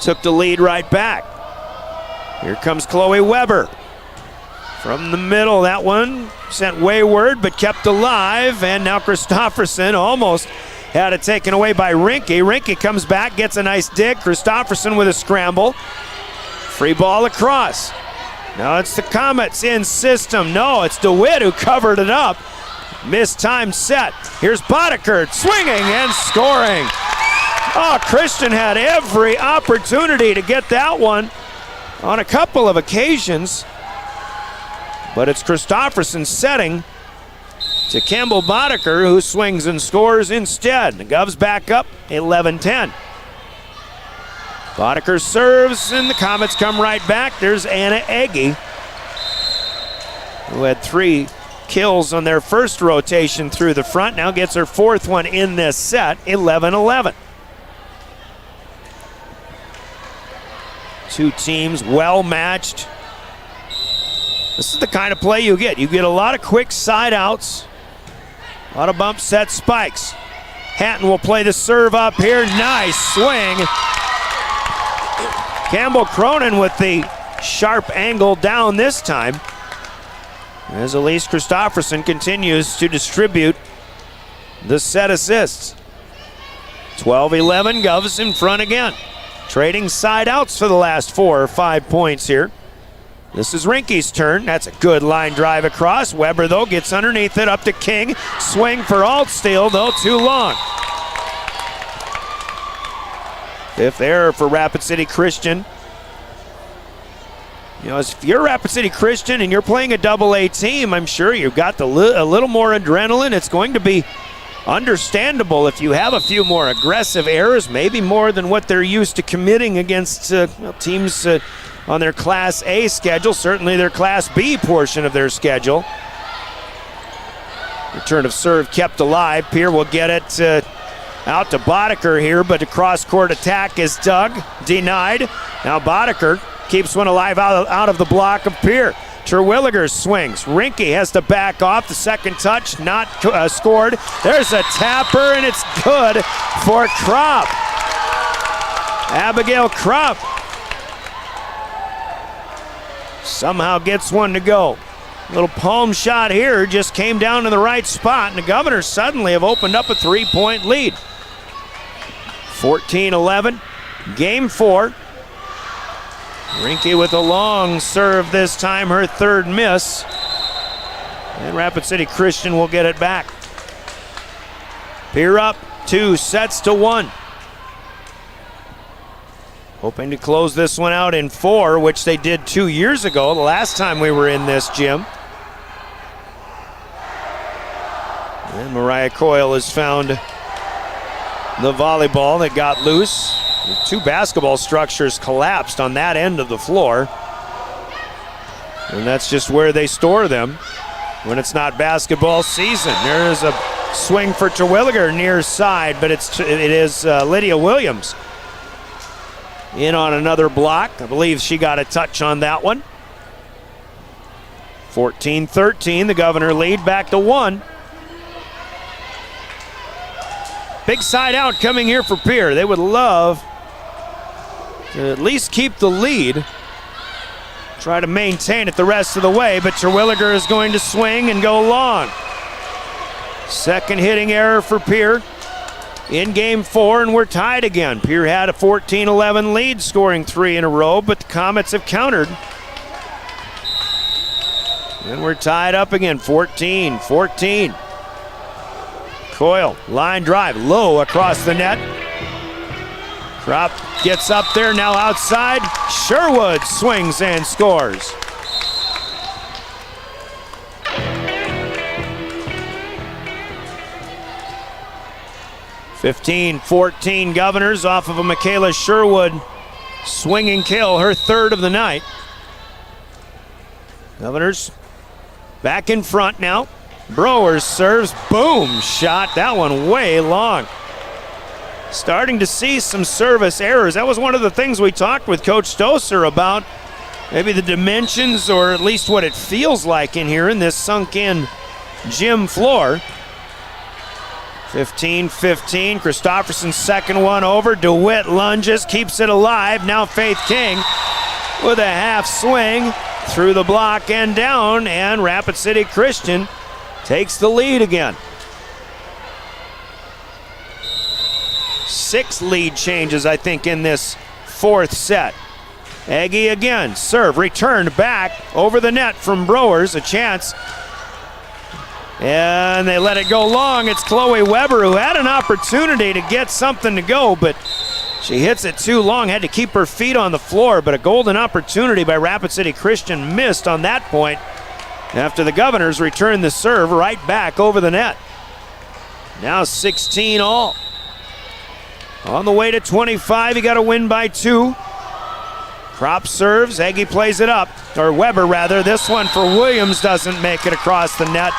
[SPEAKER 2] took the lead right back. Here comes Chloe Weber. From the middle, that one sent wayward but kept alive, and now Christofferson almost had it taken away by Rinke. Rinke comes back, gets a nice dig. Christofferson with a scramble. Free ball across. Now it's the Comets in system. No, it's DeWitt who covered it up. Mistimed set. Here's Boddicker swinging and scoring. Oh, Christian had every opportunity to get that one on a couple of occasions. But it's Christofferson setting to Campbell Boddicker, who swings and scores instead. The Govs back up 11-10. Boddicker serves, and the Comets come right back. There's Anna Egge, who had 3 kills on their first rotation through the front. Now gets her 4th one in this set, 11-11. 2 teams well matched. This is the kind of play you get. You get a lot of quick side outs, a lot of bump set spikes. Hatton will play the serve up here. Nice swing. Campbell Cronin with the sharp angle down this time, as Elise Christofferson continues to distribute the set assists. 12-11, Govs in front again. Trading side outs for the last 4 or 5 points here. This is Rinke's turn. That's a good line drive across. Weber, though, gets underneath it up to King. Swing for Altstiel, though, too long. 5th error for Rapid City Christian. You know, if you're Rapid City Christian and you're playing a AA team, I'm sure you've got a little more adrenaline. It's going to be understandable if you have a few more aggressive errors, maybe more than what they're used to committing against teams on their Class A schedule, certainly their Class B portion of their schedule. Return of serve kept alive. Pierre will get it out to Boddicker here, but the cross-court attack is dug, denied. Now Boddicker keeps one alive out of the block of Pierre. Terwilliger swings. Rinke has to back off. The second touch not scored. There's a tapper, and it's good for Krop. Abigail Krop somehow gets one to go. Little palm shot here, just came down to the right spot, and the Governors suddenly have opened up a 3-point lead. 14-11, game 4. Rinke with a long serve this time, her 3rd miss. And Rapid City Christian will get it back. Pierre up 2-1. Hoping to close this one out in 4, which they did 2 years ago, the last time we were in this gym. And Mariah Coyle has found the volleyball that got loose. The 2 basketball structures collapsed on that end of the floor. And that's just where they store them when it's not basketball season. There's a swing for Terwilliger near side, but it is Lydia Williams in on another block. I believe she got a touch on that one. 14-13, the Governor lead back to 1. Big side out coming here for Pierre. They would love to at least keep the lead. Try to maintain it the rest of the way, but Terwilliger is going to swing and go long. Second hitting error for Pierre in game 4, and we're tied again. Pierre had a 14-11 lead, scoring 3 in a row, but the Comets have countered. And we're tied up again, 14-14. Coyle, line drive, low across the net. Krop gets up there, now outside. Sherwood swings and scores. (15-14) Governors off of a Michaela Sherwood swinging kill, her 3rd of the night. Governors back in front now. Browers serves, boom, shot, that one way long. Starting to see some service errors. That was one of the things we talked with Coach Stosur about, maybe the dimensions or at least what it feels like in here in this sunk in gym floor. 15-15, Christofferson's second one over. DeWitt lunges, keeps it alive. Now Faith King with a half swing through the block and down, and Rapid City Christian takes the lead again. 6 lead changes, I think, in this 4th set. Aggie again, serve, returned back over the net from Browers, a chance. And they let it go long. It's Chloe Weber, who had an opportunity to get something to go, but she hits it too long, had to keep her feet on the floor, but a golden opportunity by Rapid City Christian missed on that point after the Governors returned the serve right back over the net. Now 16 all. On the way to 25, you got to win by 2. Krop serves, Aggie plays it up, or Weber rather. This one for Williams doesn't make it across the net.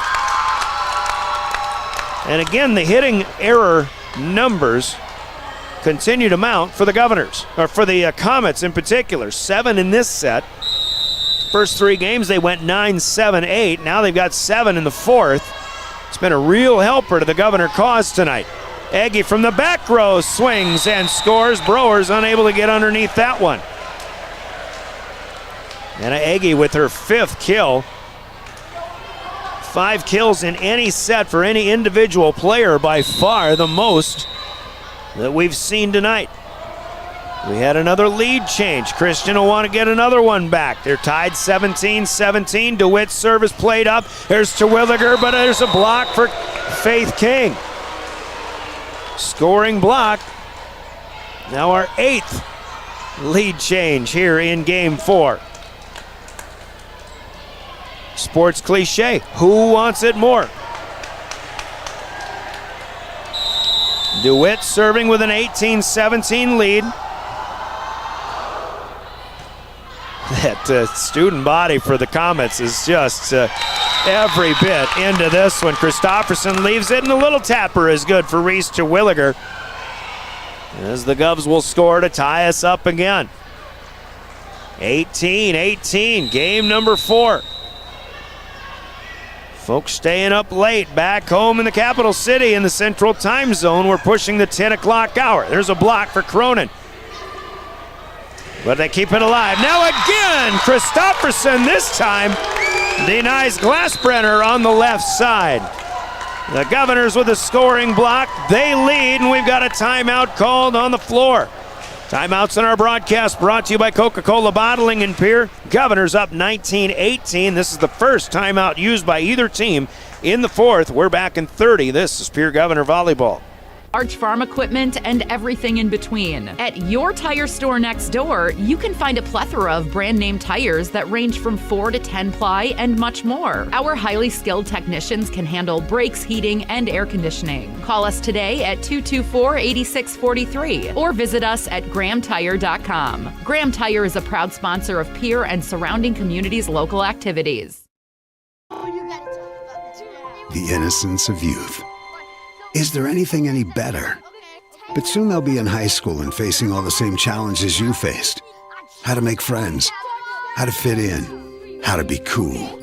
[SPEAKER 2] And again, the hitting error numbers continue to mount for the Governors, or for the Comets in particular. 7 in this set. First 3 games they went 9-7-8. Now they've got 7 in the 4th. It's been a real helper to the Governor cause tonight. Aggie from the back row swings and scores. Browers unable to get underneath that one. And Aggie with her 5th kill. 5 kills in any set for any individual player, by far the most that we've seen tonight. We had another lead change. Christian will want to get another one back. They're tied 17-17. DeWitt's service played up. There's Terwilliger, but there's a block for Faith King. Scoring block. Now our 8th lead change here in game 4. Sports cliche, who wants it more? DeWitt serving with an 18-17 lead. That student body for the Comets is just every bit into this one. Christofferson leaves it, and the little tapper is good for Reese Terwilliger, as the Govs will score to tie us up again. 18-18, game number 4. Folks staying up late back home in the capital city in the central time zone. We're pushing the 10 o'clock hour. There's a block for Cronin, but they keep it alive. Now again, Christofferson this time denies Glassbrenner on the left side. The Governors with a scoring block. They lead, and we've got a timeout called on the floor. Timeouts in our broadcast brought to you by Coca-Cola Bottling in Pierre. Governors up 19-18. This is the first timeout used by either team in the fourth. We're back in 30. This is Pierre Governor Volleyball.
[SPEAKER 3] Large farm equipment and everything in between. At your tire store next door, you can find a plethora of brand name tires that range from 4 to 10 ply and much more. Our highly skilled technicians can handle brakes, heating, and air conditioning. Call us today at 224-8643 or visit us at grahamtire.com. Graham Tire is a proud sponsor of Pierre and surrounding communities' local activities.
[SPEAKER 6] The innocence of youth. Is there anything any better? But soon they'll be in high school and facing all the same challenges you faced. How to make friends, how to fit in, how to be cool.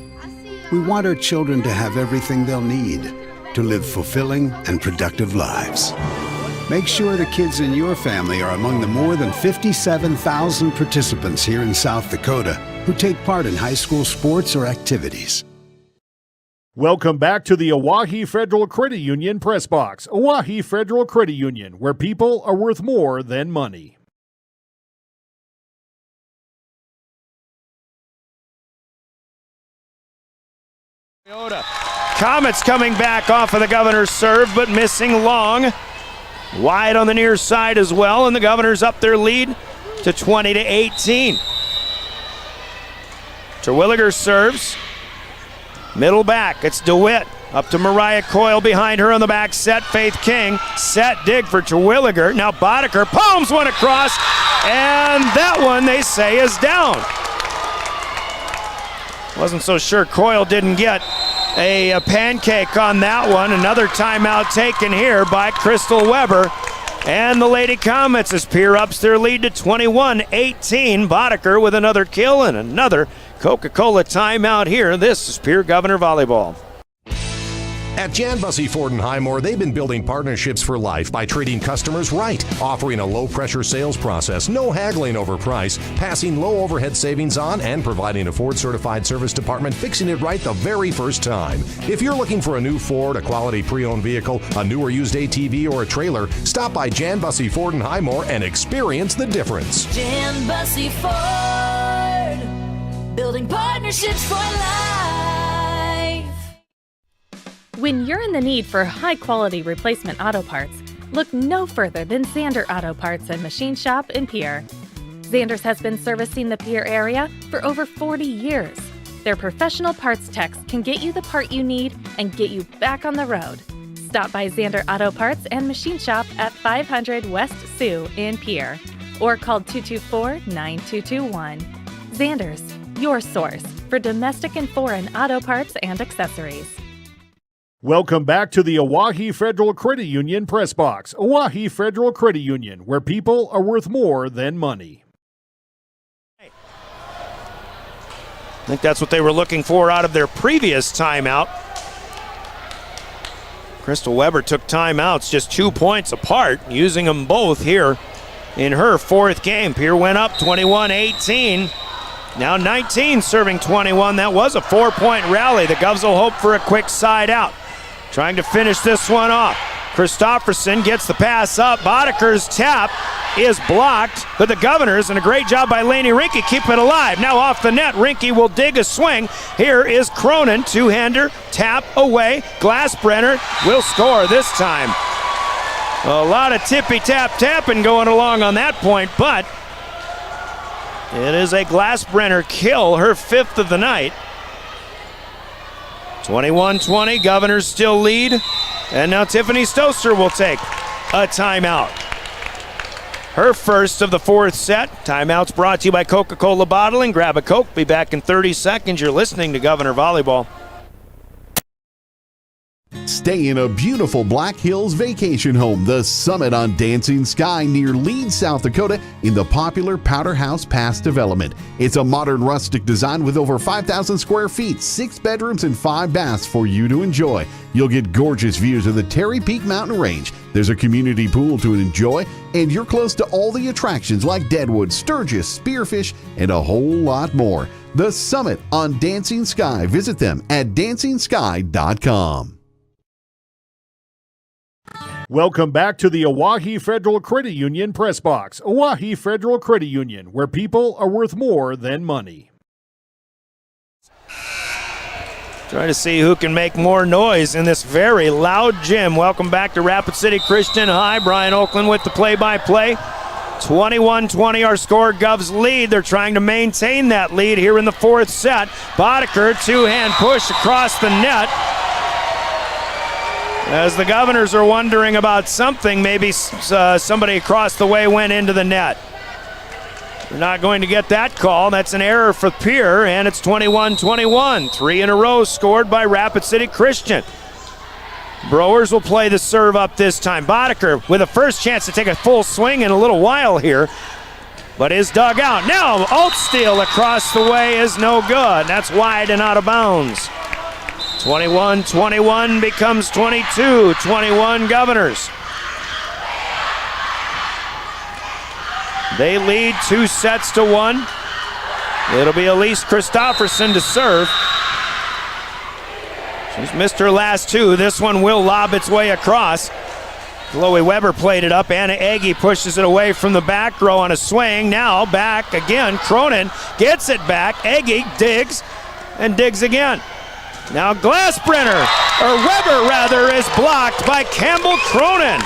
[SPEAKER 6] We want our children to have everything they'll need to live fulfilling and productive lives. Make sure the kids in your family are among the more than 57,000 participants here in South Dakota who take part in high school sports or activities.
[SPEAKER 22] Welcome back to the Oahe Federal Credit Union Press Box. Oahe Federal Credit Union, where people are worth more than money.
[SPEAKER 2] Comets coming back off of the Governors' serve, but missing long. Wide on the near side as well, and the Governors up their lead to 20-18. Terwilliger serves. Middle back, it's DeWitt. Up to Mariah Coyle behind her on the back set. Faith King, set dig for Terwilliger. Now Boddicker palms one across, and that one they say is down. Wasn't so sure Coyle didn't get a pancake on that one. Another timeout taken here by Crystal Weber. And the Lady Comets as Pierre ups their lead to 21-18. Boddicker with another kill and another Coca-Cola timeout here. This is Pierre Governor Volleyball.
[SPEAKER 11] At Jan Bussey Ford and Highmore, they've been building partnerships for life by treating customers right, offering a low-pressure sales process, no haggling over price, passing low overhead savings on, and providing a Ford-certified service department fixing it right the very first time. If you're looking for a new Ford, a quality pre-owned vehicle, a new or used ATV, or a trailer, stop by Jan Bussey Ford and Highmore and experience the difference.
[SPEAKER 15] Jan Bussey Ford, building partnerships for life.
[SPEAKER 16] When you're in the need for high-quality replacement auto parts, look no further than Zander Auto Parts and Machine Shop in Pierre. Zander's has been servicing the Pierre area for over 40 years. Their professional parts techs can get you the part you need and get you back on the road. Stop by Zander Auto Parts and Machine Shop at 500 West Sioux in Pierre or call 224-9221. Zander's, your source for domestic and foreign auto parts and accessories.
[SPEAKER 22] Welcome back to the Oahe Federal Credit Union Press Box. Oahe Federal Credit Union, where people are worth more than money.
[SPEAKER 2] I think that's what they were looking for out of their previous timeout. Crystal Weber took timeouts just 2 points apart, using them both here in her fourth game. Pierre went up 21-18. Now 19 serving 21. That was a 4-point rally. The Govs will hope for a quick side out. Trying to finish this one off. Christofferson gets the pass up. Boddicker's tap is blocked, but the Governors, and a great job by Lainey Rinke, keep it alive. Now off the net, Rinke will dig a swing. Here is Cronin, two-hander, tap away. Glassbrenner will score this time. A lot of tippy-tap-tapping going along on that point, but it is a Glassbrenner kill, her fifth of the night. 21-20, Governors still lead. And now Tiffany Stosur will take a timeout. Her first of the fourth set. Timeouts brought to you by Coca-Cola Bottling. Grab a Coke. Be back in 30 seconds. You're listening to Governor Volleyball.
[SPEAKER 9] Stay in a beautiful Black Hills vacation home, the Summit on Dancing Sky near Leeds, South Dakota, in the popular Powder House Pass development. It's a modern rustic design with over 5,000 square feet, 6 bedrooms, and 5 baths for you to enjoy. You'll get gorgeous views of the Terry Peak Mountain Range. There's a community pool to enjoy, and you're close to all the attractions like Deadwood, Sturgis, Spearfish, and a whole lot more. The Summit on Dancing Sky. Visit them at DancingSky.com.
[SPEAKER 22] Welcome back to the Oahe Federal Credit Union Press Box. Oahe Federal Credit Union, where people are worth more than money.
[SPEAKER 2] Trying to see who can make more noise in this very loud gym. Welcome back to Rapid City Christian High. Brian Oakland with the play-by-play. 21-20 our score. Govs lead. They're trying to maintain that lead here in the fourth set. Boddicker, two-hand push across the net. As the Governors are wondering about something, maybe somebody across the way went into the net. We're not going to get that call. That's an error for Pierre, and it's 21-21. 3 in a row scored by Rapid City Christian. Brewers will play the serve up this time. Boddicker with a first chance to take a full swing in a little while here, but is dug out. Now Altsteele across the way is no good. That's wide and out of bounds. 21-21 becomes 22-21 Governors. They lead 2-1. It'll be Elise Christofferson to serve. She's missed her last two. This one will lob its way across. Chloe Weber played it up. Anna Agee pushes it away from the back row on a swing. Now back again. Cronin gets it back. Agee digs and digs again. Now Glassbrenner, or Weber rather, is blocked by Campbell Cronin.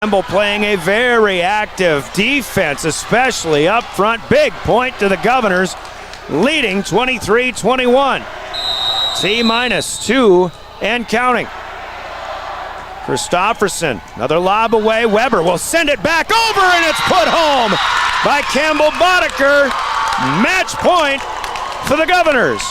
[SPEAKER 2] Campbell playing a very active defense, especially up front. Big point to the Governors, leading 23-21. T-2 and counting. Christofferson, another lob away. Weber will send it back over, and it's put home by Campbell Boddicker. Match point for the Governors.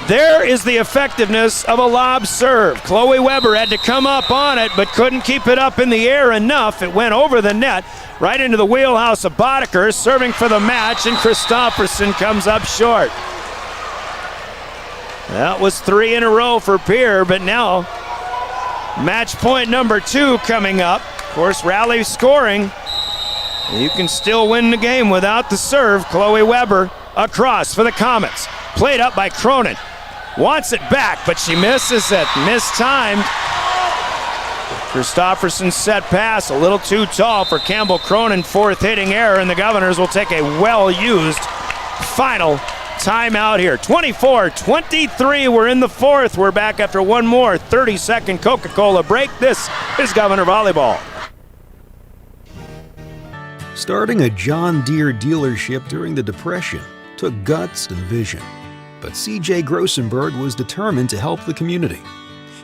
[SPEAKER 2] There is the effectiveness of a lob serve. Chloe Weber had to come up on it, but couldn't keep it up in the air enough. It went over the net, right into the wheelhouse of Boddicker, serving for the match, and Christofferson comes up short. That was 3 in a row for Pierre, but now match point number 2 coming up. Of course, rally scoring. You can still win the game without the serve. Chloe Weber across for the Comets. Played up by Cronin. Wants it back, but she misses it. Mistimed. Christofferson's set pass a little too tall for Campbell Cronin. Fourth hitting error, and the Governors will take a well-used final timeout here. 24-23. We're in the fourth. We're back after one more 30-second Coca-Cola break. This is Governor Volleyball.
[SPEAKER 17] Starting a John Deere dealership during the Depression took guts and vision. But C.J. Grossenberg was determined to help the community.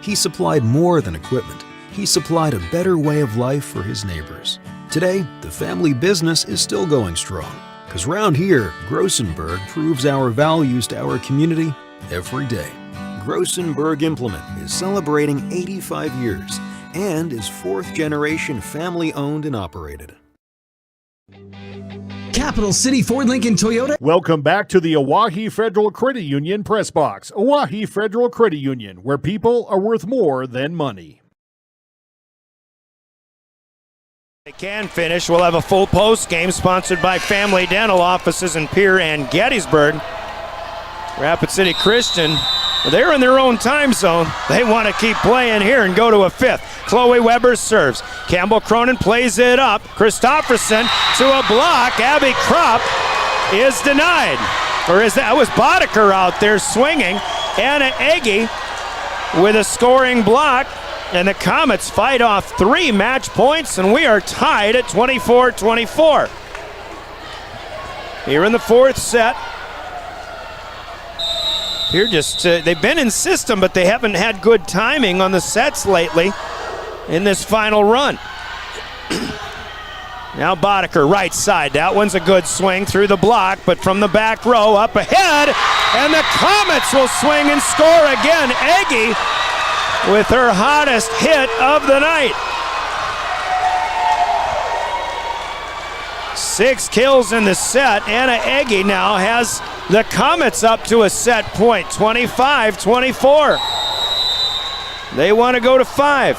[SPEAKER 17] He supplied more than equipment. He supplied a better way of life for his neighbors. Today, the family business is still going strong. Because round here, Grossenberg proves our values to our community every day. Grossenberg Implement is celebrating 85 years and is fourth-generation family-owned and operated.
[SPEAKER 22] Capital City Ford Lincoln Toyota. Welcome back to the Oahe Federal Credit Union Press Box. Oahe Federal Credit Union, where people are worth more than money.
[SPEAKER 2] They can finish. We'll have a full post game sponsored by Family Dental Offices in Pierre and Gettysburg. Rapid City Christian, they're in their own time zone. They want to keep playing here and go to a fifth. Chloe Weber serves. Campbell Cronin plays it up. Christofferson to a block. Abby Kropp is denied. That was Boddicker out there swinging. Anna Agee with a scoring block. And the Comets fight off 3 match points, and we are tied at 24-24. Here in the fourth set. Here they've been in system, but they haven't had good timing on the sets lately in this final run. Now Boddicker, right side. That one's a good swing through the block, but from the back row, up ahead, and the Comets will swing and score again. Agee with her hottest hit of the night. 6 kills in the set. Anna Agee now has the Comets up to a set point, 25-24. They want to go to 5.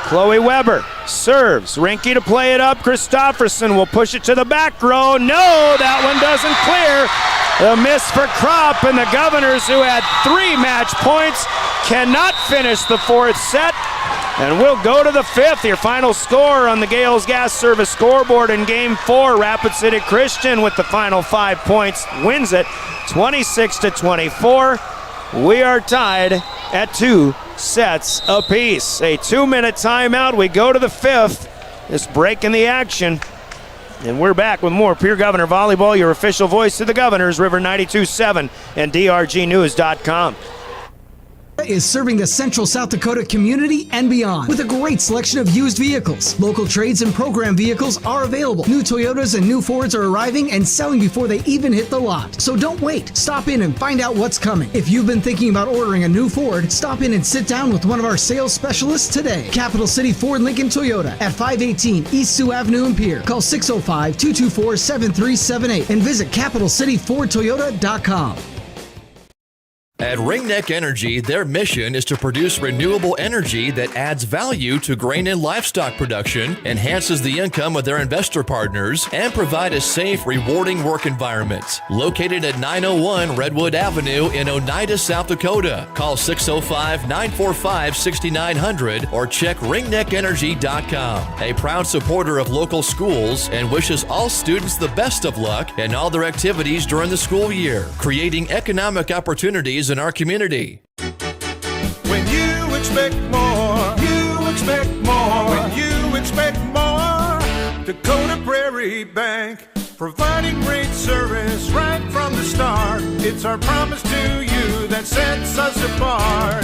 [SPEAKER 2] Chloe Weber serves. Rinke to play it up. Christofferson will push it to the back row. No, that one doesn't clear. The miss for Kropp, and the Governors, who had 3 match points, cannot finish the 4th set. And we'll go to the 5th. Your final score on the Gales Gas Service scoreboard in Game 4. Rapid City Christian with the final 5 points wins it 26-24. We are tied at 2 sets apiece. A 2-minute timeout. We go to the 5th. This break in the action. And we're back with more Pierre Governor Volleyball, your official voice to the Governors, River 92.7 and DRGnews.com.
[SPEAKER 18] Is serving the Central South Dakota community and beyond with a great selection of used vehicles. Local trades and program vehicles are available. New Toyotas and new Fords are arriving and selling before they even hit the lot. So don't wait. Stop in and find out what's coming. If you've been thinking about ordering a new Ford, stop in and sit down with one of our sales specialists today. Capital City Ford Lincoln Toyota at 518 East Sioux Avenue in Pierre. Call 605-224-7378 and visit CapitalCityFordToyota.com.
[SPEAKER 19] At Ringneck Energy, their mission is to produce renewable energy that adds value to grain and livestock production, enhances the income of their investor partners, and provide a safe, rewarding work environment. Located at 901 Redwood Avenue in Oneida, South Dakota. Call 605-945-6900 or check ringneckenergy.com. A proud supporter of local schools and wishes all students the best of luck in all their activities during the school year, creating economic opportunities in our community.
[SPEAKER 12] When you expect more, you expect more. When you expect more, Dakota Prairie Bank, providing great service right from the start. It's our promise to you that sets us apart.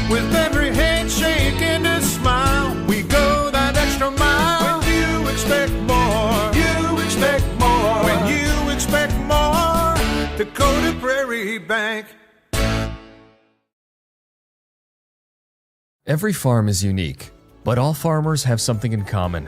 [SPEAKER 12] With every handshake and a smile, we go that extra mile. When you expect more, you expect more. When you expect more, Dakota Prairie Bank.
[SPEAKER 20] Every farm is unique, but all farmers have something in common: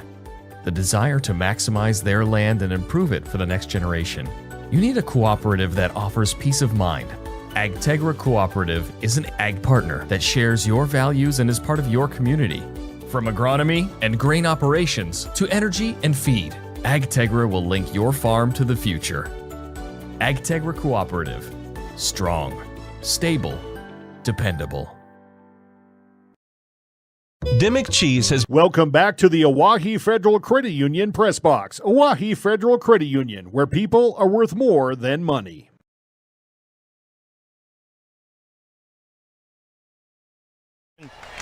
[SPEAKER 20] the desire to maximize their land and improve it for the next generation. You need a cooperative that offers peace of mind. AgTegra Cooperative is an ag partner that shares your values and is part of your community. From agronomy and grain operations to energy and feed, AgTegra will link your farm to the future. AgTegra Cooperative. Strong, stable, dependable.
[SPEAKER 7] Dimmick Cheese has
[SPEAKER 22] Welcome back to the Oahe Federal Credit Union Press Box. Oahe Federal Credit Union, where people are worth more than money.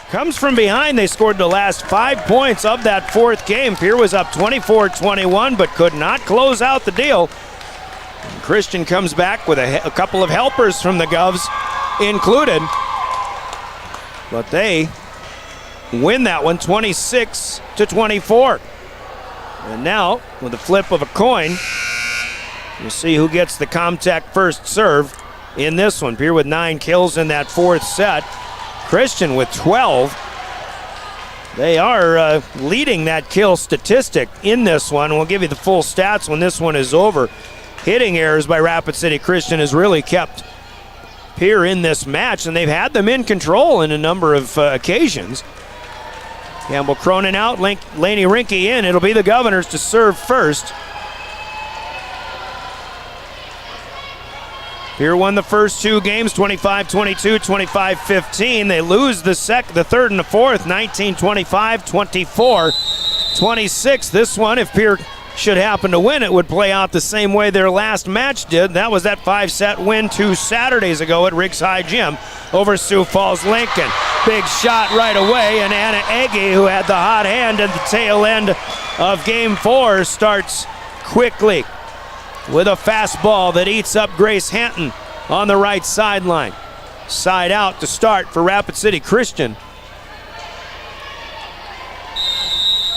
[SPEAKER 2] Comes from behind. They scored the last 5 points of that 4th game. Pierre was up 24-21, but could not close out the deal. And Christian comes back with a couple of helpers from the Govs included. But they win that one 26-24. And now, with the flip of a coin, we'll see who gets the Comtech first serve in this one. Pierre with 9 kills in that 4th set. Christian with 12. They are leading that kill statistic in this one. We'll give you the full stats when this one is over. Hitting errors by Rapid City Christian has really kept Pierre in this match, and they've had them in control in a number of occasions. Campbell Cronin out, Laney Rinke in. It'll be the Governors to serve first. Pierre won the first 2 games, 25-22, 25-15. They lose the third and the fourth, 19-25, 24-26. This one, if Pierre should happen to win, it would play out the same way their last match did. That was that 5-set win 2 Saturdays ago at Riggs High Gym over Sioux Falls Lincoln. Big shot right away, and Anna Egge, who had the hot hand at the tail end of Game 4, starts quickly with a fastball that eats up Grace Hanton on the right sideline. Side out to start for Rapid City Christian.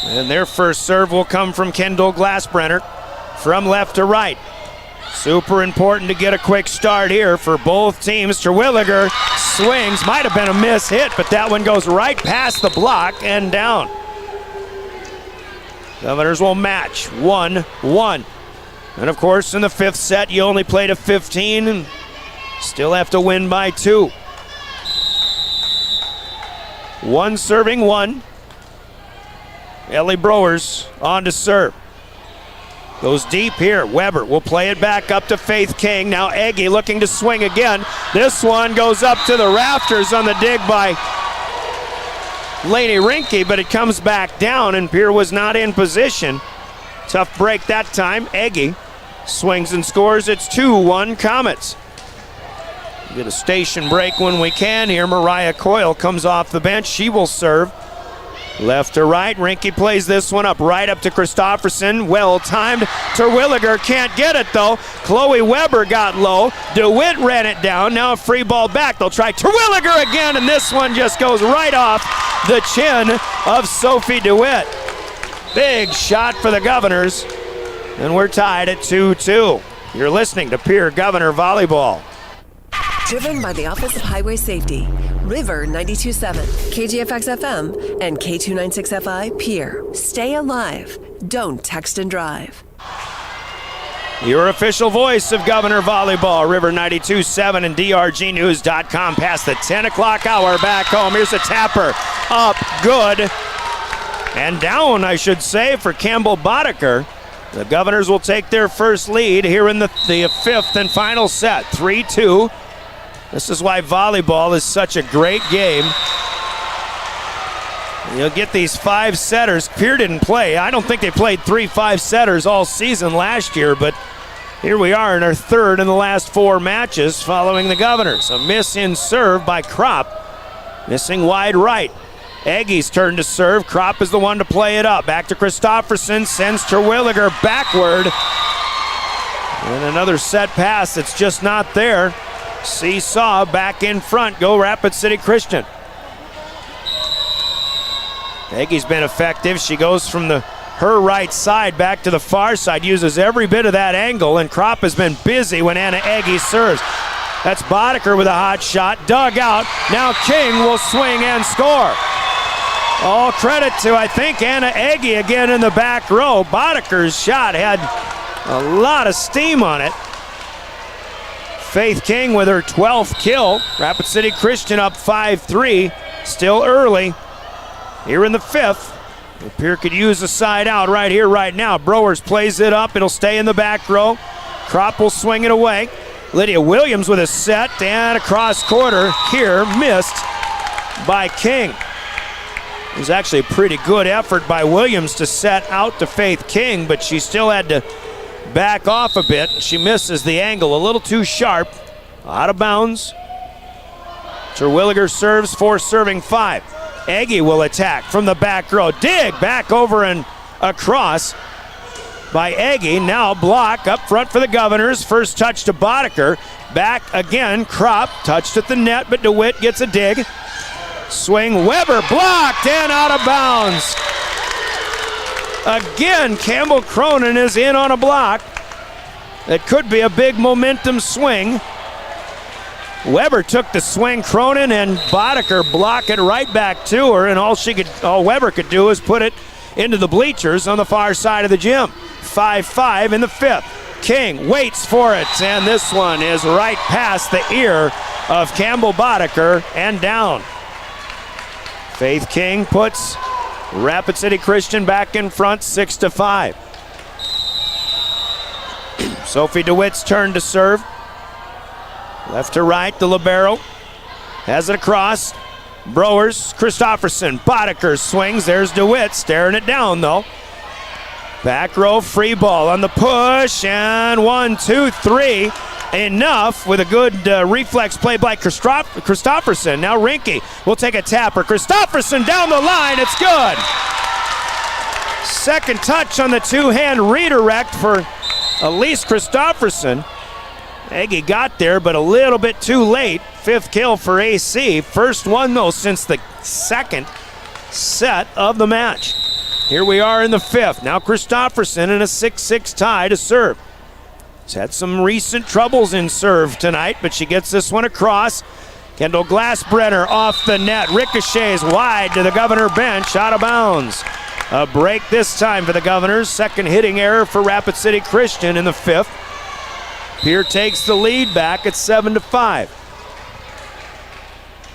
[SPEAKER 2] And their first serve will come from Kendall Glassbrenner from left to right. Super important to get a quick start here for both teams. Terwilliger swings, might have been a miss hit, but that one goes right past the block and down. Governors will match 1-1. And of course, in the 5th set, you only play to 15 and still have to win by 2. 1 serving 1. Ellie Browers on to serve. Goes deep here. Weber will play it back up to Faith King. Now Eggy looking to swing again. This one goes up to the rafters on the dig by Lady Rinke, but it comes back down, and Pierre was not in position. Tough break that time. Eggy swings and scores. It's 2-1 Comets. Get a station break when we can here. Mariah Coyle comes off the bench. She will serve. Left to right. Rinke plays this one up right up to Christofferson. Well timed. Terwilliger can't get it though. Chloe Weber got low. DeWitt ran it down. Now a free ball back. They'll try Terwilliger again, and this one just goes right off the chin of Sophie DeWitt. Big shot for the Governors, and we're tied at 2-2. You're listening to Pierre Governor Volleyball.
[SPEAKER 4] Driven by the Office of Highway Safety. River 92.7, KGFX FM, and K296FI Pierre. Stay alive. Don't text and drive.
[SPEAKER 2] Your official voice of Governor Volleyball, River 92.7 and DRGnews.com. Past the 10 o'clock hour, back home. Here's a tapper. Up, good. And down, I should say, for Campbell Boddicker. The Governors will take their first lead here in the fifth and final set, 3-2. This is why volleyball is such a great game. You'll get these 5-setters. Pierre didn't play. I don't think they played 3 5-setters all season last year, but here we are in our third in the last 4 matches following the Governors. A miss in serve by Kropp, missing wide right. Eggy's turn to serve. Kropp is the one to play it up. Back to Christofferson, sends Terwilliger backward. And another set pass that's just not there. Seesaw back in front. Go Rapid City Christian. Eggy's been effective. She goes from her right side back to the far side, uses every bit of that angle, and Kropp has been busy when Anna Eggy serves. That's Boddicker with a hot shot. Dug out. Now King will swing and score. All credit to, I think, Anna Eggy again in the back row. Boddicker's shot had a lot of steam on it. Faith King with her 12th kill. Rapid City Christian up 5-3. Still early. Here in the fifth. Pierre could use a side out right here, right now. Browers plays it up. It'll stay in the back row. Kropp will swing it away. Lydia Williams with a set and a cross quarter here, missed by King. It was actually a pretty good effort by Williams to set out to Faith King, but she still had to back off a bit. She misses the angle a little too sharp. Out of bounds. Terwilliger serves for serving 5. Eggy will attack from the back row. Dig back over and across by Eggy. Now block up front for the Governors. First touch to Boddicker. Back again. Kropp touched at the net, but DeWitt gets a dig. Swing. Weber blocked and out of bounds. Again, Campbell Cronin is in on a block. It could be a big momentum swing. Weber took the swing. Cronin and Boddicker block it right back to her, and all Weber could do is put it into the bleachers on the far side of the gym. 5-5 in the fifth. King waits for it, and this one is right past the ear of Campbell Boddicker and down. Faith King puts Rapid City Christian back in front, 6-5. Sophie DeWitt's turn to serve. Left to right, the libero has it across. Browers, Christofferson, Boddicker swings. There's DeWitt staring it down though. Back row free ball on the push, and 1, 2, 3. Enough with a good reflex play by Christofferson. Now Rinke will take a tapper. Christofferson down the line. It's good. Second touch on the two-hand redirect for Elise Christofferson. Eggy got there, but a little bit too late. 5th kill for AC. First one, though, since the second set of the match. Here we are in the 5th. Now Christofferson in a 6-6 tie to serve. She's had some recent troubles in serve tonight, but she gets this one across. Kendall Glassbrenner off the net. Ricochets wide to the Governor bench, out of bounds. A break this time for the Governors. Second hitting error for Rapid City Christian in the 5th. Pierre takes the lead back at 7-5.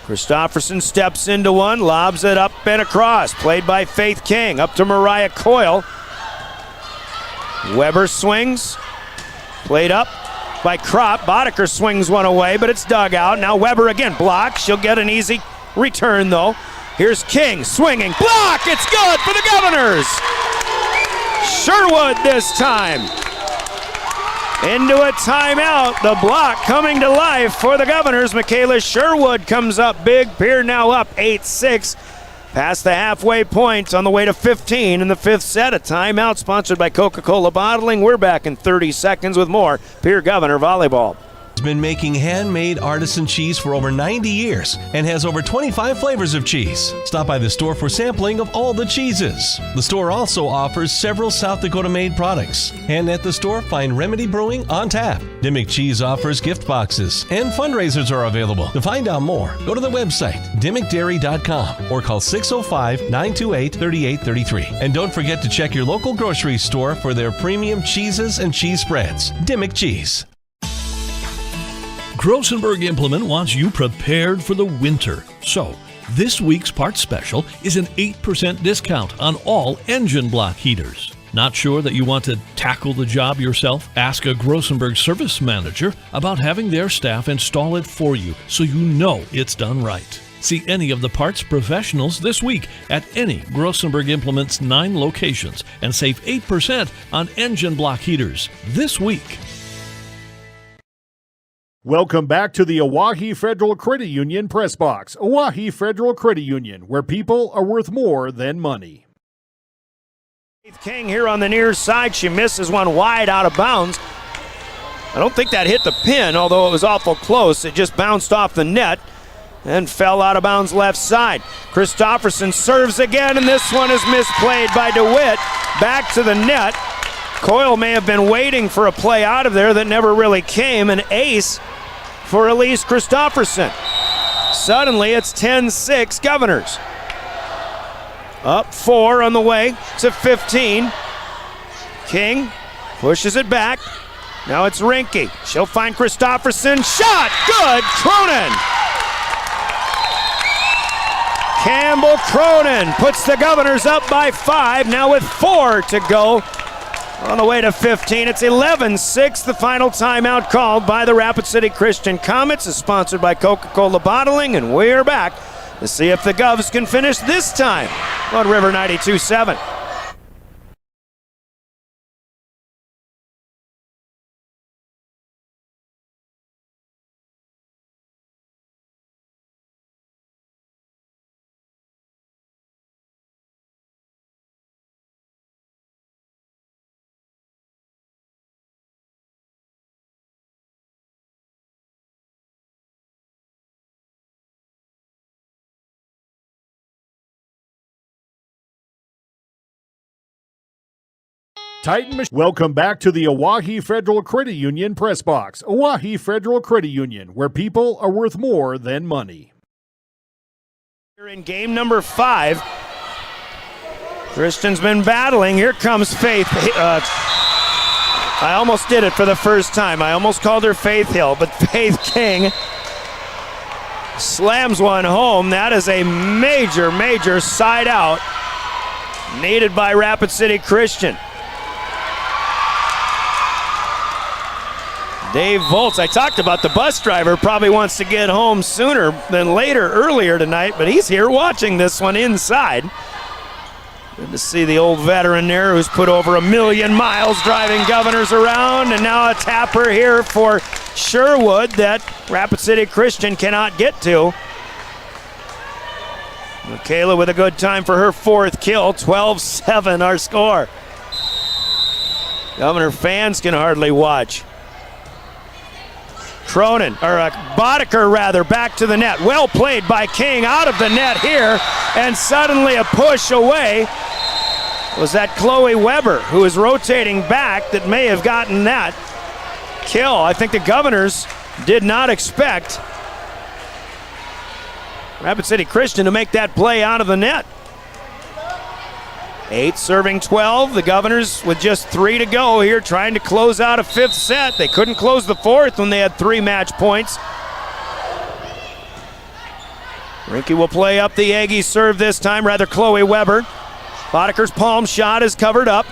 [SPEAKER 2] Christofferson steps into one, lobs it up and across. Played by Faith King, up to Mariah Coyle. Weber swings. Played up by Kropp. Boddicker swings one away, but it's dug out. Now Weber again blocks. She'll get an easy return, though. Here's King swinging. Block! It's good for the Governors! Sherwood this time. Into a timeout. The block coming to life for the Governors. Michaela Sherwood comes up big. Pierre now up 8-6. Past the halfway point on the way to 15 in the fifth set. A timeout sponsored by Coca-Cola Bottling. We're back in 30 seconds with more Pierre Governor Volleyball.
[SPEAKER 7] Has been making handmade artisan cheese for over 90 years and has over 25 flavors of cheese. Stop by the store for sampling of all the cheeses. The store also offers several South Dakota made products. And at the store, find Remedy Brewing on tap. Dimmick Cheese offers gift boxes and fundraisers are available. To find out more, go to the website dimmickdairy.com or call 605-928-3833. And don't forget to check your local grocery store for their premium cheeses and cheese spreads. Dimmick Cheese.
[SPEAKER 8] Grosenberg Implement wants you prepared for the winter. So, this week's part special is an 8% discount on all engine block heaters. Not sure that you want to tackle the job yourself? Ask a Grosenberg service manager about having their staff install it for you so you know it's done right. See any of the parts professionals this week at any Grosenberg Implement's 9 locations and save 8% on engine block heaters this week.
[SPEAKER 22] Welcome back to the Oahe Federal Credit Union Press Box. Oahe Federal Credit Union, where people are worth more than money.
[SPEAKER 2] King here on the near side. She misses one wide out of bounds. I don't think that hit the pin, although it was awful close. It just bounced off the net and fell out of bounds left side. Christofferson serves again, and this one is misplayed by DeWitt. Back to the net. Coyle may have been waiting for a play out of there that never really came. An ace for Elise Christofferson. Suddenly it's 10-6 Governors. Up 4 on the way to 15. King pushes it back. Now it's Rinke. She'll find Christofferson. Shot! Good! Cronin! Campbell Cronin puts the Governors up by 5. Now with 4 to go. On the way to 15, it's 11-6, the final timeout called by the Rapid City Christian Comets. Is sponsored by Coca-Cola Bottling, and we're back to see if the Govs can finish this time on River 92.7.
[SPEAKER 22] Welcome back to the Oahe Federal Credit Union Press Box. Oahe Federal Credit Union, where people are worth more than money.
[SPEAKER 2] Here in game number 5. Christian's been battling. Here comes Faith. I almost did it for the first time. I almost called her Faith Hill, but Faith King slams one home. That is a major, major side out needed by Rapid City Christian. Dave Volz, I talked about the bus driver, probably wants to get home sooner than later, earlier tonight, but he's here watching this one inside. Good to see the old veteran there who's put over 1 million miles driving Governors around, and now a tapper here for Sherwood that Rapid City Christian cannot get to. Michaela with a good time for her 4th kill, 12-7 our score. Governor fans can hardly watch. Boddicker rather, back to the net. Well played by King, out of the net here, and suddenly a push away. Was that Chloe Weber, who is rotating back, that may have gotten that kill? I think the Governors did not expect Rapid City Christian to make that play out of the net. 8 serving 12. The Governors with just 3 to go here, trying to close out a 5th set. They couldn't close the 4th when they had 3 match points. Rinke will play up the Aggie serve this time, rather Chloe Weber. Boddicker's palm shot is covered up.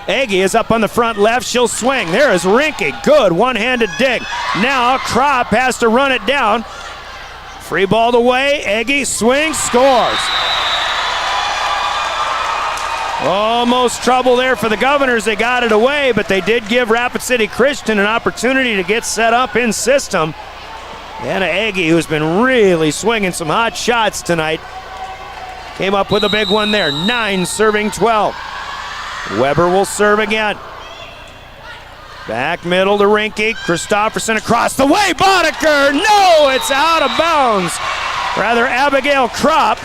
[SPEAKER 2] Aggie is up on the front left. She'll swing. There is Rinke. Good one-handed dig. Now Kropp has to run it down. Free ball away. Aggie swings, scores. Almost trouble there for the Governors. They got it away, but they did give Rapid City Christian an opportunity to get set up in system. Anna Aggie, who's been really swinging some hot shots tonight, came up with a big one there. 9 serving 12. Weber will serve again. Back middle to Rinke. Christofferson across the way. Boddicker! No, it's out of bounds. Rather, Abigail Kropp.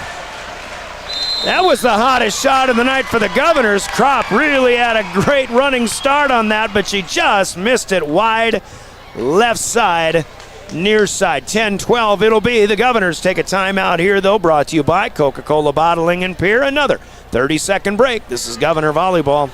[SPEAKER 2] That was the hottest shot of the night for the Governors. Kropp really had a great running start on that, but she just missed it wide left side, near side. 10-12 it'll be. The Governors take a timeout here, though, brought to you by Coca-Cola Bottling in Pierre. Another 30-second break. This is Governor Volleyball.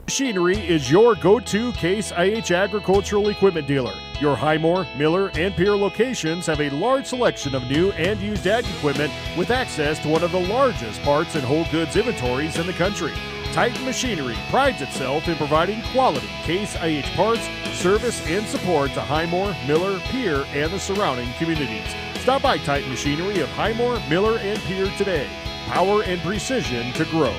[SPEAKER 22] Machinery is your go-to Case IH agricultural equipment dealer. Your Highmore, Miller, and Pierre locations have a large selection of new and used ag equipment with access to one of the largest parts and whole goods inventories in the country. Titan Machinery prides itself in providing quality Case IH parts, service, and support to Highmore, Miller, Pierre, and the surrounding communities. Stop by Titan Machinery of Highmore, Miller, and Pierre today. Power and precision to grow.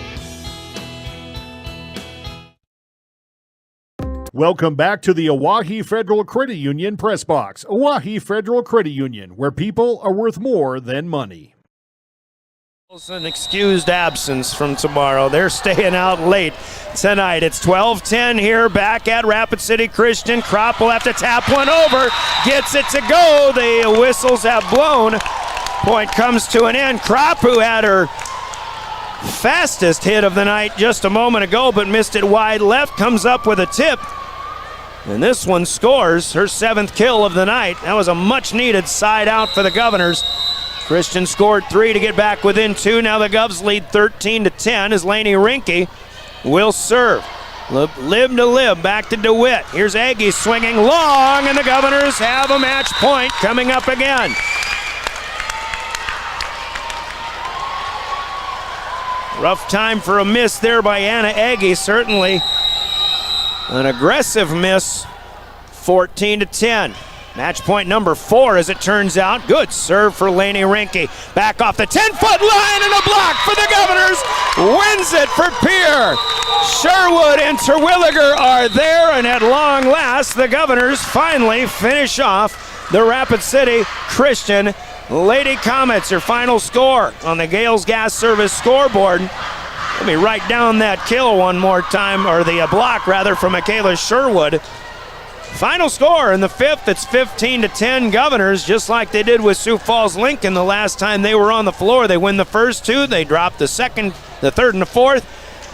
[SPEAKER 22] Welcome back to the Oahe Federal Credit Union Press Box. Oahe Federal Credit Union, where people are worth more than money.
[SPEAKER 2] An excused absence from tomorrow. They're staying out late tonight. It's 12-10 here back at Rapid City Christian. Kropp will have to tap one over. Gets it to go. The whistles have blown. Point comes to an end. Kropp, who had her fastest hit of the night just a moment ago but missed it wide left, comes up with a tip. And this one scores her 7th kill of the night. That was a much-needed side out for the Governors. Christian scored 3 to get back within 2. Now the Govs lead 13-10 as Lainey Rinke will serve. Lib to Lib, back to DeWitt. Here's Aggie swinging long, and the Governors have a match point coming up again. Rough time for a miss there by Anna Aggie, certainly. An aggressive miss, 14-10. Match point number 4 as it turns out. Good serve for Lainey Rinke. Back off the 10-foot line and a block for the Governors. Wins it for Pierre. Sherwood and Terwilliger are there, and at long last, the Governors finally finish off the Rapid City Christian Lady Comets. Your final score on the Gales Gas Service scoreboard. Let me write down that kill one more time, or the block rather, from Michaela Sherwood. Final score in the 5th, it's 15-10 Governors, just like they did with Sioux Falls Lincoln the last time they were on the floor. They win the first 2, they drop the 2nd, the 3rd, and the 4th,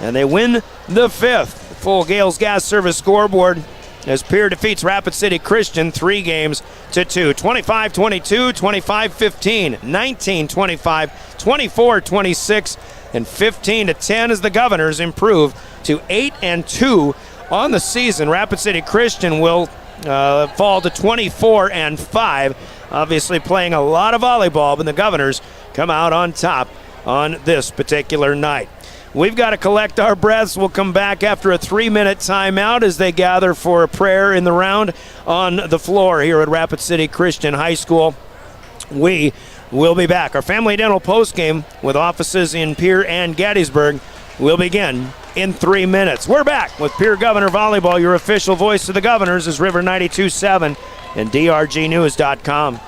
[SPEAKER 2] and they win the 5th. The full Gales Gas Service scoreboard as Pierre defeats Rapid City Christian 3-2. 25-22, 25-15, 19-25, 24-26, and 15-10 as the Governors improve to 8-2 on the season. Rapid City Christian will fall to 24-5. Obviously playing a lot of volleyball, but the Governors come out on top on this particular night. We've got to collect our breaths. We'll come back after a 3-minute timeout as they gather for a prayer in the round on the floor here at Rapid City Christian High School. We will be back. Our Family Dental postgame with offices in Pierre and Gettysburg will begin in 3 minutes. We're back with Pierre Governor Volleyball. Your official voice of the Governors is River 92.7 and drgnews.com.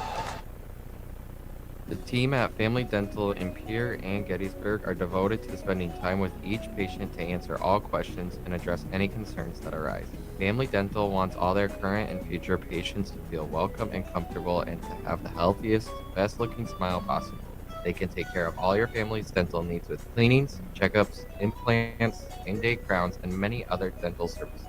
[SPEAKER 13] The team at Family Dental in Pierre and Gettysburg are devoted to spending time with each patient to answer all questions and address any concerns that arise. Family Dental wants all their current and future patients to feel welcome and comfortable and to have the healthiest, best-looking smile possible. They can take care of all your family's dental needs with cleanings, checkups, implants, same-day crowns, and many other dental services.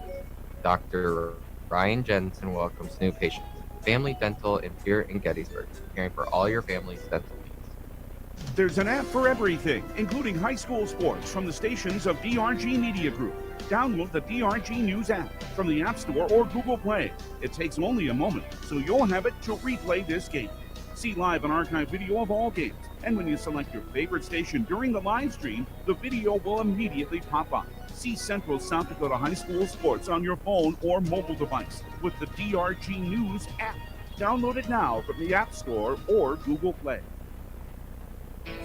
[SPEAKER 13] Dr. Ryan Jensen welcomes new patients. Family Dental in Pierre and Gettysburg, caring for all your family's dental needs.
[SPEAKER 14] There's an app for everything, including high school sports from the stations of DRG Media Group. Download the DRG News app from the App Store or Google Play. It takes only a moment, so you'll have it to replay this game. See live and archive video of all games, and when you select your favorite station during the live stream, the video will immediately pop up. See Central South Dakota High School sports on your phone or mobile device with the DRG News app. Download it now from the App Store or Google Play.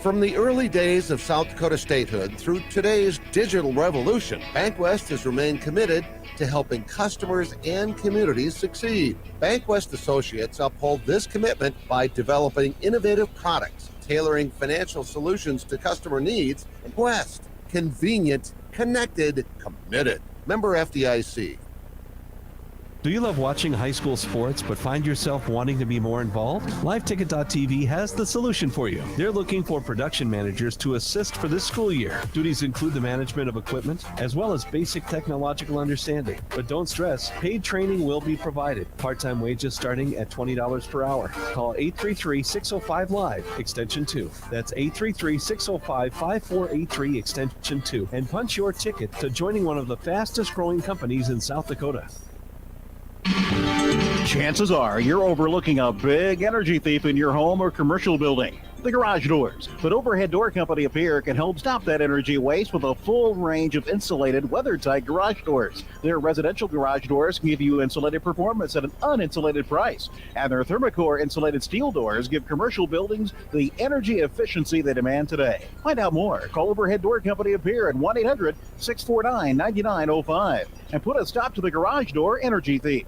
[SPEAKER 1] From the early days of South Dakota statehood through today's digital revolution, BankWest has remained committed to helping customers and communities succeed. BankWest Associates uphold this commitment by developing innovative products, tailoring financial solutions to customer needs, and West, convenient, connected, committed. Member FDIC.
[SPEAKER 7] Do you love watching high school sports but find yourself wanting to be more involved? LiveTicket.tv has the solution for you. They're looking for production managers to assist for this school year. Duties include the management of equipment as well as basic technological understanding. But don't stress, paid training will be provided. Part-time wages starting at $20 per hour. Call 833-605-LIVE, extension 2. That's 833-605-5483, extension 2. And punch your ticket to joining one of the fastest growing companies in South Dakota.
[SPEAKER 22] Chances are you're overlooking a big energy thief in your home or commercial building. The garage doors. But Overhead Door Company of Pierre can help stop that energy waste with a full range of insulated, weather-tight garage doors. Their residential garage doors give you insulated performance at an uninsulated price. And their Thermocore insulated steel doors give commercial buildings the energy efficiency they demand today. Find out more. Call Overhead Door Company of Pierre at 1-800-649-9905 and put a stop to the garage door energy thief.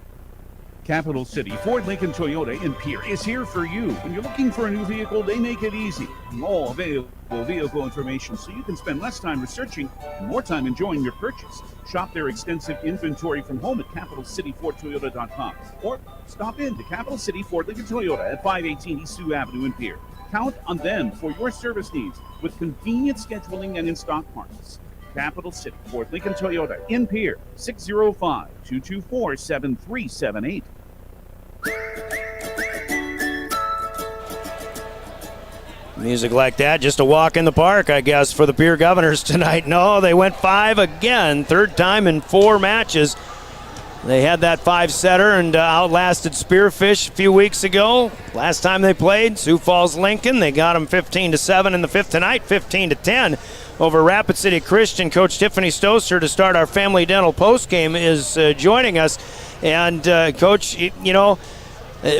[SPEAKER 14] Capital City Ford Lincoln Toyota in Pierre is here for you. When you're looking for a new vehicle, they make it easy. All available vehicle information so you can spend less time researching and more time enjoying your purchase. Shop their extensive inventory from home at capitalcityfordtoyota.com or stop in to Capital City Ford Lincoln Toyota at 518 East Sioux Avenue in Pierre. Count on them for your service needs with convenient scheduling and in-stock parts. Capital City Ford Lincoln Toyota in Pierre, 605-224-7378.
[SPEAKER 2] Music like that, just a walk in the park, I guess, for the Pierre Governors tonight. No, they went 5 again, third time in 4 matches. They had that 5-setter and outlasted Spearfish a few weeks ago. Last time they played, Sioux Falls Lincoln, they got them 15-7 in the 5th tonight, 15-10 over Rapid City Christian. Coach Tiffany Stosur, to start our Family Dental postgame, is joining us. And Coach, you know,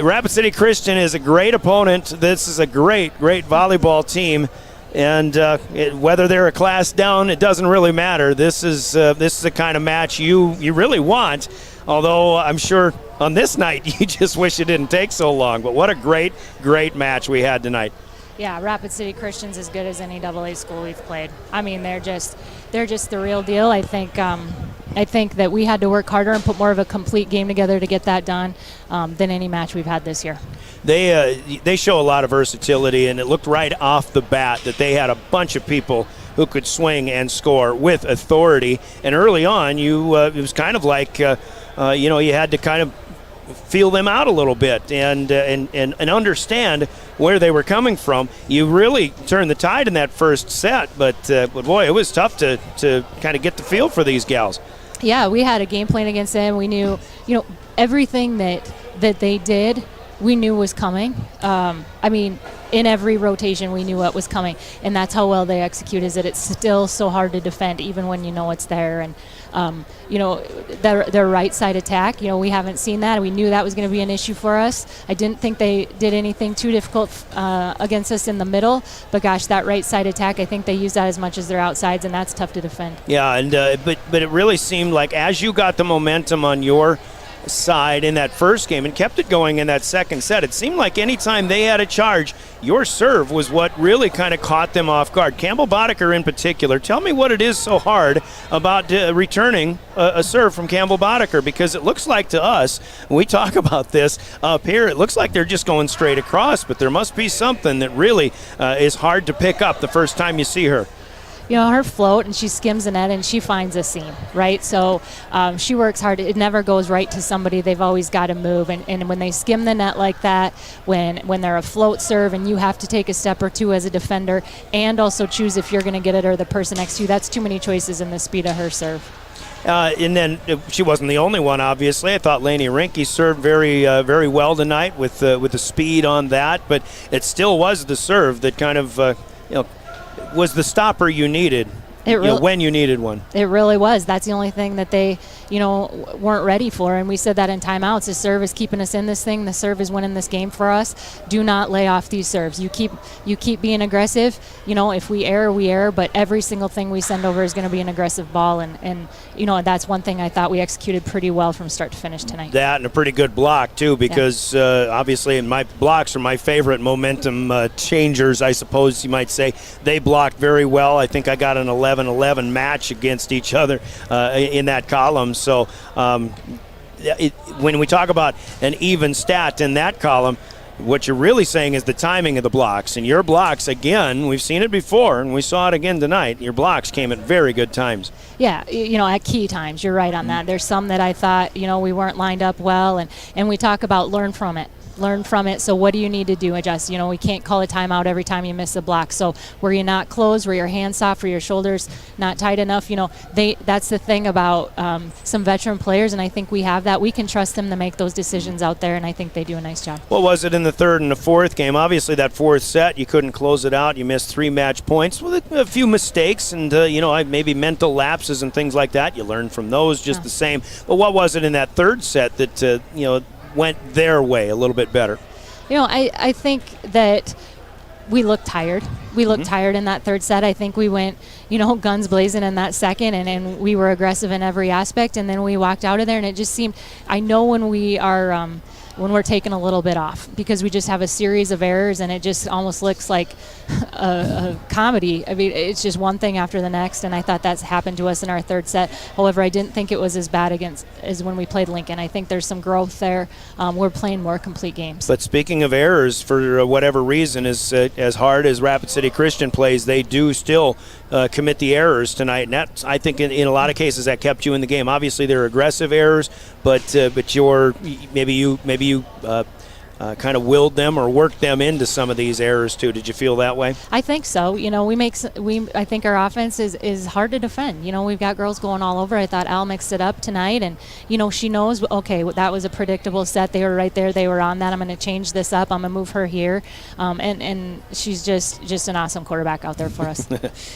[SPEAKER 2] Rapid City Christian is a great opponent. This is a great volleyball team. And whether they're a class down, it doesn't really matter. This is the kind of match you really want. Although I'm sure on this night you just wish it didn't take so long. But what a great match we had tonight.
[SPEAKER 21] Yeah, Rapid City Christian's as good as any AA school we've played. I mean, they're just the real deal. I think that we had to work harder and put more of a complete game together to get that done than any match we've had this year.
[SPEAKER 2] They show a lot of versatility, and it looked right off the bat that they had a bunch of people who could swing and score with authority. And early on, it was kind of like you had to kind of feel them out a little bit and understand where they were coming from. You really turned the tide in that first set, but boy, it was tough to kind of get the feel for these gals.
[SPEAKER 21] Yeah, we had a game plan against them. We knew, everything that they did, we knew was coming. In every rotation, we knew what was coming, and that's how well they execute. Is that it's still so hard to defend, even when you know it's there. And their right side attack, we haven't seen that. We knew that was going to be an issue for us. I didn't think they did anything too difficult against us in the middle, but gosh, that right side attack, I think they use that as much as their outsides, and that's tough to defend. Yeah, and but it really seemed like as you got the momentum on your side in that first game and kept it going in that second set, it seemed like anytime they had a charge, your serve was what really kind of caught them off guard. Campbell Boddicker in particular, tell me what it is so hard about returning a serve from Campbell Boddicker, because it looks like to us, when we talk about this up here, it looks like they're just going straight across, but there must be something that really is hard to pick up the first time you see her. Her float, and she skims the net and she finds a seam, right? So she works hard. It never goes right to somebody. They've always got to move. And when they skim the net like that, when they're a float serve and you have to take a step or two as a defender and also choose if you're going to get it or the person next to you, that's too many choices in the speed of her serve.
[SPEAKER 2] And then she wasn't the only one, obviously. I thought Lainey Rinke served very well tonight with the speed on that, but it still was the serve that kind of was the stopper you needed when you needed one.
[SPEAKER 21] It really was. That's the only thing that they, weren't ready for. And we said that in timeouts. The serve is keeping us in this thing. The serve is winning this game for us. Do not lay off these serves. You keep being aggressive. If we err, we err. But every single thing we send over is going to be an aggressive ball. And that's one thing I thought we executed pretty well from start to finish tonight.
[SPEAKER 2] That and a pretty good block, too, because obviously my blocks are my favorite momentum changers, I suppose you might say. They blocked very well. I think I got an 11-11 match against each other in that column. So when we talk about an even stat in that column, what you're really saying is the timing of the blocks. And your blocks, again, we've seen it before, and we saw it again tonight. Your blocks came at very good times.
[SPEAKER 21] Yeah, at key times. You're right on that. There's some that I thought, we weren't lined up well, and we talk about learn from it. So what do you need to do? Adjust. We can't call a timeout every time you miss a block. So were you not closed? Were your hands soft? Were your shoulders not tight enough? That's the thing about some veteran players, and I think we have that. We can trust them to make those decisions out there, and I think they do a nice job.
[SPEAKER 2] What was it in the third and the fourth game? Obviously, that fourth set, you couldn't close it out. You missed 3 match points with a few mistakes and, maybe mental lapses and things like that. You learn from those just the same. But what was it in that third set that, went their way a little bit better?
[SPEAKER 21] I think that we looked tired. We looked tired in that third set. I think we went, guns blazing in that second, and we were aggressive in every aspect, and then we walked out of there, and it just seemed, I know when we are when we're taking a little bit off, because we just have a series of errors, and it just almost looks like a comedy. I mean, it's just one thing after the next, and I thought that's happened to us in our third set. However, I didn't think it was as bad as when we played Lincoln. I think there's some growth there. We're playing more complete games.
[SPEAKER 2] But speaking of errors, for whatever reason, as hard as Rapid City Christian plays, they do still commit the errors tonight, and that, I think, in a lot of cases, that kept you in the game. Obviously, they're aggressive errors, but you kind of willed them or worked them into some of these errors too. Did you feel that way?
[SPEAKER 21] I think so. I think our offense is hard to defend. We've got girls going all over. I thought Al mixed it up tonight, and she knows, okay, that was a predictable set. They were right there. They were on that. I'm going to change this up. I'm going to move her here, and she's just an awesome quarterback out there for us.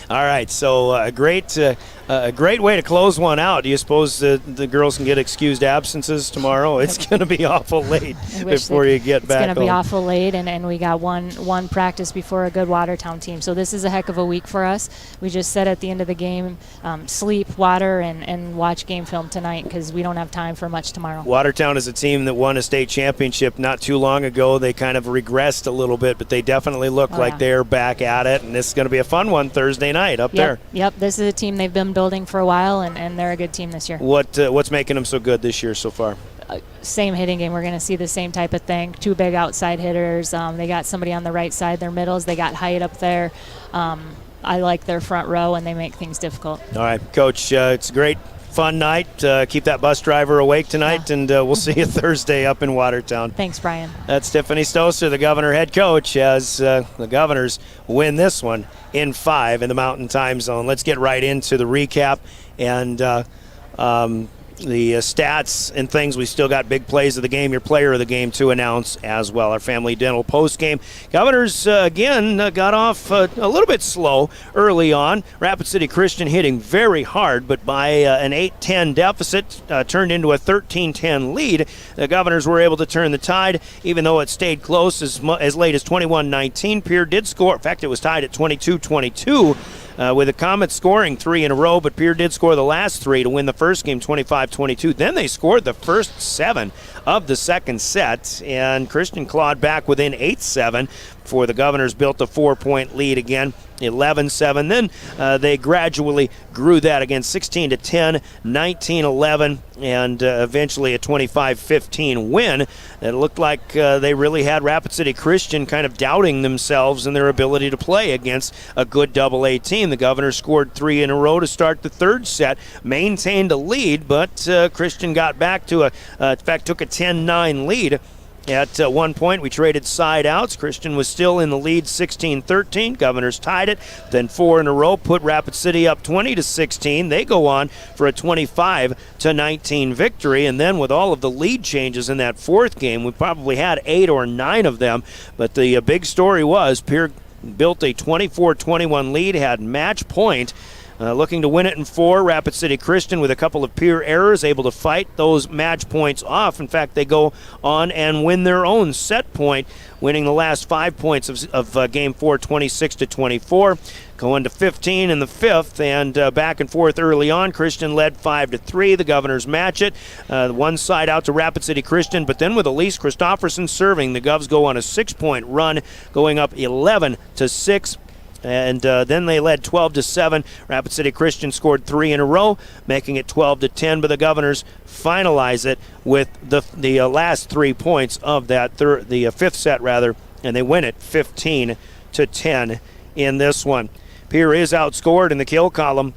[SPEAKER 2] All right, so a great way to close one out. Do you suppose the girls can get excused absences tomorrow? It's going to be awful late before you get back.
[SPEAKER 21] It's going to be awful late, and we got one practice before a good Watertown team. So this is a heck of a week for us. We just said at the end of the game, sleep, water, and watch game film tonight, because we don't have time for much tomorrow.
[SPEAKER 2] Watertown is a team that won a state championship not too long ago. They kind of regressed a little bit, but they definitely look like they're back at it, and this is going to be a fun one Thursday night up there.
[SPEAKER 21] Yep, this is a team they've been building for a while, and they're a good team this year.
[SPEAKER 2] What's making them so good this year so far?
[SPEAKER 21] Same hitting game. We're going to see the same type of thing. 2 big outside hitters. They got somebody on the right side. Their middles, they got height up there. I like their front row, and they make things difficult.
[SPEAKER 2] All right, Coach, it's a great, fun night. Keep that bus driver awake tonight, and we'll see you Thursday up in Watertown.
[SPEAKER 21] Thanks, Brian.
[SPEAKER 2] That's Tiffany Stosur, the Governor head coach, as the Governors win this one in 5 in the Mountain Time Zone. Let's get right into the recap and the stats and things. We still got big plays of the game, your player of the game to announce as well. Our Family Dental post game. Governors again got off a little bit slow early on. Rapid City Christian hitting very hard, but by an 8-10 deficit turned into a 13-10 lead. The Governors were able to turn the tide, even though it stayed close as late as 21-19. Pierre did score. In fact, it was tied at 22-22. With the Comets scoring 3 in a row, but Pierre did score the last 3 to win the first game 25-22. Then they scored the first 7 of the second set, and Christian clawed back within 8-7 before the Governors built a 4-point lead again. 11-7. Then they gradually grew that again, 16-10, 19-11, and eventually a 25-15 win. It looked like they really had Rapid City Christian kind of doubting themselves and their ability to play against a good AA team. The Governors scored 3 in a row to start the third set, maintained a lead, but Christian got back to in fact, took a 10-9 lead. At one point, we traded side outs. Christian was still in the lead 16-13. Governors tied it. Then 4 in a row put Rapid City up 20-16. They go on for a 25-19 victory. And then with all of the lead changes in that fourth game, we probably had 8 or 9 of them. But the big story was Pierre built a 24-21 lead, had match point Looking to win it in 4, Rapid City Christian with a couple of Pierre errors, able to fight those match points off. In fact, they go on and win their own set point, winning the last 5 points of Game 4, 26-24. Going to 15 in the 5th, and back and forth early on. Christian led 5-3. The Governors match it. One side out to Rapid City Christian, but then with Elise Christopherson serving, the Govs go on a 6-point run, going up 11-6. And then they led 12-7. Rapid City Christian scored 3 in a row, making it 12-10. But the Governors finalize it with the last 3 points of that the 5th set, and they win it 15-10 in this one. Pierre is outscored in the kill column,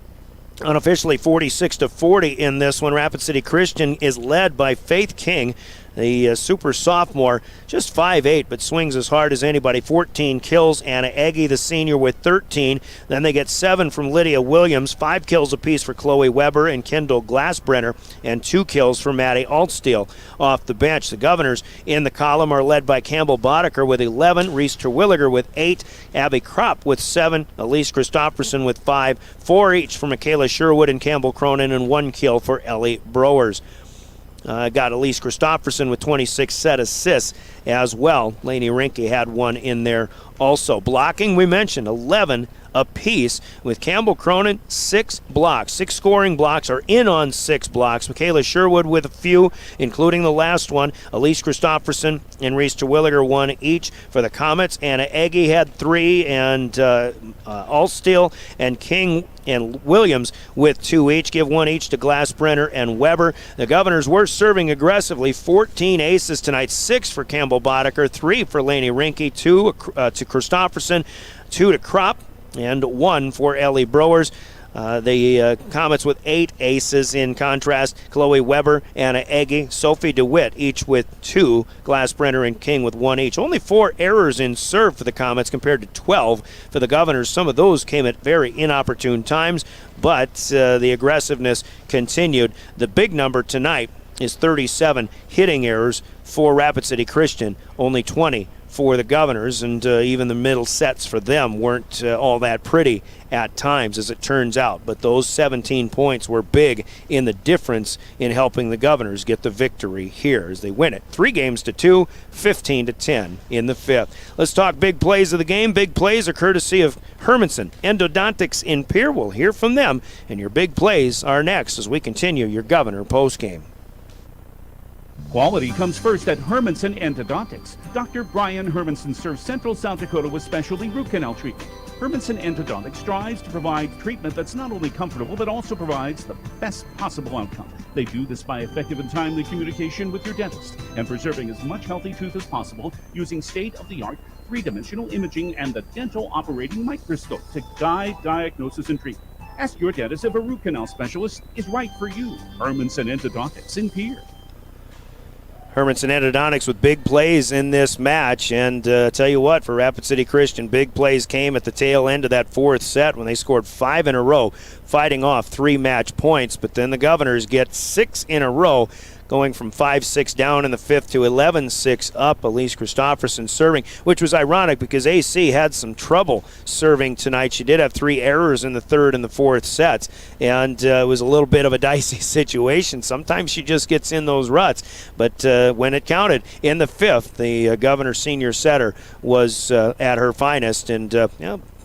[SPEAKER 2] unofficially 46-40 in this one. Rapid City Christian is led by Faith King, the super sophomore, just 5'8", but swings as hard as anybody. 14 kills. Anna Eggy, the senior, with 13. Then they get 7 from Lydia Williams, 5 kills apiece for Chloe Weber and Kendall Glassbrenner, and 2 kills for Maddie Altsteele off the bench. The Governors in the column are led by Campbell Boddicker with 11, Reese Terwilliger with 8, Abby Kropp with 7, Elise Christopherson with 5, 4 each for Michaela Sherwood and Campbell Cronin, and 1 kill for Ellie Browers. Got Elise Christopherson with 26 set assists as well. Lainey Rinke had 1 in there also. Blocking, we mentioned, 11 apiece, with Campbell Cronin 6 blocks. 6 scoring blocks, are in on 6 blocks. Michaela Sherwood with a few, including the last one. Elise Christopherson and Reese Terwilliger 1 each. For the Comets, Anna Eggy had 3, and Altsteele and King and Williams with 2 each. Give 1 each to Glassbrenner and Weber. The Governors were serving aggressively. 14 aces tonight, 6 for Campbell Boddicker, 3 for Lainey Rinke, 2 to Christopherson, 2 to Kropp, and 1 for Ellie Browers. The Comets with 8 aces. In contrast, Chloe Weber, Anna Eggy, Sophie DeWitt, each with 2. Glassbrenner and King with 1 each. Only 4 errors in serve for the Comets compared to 12 for the Governors. Some of those came at very inopportune times, but the aggressiveness continued. The big number tonight is 37 hitting errors for Rapid City Christian, only 20 for the Governors, and even the middle sets for them weren't all that pretty at times, as it turns out. But those 17 points were big in the difference in helping the Governors get the victory here as they win it 3-2, 15-10 in the 5th. Let's talk big plays of the game. Big plays are courtesy of Hermanson Endodontics in Pierre. We'll hear from them, and your big plays are next as we continue your Governor postgame.
[SPEAKER 14] Quality comes first at Hermanson Endodontics. Dr. Brian Hermanson serves Central South Dakota with specialty root canal treatment. Hermanson Endodontics strives to provide treatment that's not only comfortable, but also provides the best possible outcome. They do this by effective and timely communication with your dentist and preserving as much healthy tooth as possible using state-of-the-art three-dimensional imaging and the dental operating microscope to guide diagnosis and treatment. Ask your dentist if a root canal specialist is right for you. Hermanson Endodontics in Pierre.
[SPEAKER 2] Hermanson Endodontics with big plays in this match, and tell you what, for Rapid City Christian, big plays came at the tail end of that 4th set when they scored 5 in a row, fighting off 3 match points. But then the Governors get 6 in a row, going from 5-6 down in the 5th to 11-6 up. Elise Christopherson serving, which was ironic because AC had some trouble serving tonight. She did have 3 errors in the 3rd and the 4th sets, and it was a little bit of a dicey situation. Sometimes she just gets in those ruts, but when it counted in the 5th, the Governor senior setter was at her finest, and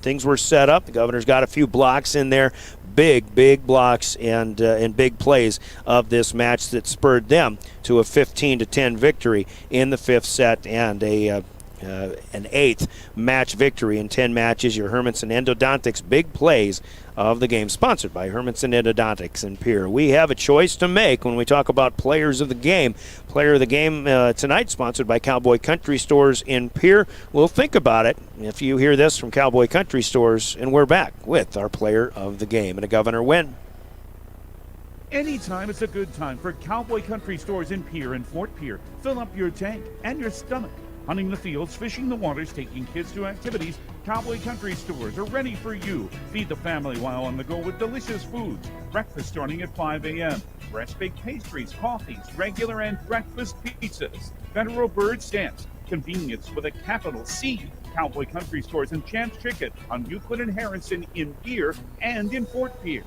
[SPEAKER 2] things were set up. The Governors got a few blocks in there. Big blocks and big plays of this match that spurred them to a 15-10 victory in the 5th set and an 8th match victory in 10 matches. Your Hermanson Endodontics big plays of the game, sponsored by Hermanson Endodontics in Pierre. We have a choice to make when we talk about players of the game. Player of the game tonight, sponsored by Cowboy Country Stores in Pierre. We'll think about it if you hear this from Cowboy Country Stores, and we're back with our player of the game and a Governor win.
[SPEAKER 14] Anytime is a good time for Cowboy Country Stores in Pierre and Fort Pierre. Fill up your tank and your stomach. Hunting the fields, fishing the waters, taking kids to activities, Cowboy Country Stores are ready for you. Feed the family while on the go with delicious foods. Breakfast starting at 5 a.m. Fresh baked pastries, coffees, regular and breakfast pizzas. Federal Bird stamps. Convenience with a capital C. Cowboy Country Stores and Champs Chicken on Euclid and Harrison in Pierre and in Fort Pierre.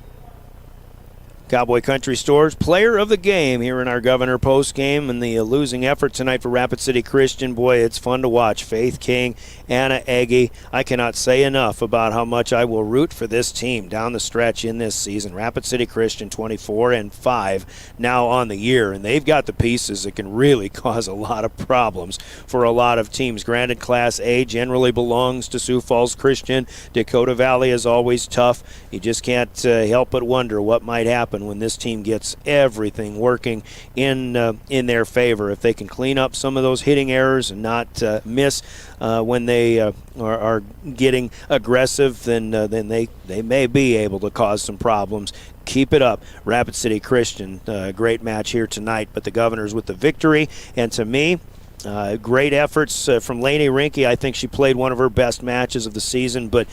[SPEAKER 2] Cowboy Country Stores, player of the game here in our Governor post game, and the losing effort tonight for Rapid City Christian. Boy, it's fun to watch. Faith King, Anna Eggy. I cannot say enough about how much I will root for this team down the stretch in this season. Rapid City Christian 24-5 now on the year, and they've got the pieces that can really cause a lot of problems for a lot of teams. Granted, Class A generally belongs to Sioux Falls Christian. Dakota Valley is always tough. You just can't help but wonder what might happen when this team gets everything working in their favor. If they can clean up some of those hitting errors and not miss when they are getting aggressive, then they may be able to cause some problems. Keep it up. Rapid City Christian, great match here tonight, but the Governors with the victory. And to me, great efforts from Lainey Rinke. I think she played one of her best matches of the season, but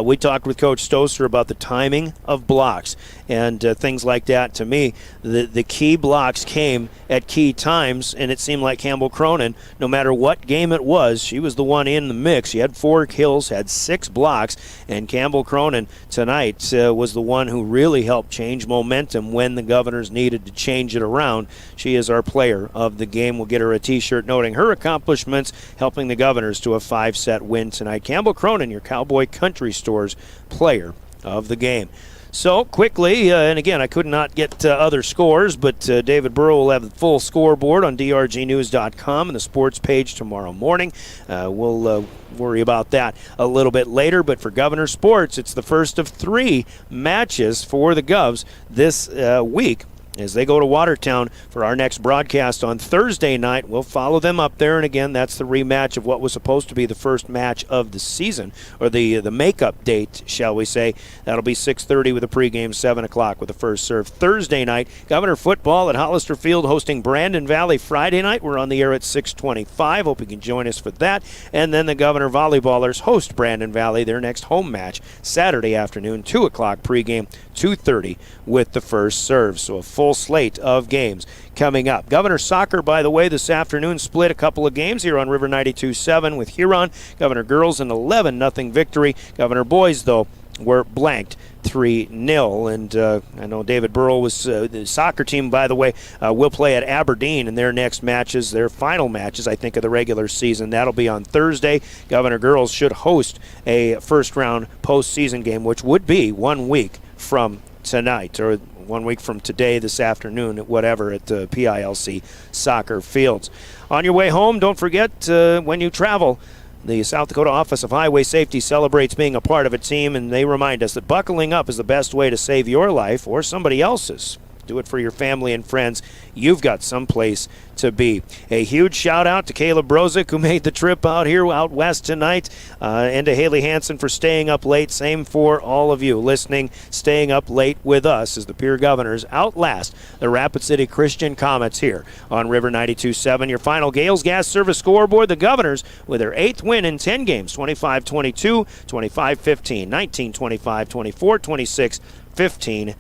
[SPEAKER 2] we talked with Coach Stosur about the timing of blocks and things like that. To me, the key blocks came at key times, and it seemed like Campbell Cronin, no matter what game it was, she was the one in the mix. She had 4 kills, had 6 blocks, and Campbell Cronin tonight was the one who really helped change momentum when the Governors needed to change it around. She is our player of the game. We'll get her a t-shirt noting her accomplishments, helping the Governors to a 5-set win tonight. Campbell Cronin, your Cowboy Country Stores player of the game. So quickly, and again, I could not get other scores, but David Burrow will have the full scoreboard on drgnews.com and the sports page tomorrow morning. We'll worry about that a little bit later, but for Governor Sports, it's the first of 3 matches for the Govs this week as they go to Watertown for our next broadcast on Thursday night. We'll follow them up there, and again, that's the rematch of what was supposed to be the first match of the season, or the makeup date, shall we say. That'll be 6:30 with a pregame, 7 o'clock with the first serve. Thursday night, Governor football at Hollister Field hosting Brandon Valley Friday night. We're on the air at 6:25. Hope you can join us for that. And then the Governor volleyballers host Brandon Valley, their next home match, Saturday afternoon, 2 o'clock pregame, 2:30 with the first serve. So a full slate of games coming up. Governor soccer, by the way, this afternoon split a couple of games here on River 92.7 with Huron. Governor girls an 11-0 victory. Governor boys, though, were blanked 3-0. And I know David Burrow was the soccer team, by the way, will play at Aberdeen in their next matches, their final matches, I think, of the regular season. That'll be on Thursday. Governor girls should host a first-round postseason game, which would be 1 week from tonight, or 1 week from today, this afternoon, whatever, at the PILC soccer fields. On your way home, don't forget when you travel, the South Dakota Office of Highway Safety celebrates being a part of a team, and they remind us that buckling up is the best way to save your life or somebody else's. Do it for your family and friends. You've got someplace to be. A huge shout out to Caleb Brozick, who made the trip out west tonight, and to Haley Hansen for staying up late. Same for all of you listening, staying up late with us as the Pierre Governors outlast the Rapid City Christian Comets here on River 92.7. Your final Gales Gas Service scoreboard, the Governors with their 8th win in 10 games, 25-22, 25-15, 19-25, 24-26, 15-10.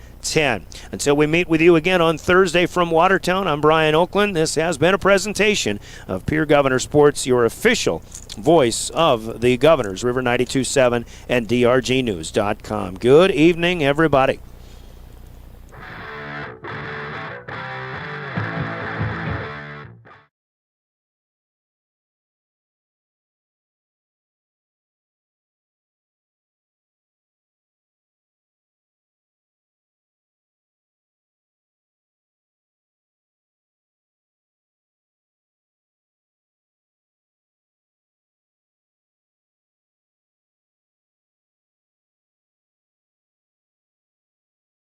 [SPEAKER 2] Until we meet with you again on Thursday from Watertown, I'm Brian Oakland. This has been a presentation of Pierre Governor Sports, your official voice of the Governors, River 92.7 and drgnews.com. Good evening, everybody.